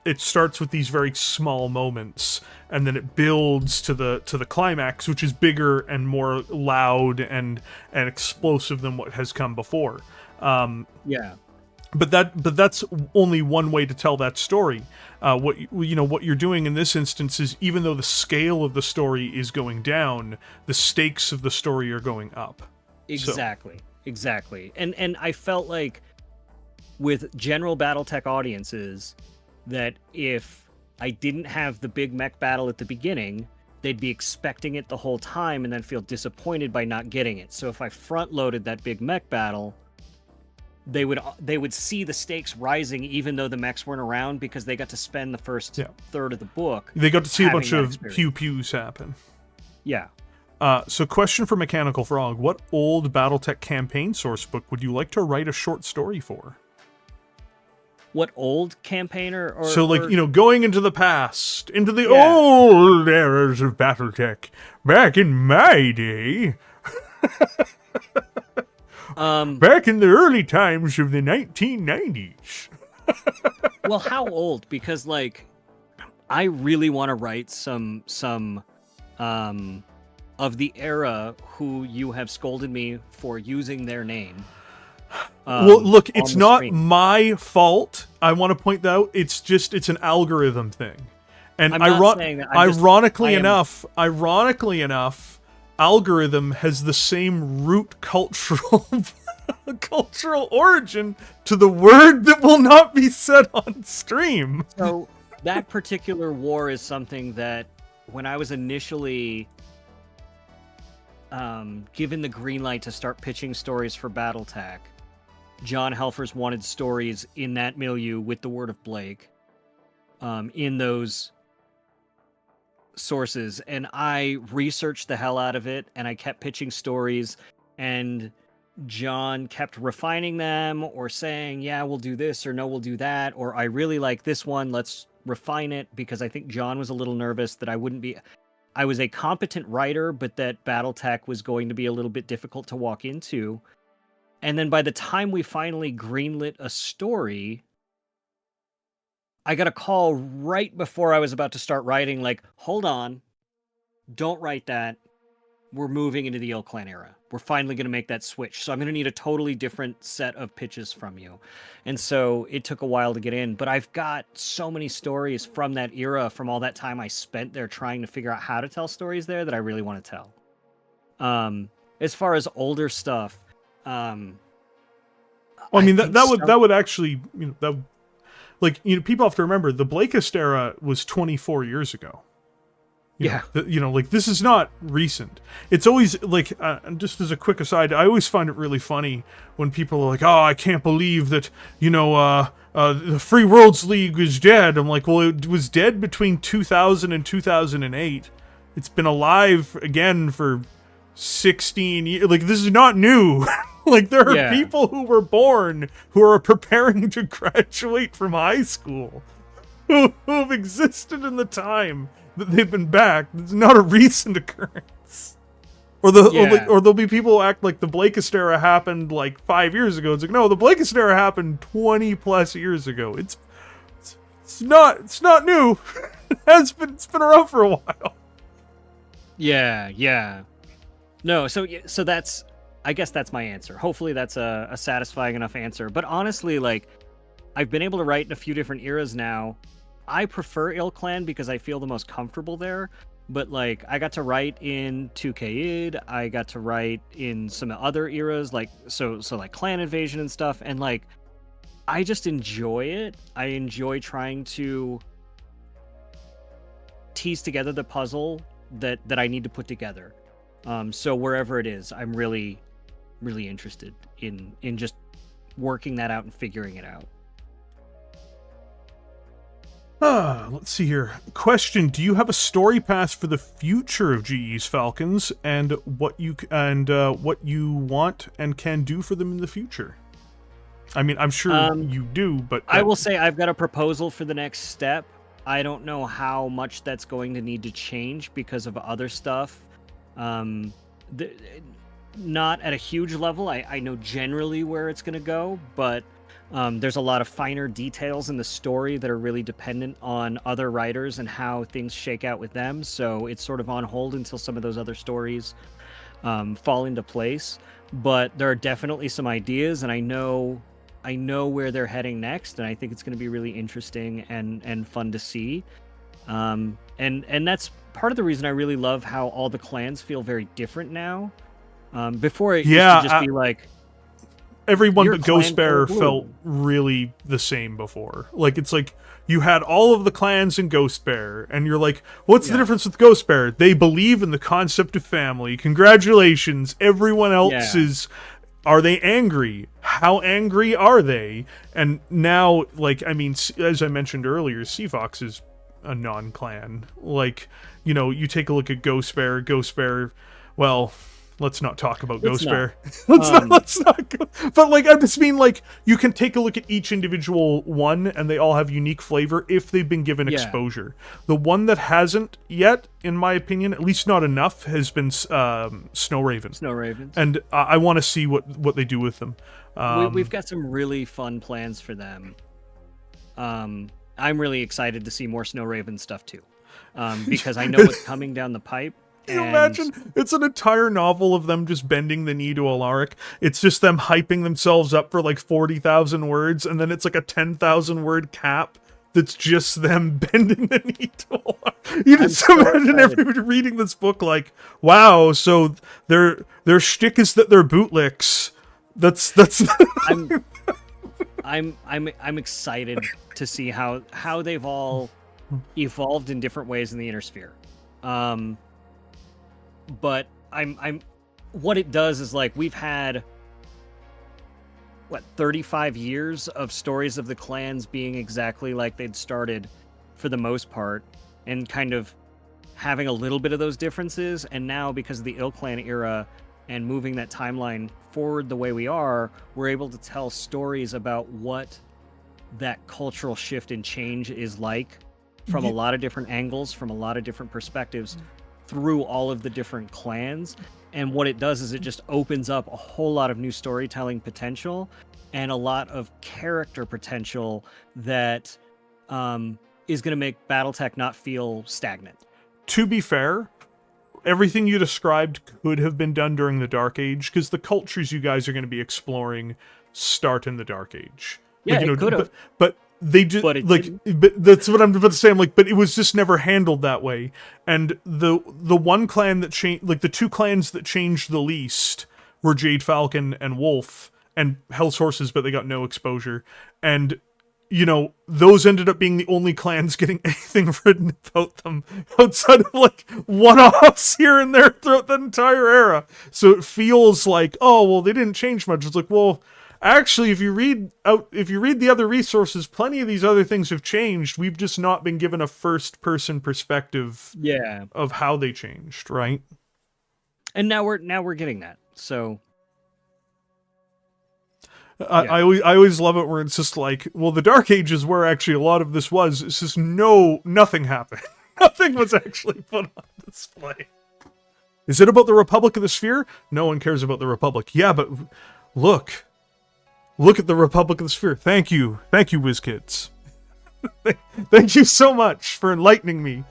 it starts with these very small moments and then it builds to the climax, which is bigger and more loud and explosive than what has come before. But that's only one way to tell that story. What you're doing in this instance is, even though the scale of the story is going down, the stakes of the story are going up. Exactly. Exactly. And I felt like with general Battletech audiences that if I didn't have the big mech battle at the beginning, they'd be expecting it the whole time and then feel disappointed by not getting it. So if I front loaded that big mech battle, they would see the stakes rising even though the mechs weren't around, because they got to spend the first third of the book. They got to see a bunch of pew-pews happen. Yeah. So question for Mechanical Frog. What old Battletech campaign source book would you like to write a short story for? What old campaigner? Going into the past, into the old eras of Battletech, back in my day. Back in the early times of the 1990s. Well, how old? Because, I really want to write some of the era who you have scolded me for using their name. Well, look, it's not my fault. I want to point that out. It's an algorithm thing. And ironically enough, algorithm has the same root cultural origin to the word that will not be said on stream. So that particular war is something that when I was initially given the green light to start pitching stories for Battletech, John Helfers wanted stories in that milieu with the word of Blake. in those sources, and I researched the hell out of it, and I kept pitching stories, and John kept refining them or saying, yeah, we'll do this, or no, we'll do that, or I really like this one, let's refine it, because I think John was a little nervous that I was a competent writer, but that Battletech was going to be a little bit difficult to walk into. And then by the time we finally greenlit a story, I got a call right before I was about to start writing, like, hold on, don't write that. We're moving into the Ill-Clan era. We're finally going to make that switch. So I'm going to need a totally different set of pitches from you. And so it took a while to get in, but I've got so many stories from that era, from all that time I spent there trying to figure out how to tell stories there, that I really want to tell. As far as older stuff, well, I mean, that would actually, people have to remember the Blakist era was 24 years ago. This is not recent. It's always like, just as a quick aside, I always find it really funny when people are like, oh, I can't believe that, the Free Worlds League is dead. I'm like, well, it was dead between 2000 and 2008. It's been alive again for 16 years. Like, this is not new. Like, there are people who were born who are preparing to graduate from high school who have existed in the time that they've been back. It's not a recent occurrence. Or there'll be people who act like the Blakist era happened like 5 years ago. It's like, no, the Blakist era happened 20 plus years ago. It's not new. It's been around for a while. Yeah. No, so that's, I guess that's my answer. Hopefully that's a satisfying enough answer. But honestly, like, I've been able to write in a few different eras now. I prefer Ill-Clan because I feel the most comfortable there. But, like, I got to write in 2K id, I got to write in some other eras, like, so like Clan Invasion and stuff. And, like, I just enjoy it. I enjoy trying to tease together the puzzle that I need to put together. So wherever it is, I'm really, really interested in just working that out and figuring it out. Let's see here. Question: do you have a story path for the future of GE's Falcons, and what you want and can do for them in the future? I mean, I'm sure you do, but I will say I've got a proposal for the next step. I don't know how much that's going to need to change because of other stuff. Not at a huge level. I know generally where it's going to go, but there's a lot of finer details in the story that are really dependent on other writers and how things shake out with them. So it's sort of on hold until some of those other stories fall into place. But there are definitely some ideas, and I know where they're heading next, and I think it's going to be really interesting and fun to see. And that's part of the reason I really love how all the clans feel very different now. Before it used to just be like, everyone but Ghostbearer felt really the same before. Like, it's like you had all of the clans in Ghostbearer, and you're like, what's the difference with Ghostbearer? They believe in the concept of family. Congratulations. Everyone else is... Are they angry? How angry are they? And now, like, I mean, as I mentioned earlier, Seafox is a non-clan. Like, you take a look at Ghostbearer, well... Let's not talk about Ghostbearer. Let's not go. But, like, I just mean, like, you can take a look at each individual one, and they all have unique flavor if they've been given exposure. The one that hasn't yet, in my opinion, at least not enough, has been Snow Ravens. And I want to see what they do with them. We've got some really fun plans for them. I'm really excited to see more Snow Raven stuff, too. Because I know what's coming down the pipe. Can you imagine? It's an entire novel of them just bending the knee to Alaric. It's just them hyping themselves up for like 40,000 words, and then it's like a 10,000 word cap that's just them bending the knee to Alaric. You just imagine everybody reading this book like, wow, so their shtick is that they're bootlicks. That's I'm excited to see how they've all evolved in different ways in the Inner Sphere. But I'm what it does is, like, we've had 35 years of stories of the clans being exactly like they'd started for the most part, and kind of having a little bit of those differences. And now, because of the Ill Clan era and moving that timeline forward the way we are, we're able to tell stories about what that cultural shift and change is like from a lot of different angles, from a lot of different perspectives, through all of the different clans. And what it does is it just opens up a whole lot of new storytelling potential and a lot of character potential that is going to make Battletech not feel stagnant. To be fair, everything you described could have been done during the Dark Age, because the cultures you guys are going to be exploring start in the Dark Age. Yeah, it could have. But they just but that's what I'm about to say. I'm like, but it was just never handled that way. And the one clan that changed, like the two clans that changed the least, were Jade Falcon and Wolf, and Hell's Horses, but they got no exposure. And you know, those ended up being the only clans getting anything written about them outside of like one-offs here and there throughout the entire era. So it feels like, oh well, they didn't change much. It's like, well, actually, if you read the other resources, plenty of these other things have changed. We've just not been given a first-person perspective, of how they changed, right? And now we're getting that. So I always love it where it's just like, well, the Dark Age is where actually a lot of this was. It's just nothing happened. Nothing was actually put on display. Is it about the Republic of the Sphere? No one cares about the Republic. Yeah, but look at the Republic of the Sphere. Thank you, WizKids. Thank you so much for enlightening me.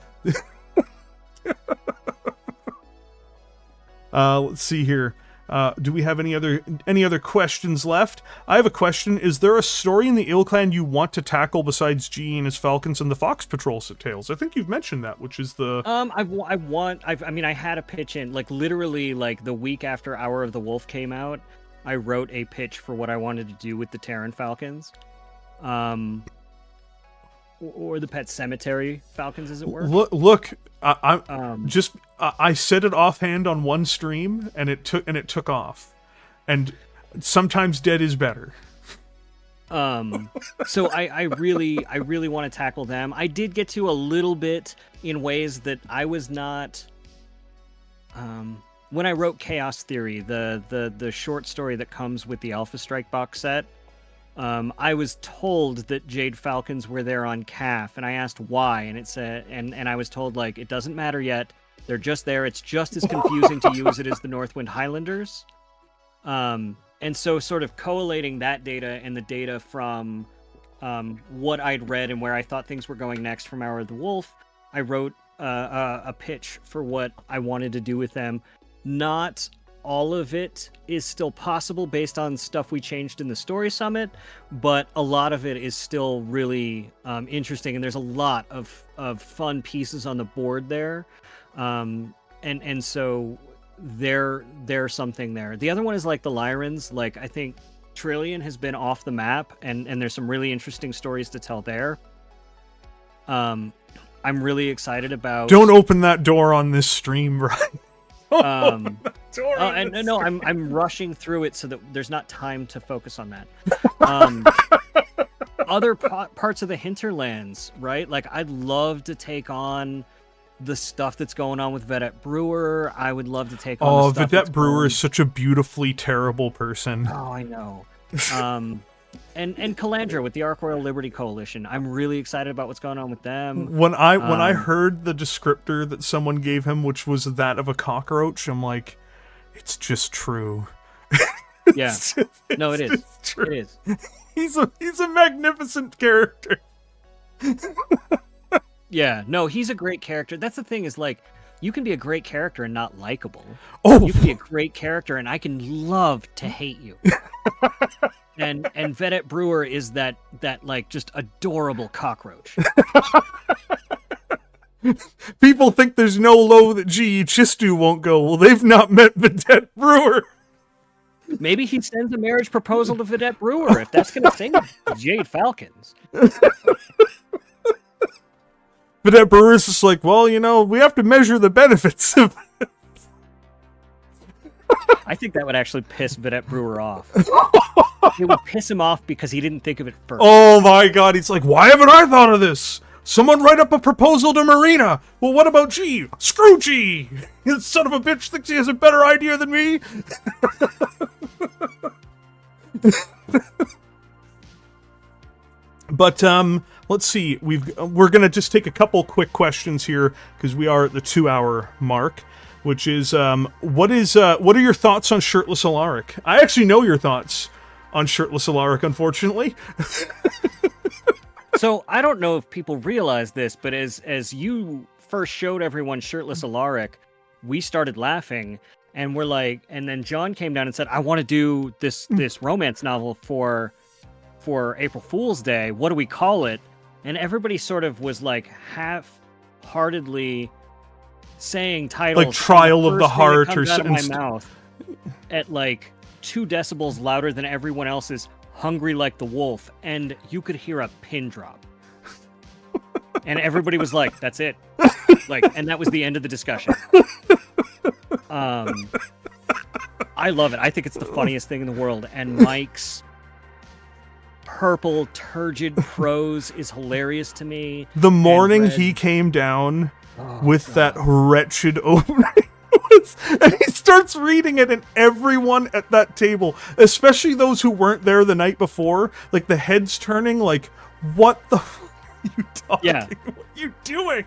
Let's see here. Do we have any other questions left? I have a question. Is there a story in the Ill Clan you want to tackle besides G and his Falcons and the Fox Patrol tales? I think you've mentioned that, which is the... I had a pitch in, like, literally, like, the week after Hour of the Wolf came out, I wrote a pitch for what I wanted to do with the Terran Falcons. Or the Pet Cemetery Falcons, as it were. Look, I said it offhand on one stream, and it took off. And sometimes dead is better. So I really want to tackle them. I did get to a little bit in ways that I was not. When I wrote Chaos Theory, the short story that comes with the Alpha Strike box set. I was told that Jade Falcons were there on CAF, and I asked why, and it said, and I was told, like, it doesn't matter yet. They're just there. It's just as confusing to you as it is the Northwind Highlanders. And so sort of collating that data and the data from what I'd read and where I thought things were going next from Hour of the Wolf, I wrote a pitch for what I wanted to do with them. Not all of it is still possible based on stuff we changed in the Story Summit, but a lot of it is still really interesting, and there's a lot of fun pieces on the board there. And so there's something there. The other one is like the Lyrans. Like, I think Trillion has been off the map, and there's some really interesting stories to tell there. I'm really excited about... Don't open that door on this stream, Brian. I'm rushing through it so that there's not time to focus on that. Other parts of the hinterlands, right? Like, I'd love to take on the stuff that's going on with Vedette Brewer. I would love to take on the stuff Vedette Brewer is such a beautifully terrible person. Oh, I know. And Calandra with the Ark Royal Liberty Coalition. I'm really excited about what's going on with them. When I heard the descriptor that someone gave him, which was that of a cockroach, I'm like, it's just true. Yeah. No, it is. True. It is. He's a magnificent character. Yeah, no, he's a great character. That's the thing, is like, you can be a great character and not likable. Oh, you can be a great character and I can love to hate you. And Vedette Brewer is that like just adorable cockroach. People think there's no low that G.E. Chistu won't go. Well, they've not met Vedette Brewer. Maybe he sends a marriage proposal to Vedette Brewer if that's going to sing Jade Falcons. Vedette Brewer's just like, well, you know, we have to measure the benefits of it. I think that would actually piss Vedette Brewer off. It would piss him off because he didn't think of it first. Oh my god, he's like, why haven't I thought of this? Someone write up a proposal to Marina. Well, what about G? Screw G. This son of a bitch thinks he has a better idea than me. But let's see. We're gonna just take a couple quick questions here because we are at the 2-hour mark, which is what are your thoughts on shirtless Alaric? I actually know your thoughts on shirtless Alaric, unfortunately. So I don't know if people realize this, but as you first showed everyone shirtless Alaric, we started laughing, and we're like, and then John came down and said, "I want to do this romance novel for April Fool's Day. What do we call it?" And everybody sort of was like half-heartedly saying titles, like Trial of the Heart, or something. Out of my mouth at like 2 decibels louder than everyone else's. Hungry Like the Wolf, and you could hear a pin drop. And everybody was like, that's it. Like, and that was the end of the discussion. I love it. I think it's the funniest thing in the world. And Mike's purple, turgid prose is hilarious to me. The morning he came down with that wretched opening. And he starts reading it, and everyone at that table, especially those who weren't there the night before, like the heads turning, like, what the fuck are you talking? Yeah. What are you doing?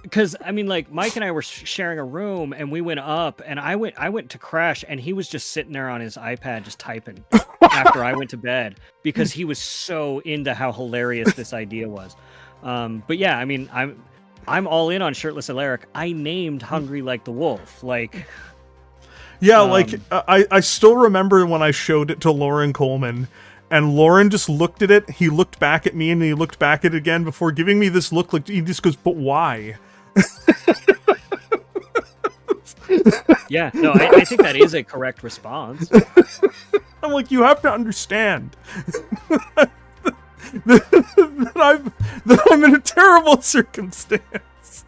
Because I mean, like, Mike and I were sharing a room, and we went up, and I went to crash, and he was just sitting there on his iPad just typing after I went to bed because he was so into how hilarious this idea was. But yeah, I mean, I'm all in on shirtless Alaric. I named Hungry Like the Wolf. Like, yeah, like I still remember when I showed it to Lauren Coleman, and Lauren just looked at it. He looked back at me, and he looked back at it again before giving me this look. Like, he just goes, "But why?" Yeah, no, I think that is a correct response. I'm like, you have to understand that I'm in a terrible circumstance.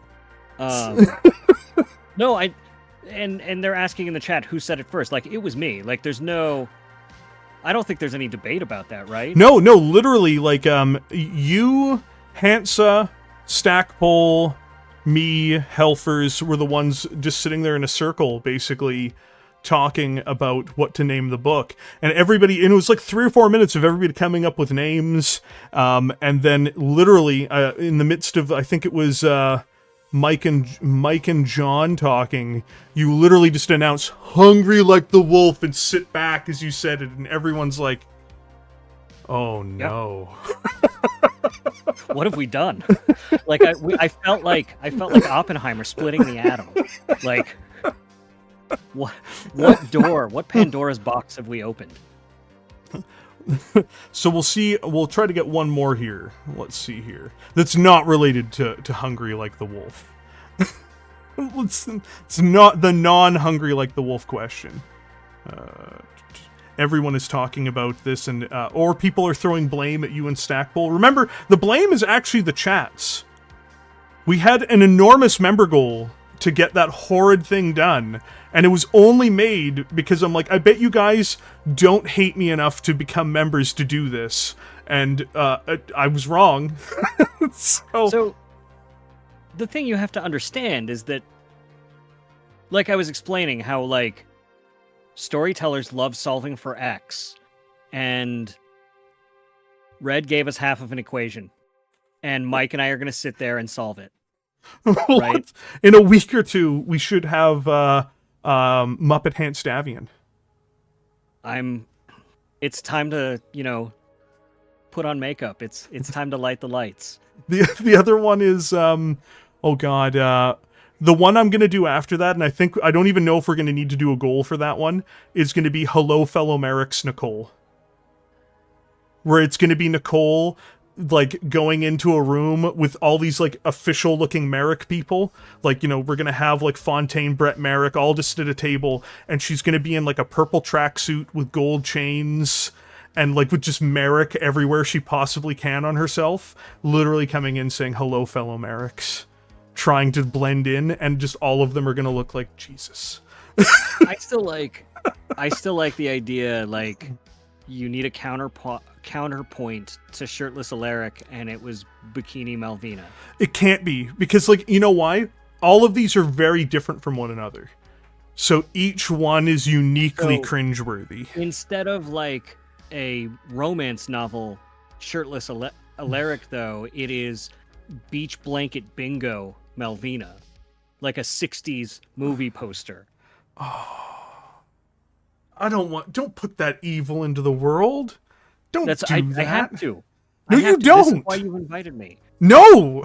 No, and they're asking in the chat who said it first. Like, it was me. Like, I don't think there's any debate about that, right? No, literally, like, you, Hansa, Stackpole, me, Helfers were the ones just sitting there in a circle, basically talking about what to name the book, and everybody, and it was like 3 or 4 minutes of everybody coming up with names, and then literally in the midst of, I think it was Mike and John talking, you literally just announce "Hungry Like the Wolf" and sit back as you said it, and everyone's like, "Oh no." Yep. What have we done? Like, I felt like Oppenheimer splitting the atom. Like, what Pandora's box have we opened? So we'll see. We'll try to get one more here. Let's see here. That's not related to Hungry Like the Wolf. It's not the non-Hungry Like the Wolf question. Everyone is talking about this, and or people are throwing blame at you and Stackpole. Remember, the blame is actually the chat's. We had an enormous member goal to get that horrid thing done, and it was only made because I'm like, I bet you guys don't hate me enough to become members to do this, and I was wrong. So the thing you have to understand is that, like I was explaining, how like storytellers love solving for X, and Red gave us half of an equation, and Mike and I are going to sit there and solve it. Right? In a week or two, we should have Muppet Hans Davion. It's time to, put on makeup. It's time to light the lights. The other one is the one I'm gonna do after that, and I don't even know if we're gonna need to do a goal for that one, is gonna be Hello Fellow Marik's Nicole. Where it's gonna be Nicole like going into a room with all these like official looking Marik people. Like, we're gonna have like Fontaine, Brett, Marik all just at a table, and she's gonna be in like a purple tracksuit with gold chains and like with just Marik everywhere she possibly can on herself, literally coming in saying "Hello Fellow Mariks," trying to blend in, and just all of them are gonna look like Jesus. I still like the idea, like, you need a counterpoint to Shirtless Alaric, and it was Bikini Malvina. It can't be, because, like, you know why? All of these are very different from one another. So each one is uniquely cringeworthy. Instead of, like, a romance novel, Shirtless Alaric, though, it is Beach Blanket Bingo Malvina. Like a 60s movie poster. Oh, don't put that evil into the world. Don't do that. I have to. No, you don't. This is why you invited me. No.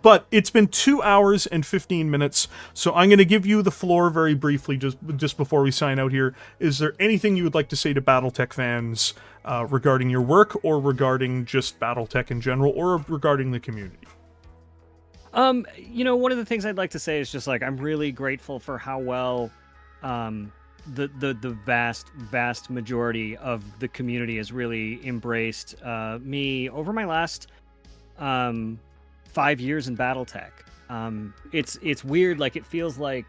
But it's been 2 hours and 15 minutes, so I'm going to give you the floor very briefly just before we sign out here. Is there anything you would like to say to Battletech fans regarding your work, or regarding just Battletech in general, or regarding the community? You know, one of the things I'd like to say is just, like, I'm really grateful for how well the vast majority of the community has really embraced me over my last 5 years in Battletech. It's weird, like, it feels like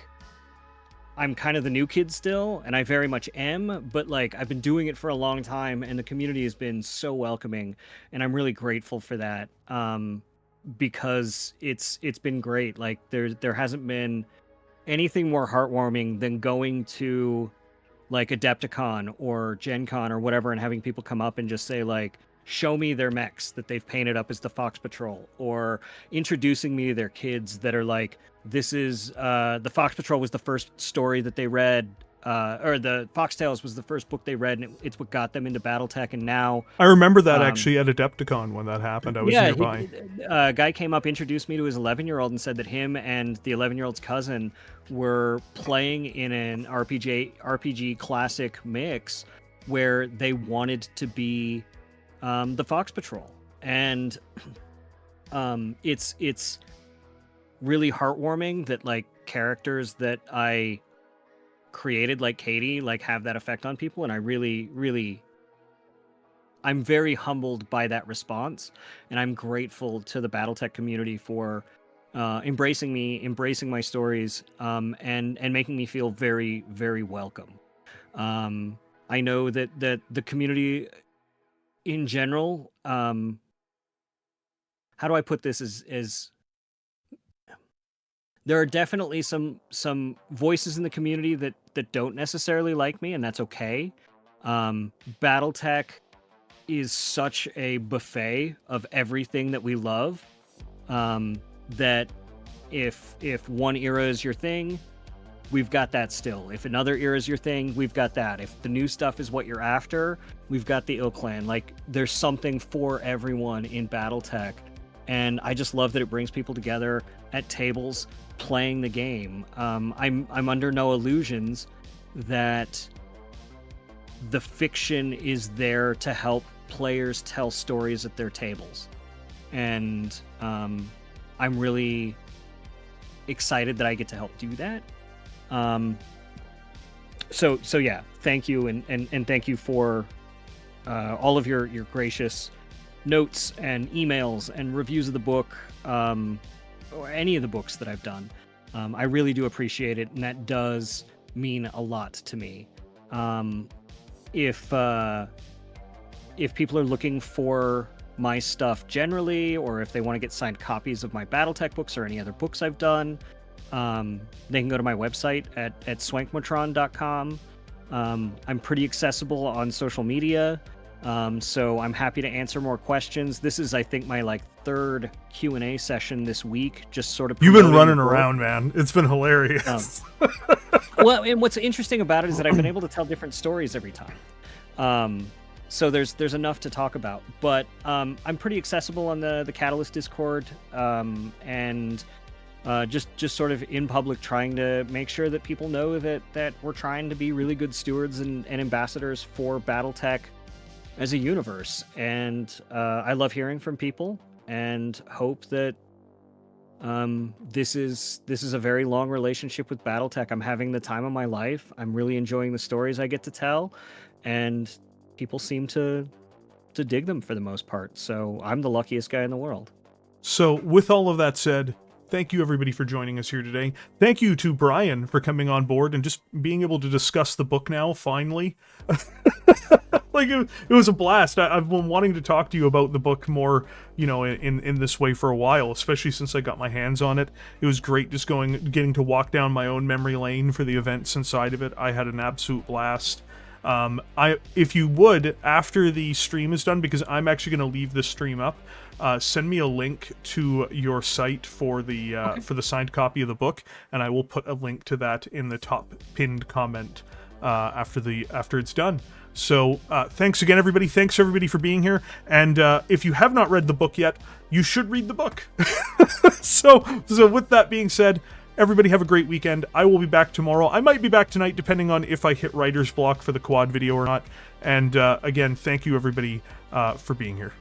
I'm kind of the new kid still, and I very much am, but, like, I've been doing it for a long time, and the community has been so welcoming, and I'm really grateful for that, because it's been great. Like, there hasn't been anything more heartwarming than going to, like, Adepticon or Gen Con or whatever, and having people come up and just say, like, show me their mechs that they've painted up as the Fox Patrol, or introducing me to their kids that are like, this is the Fox Patrol was the first story that they read, or the Fox Tales was the first book they read, and it's what got them into Battletech. And now I remember that actually at Adepticon when that happened. I was nearby. A guy came up, introduced me to his 11-year-old, and said that him and the 11-year-old's cousin were playing in an RPG classic mix where they wanted to be the Fox Patrol. And it's really heartwarming that, like, characters that I created, like Katie, like, have that effect on people. And I really I'm very humbled by that response, and I'm grateful to the Battletech community for embracing me, embracing my stories, and making me feel very, very welcome. I know that the community in general, how do I put this, is there are definitely some voices in the community that don't necessarily like me, and that's okay. Battletech is such a buffet of everything that we love, that if one era is your thing, we've got that still. If another era is your thing, we've got that. If the new stuff is what you're after, we've got the Ill Clan. Like, there's something for everyone in Battletech, and I just love that it brings people together at tables playing the game. I'm under no illusions that the fiction is there to help players tell stories at their tables, and I'm really excited that I get to help do that. So yeah, thank you, and thank you for all of your gracious notes and emails and reviews of the book, or any of the books that I've done. I really do appreciate it, and that does mean a lot to me. If people are looking for my stuff generally, or if they want to get signed copies of my Battletech books or any other books I've done, they can go to my website at swankmatron.com. I'm pretty accessible on social media, so I'm happy to answer more questions. This is, I think, my third Q&A session this week, just sort of. You've been running around, man. It's been hilarious. Well, and what's interesting about it is that I've been able to tell different stories every time. So there's enough to talk about, but I'm pretty accessible on the Catalyst Discord, and just sort of in public, trying to make sure that people know that we're trying to be really good stewards and ambassadors for Battletech as a universe. And I love hearing from people, and hope that this is a very long relationship with Battletech. I'm having the time of my life. I'm really enjoying the stories I get to tell, and people seem to dig them for the most part. So I'm the luckiest guy in the world. So with all of that said, thank you everybody for joining us here today. Thank you to Brian for coming on board and just being able to discuss the book now, finally. Like, it was a blast. I've been wanting to talk to you about the book more, you know, in this way for a while, especially since I got my hands on it. It was great just getting to walk down my own memory lane for the events inside of it. I had an absolute blast. If you would, after the stream is done, because I'm actually going to leave this stream up, send me a link to your site for the signed copy of the book, and I will put a link to that in the top pinned comment after it's done. So thanks again, everybody. Thanks everybody for being here. And if you have not read the book yet, you should read the book. So with that being said, everybody have a great weekend. I will be back tomorrow. I might be back tonight, depending on if I hit writer's block for the quad video or not. And again, thank you everybody for being here.